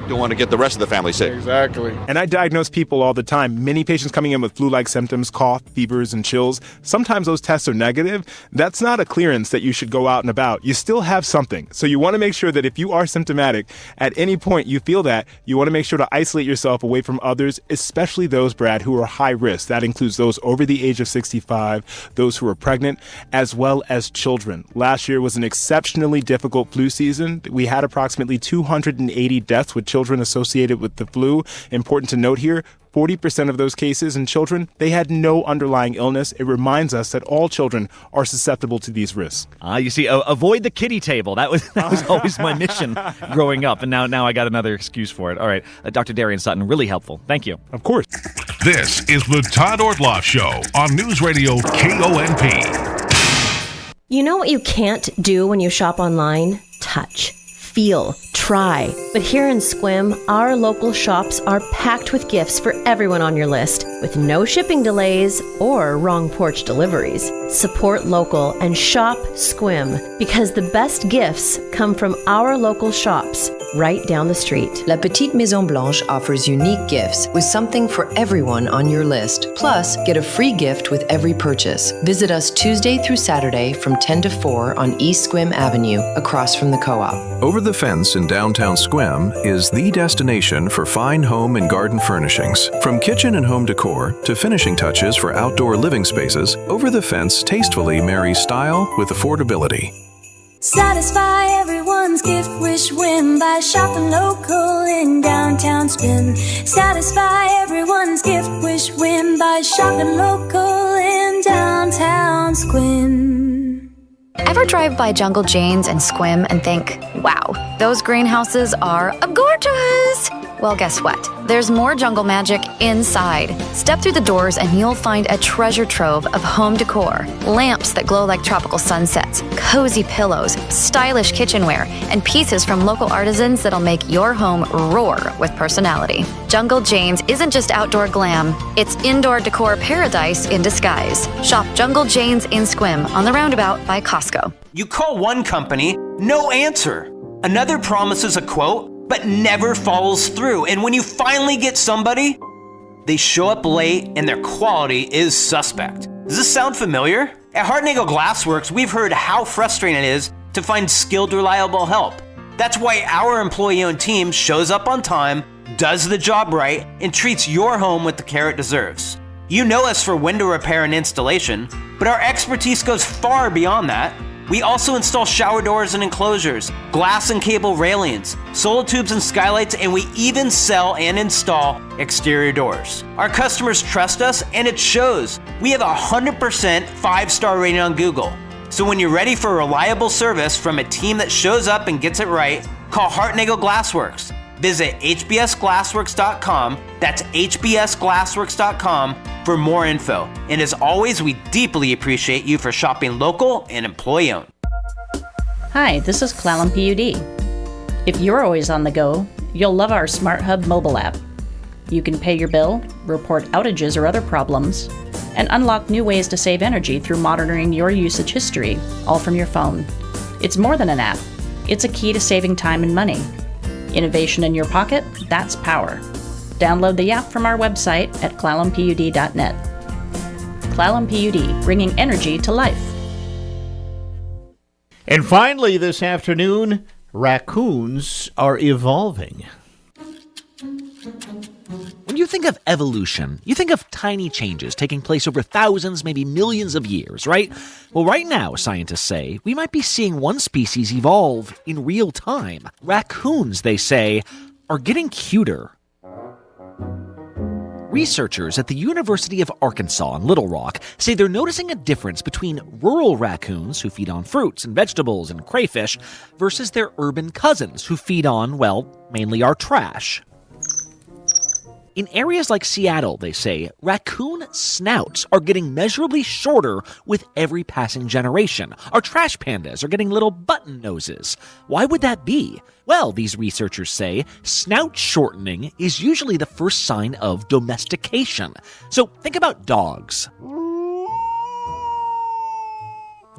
Don't want to get the rest of the family sick. Exactly. And I diagnose people all the time. Many patients coming in with flu-like symptoms, cough, fevers, and chills. Sometimes those tests are negative. That's not a clearance that you should go out and about. You still have something. So you want to make sure that if you are symptomatic, at any point you feel that, you want to make sure to isolate yourself away from others, especially those, Brad, who are high risk. That includes those over the age of 65, those who are pregnant, as well as children. Last year was an exceptionally difficult flu season. We had approximately 280 deaths with children associated with the flu. Important to note here, 40% of those cases in children, they had no underlying illness. It reminds us that all children are susceptible to these risks. You see, avoid the kiddie table. That was always my mission growing up, and now I got another excuse for it. All right, Dr. Darian Sutton, really helpful. Thank you. Of course. This is the Todd Ortloff Show on Newsradio KONP. You know what you can't do when you shop online? Touch, feel, try. But here in Sequim, our local shops are packed with gifts for everyone on your list, with no shipping delays or wrong porch deliveries. Support local and shop Sequim, because the best gifts come from our local shops right down the street. La Petite Maison Blanche offers unique gifts with something for everyone on your list. Plus, get a free gift with every purchase. Visit us Tuesday through Saturday from 10 to 4 on East Sequim Avenue, across from the co-op. Over the Fence in downtown Sequim is the destination for fine home and garden furnishings. From kitchen and home decor to finishing touches for outdoor living spaces, Over the Fence tastefully marries style with affordability. Satisfy everyone's gift wish win by shopping local in downtown Spin. Satisfy everyone's gift wish win by shopping local in downtown Squim. Ever drive by Jungle Jane's and Sequim and think, wow, those greenhouses are gorgeous? Well, guess what? There's more jungle magic inside. Step through the doors and you'll find a treasure trove of home decor, lamps that glow like tropical sunsets, cozy pillows, stylish kitchenware, and pieces from local artisans that'll make your home roar with personality. Jungle Jane's isn't just outdoor glam, it's indoor decor paradise in disguise. Shop Jungle Jane's in Sequim on the roundabout by Costco. You call one company, no answer. Another promises a quote, but never follows through. And when you finally get somebody, they show up late and their quality is suspect. Does this sound familiar? At Hartnagel Glassworks, we've heard how frustrating it is to find skilled, reliable help. That's why our employee-owned team shows up on time, does the job right, and treats your home with the care it deserves. You know us for window repair and installation, but our expertise goes far beyond that. We also install shower doors and enclosures, glass and cable railings, solar tubes and skylights, and we even sell and install exterior doors. Our customers trust us, and it shows. We have a 100% 5-star rating on Google. So when you're ready for reliable service from a team that shows up and gets it right, call Hartnagel Glassworks. Visit hbsglassworks.com, that's hbsglassworks.com, for more info. And as always, we deeply appreciate you for shopping local and employee-owned. Hi, this is Clallam PUD. If you're always on the go, you'll love our Smart Hub mobile app. You can pay your bill, report outages or other problems, and unlock new ways to save energy through monitoring your usage history, all from your phone. It's more than an app. It's a key to saving time and money. Innovation in your pocket, that's power. Download the app from our website at clallampud.net. Clallam PUD, bringing energy to life. And finally this afternoon, raccoons are evolving. When you think of evolution, you think of tiny changes taking place over thousands, maybe millions of years, right? Well, right now, scientists say, we might be seeing one species evolve in real time. Raccoons, they say, are getting cuter. Researchers at the University of Arkansas in Little Rock say they're noticing a difference between rural raccoons who feed on fruits and vegetables and crayfish versus their urban cousins who feed on, well, mainly our trash. In areas like Seattle, they say, raccoon snouts are getting measurably shorter with every passing generation. Our trash pandas are getting little button noses. Why would that be? Well, these researchers say, snout shortening is usually the first sign of domestication. So think about dogs.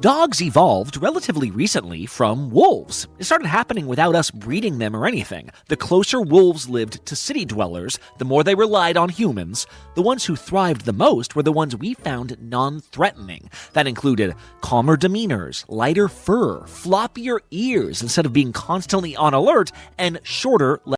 Dogs evolved relatively recently from wolves. It started happening without us breeding them or anything. The closer wolves lived to city dwellers, the more they relied on humans. The ones who thrived the most were the ones we found non-threatening. That included calmer demeanors, lighter fur, floppier ears instead of being constantly on alert, and shorter,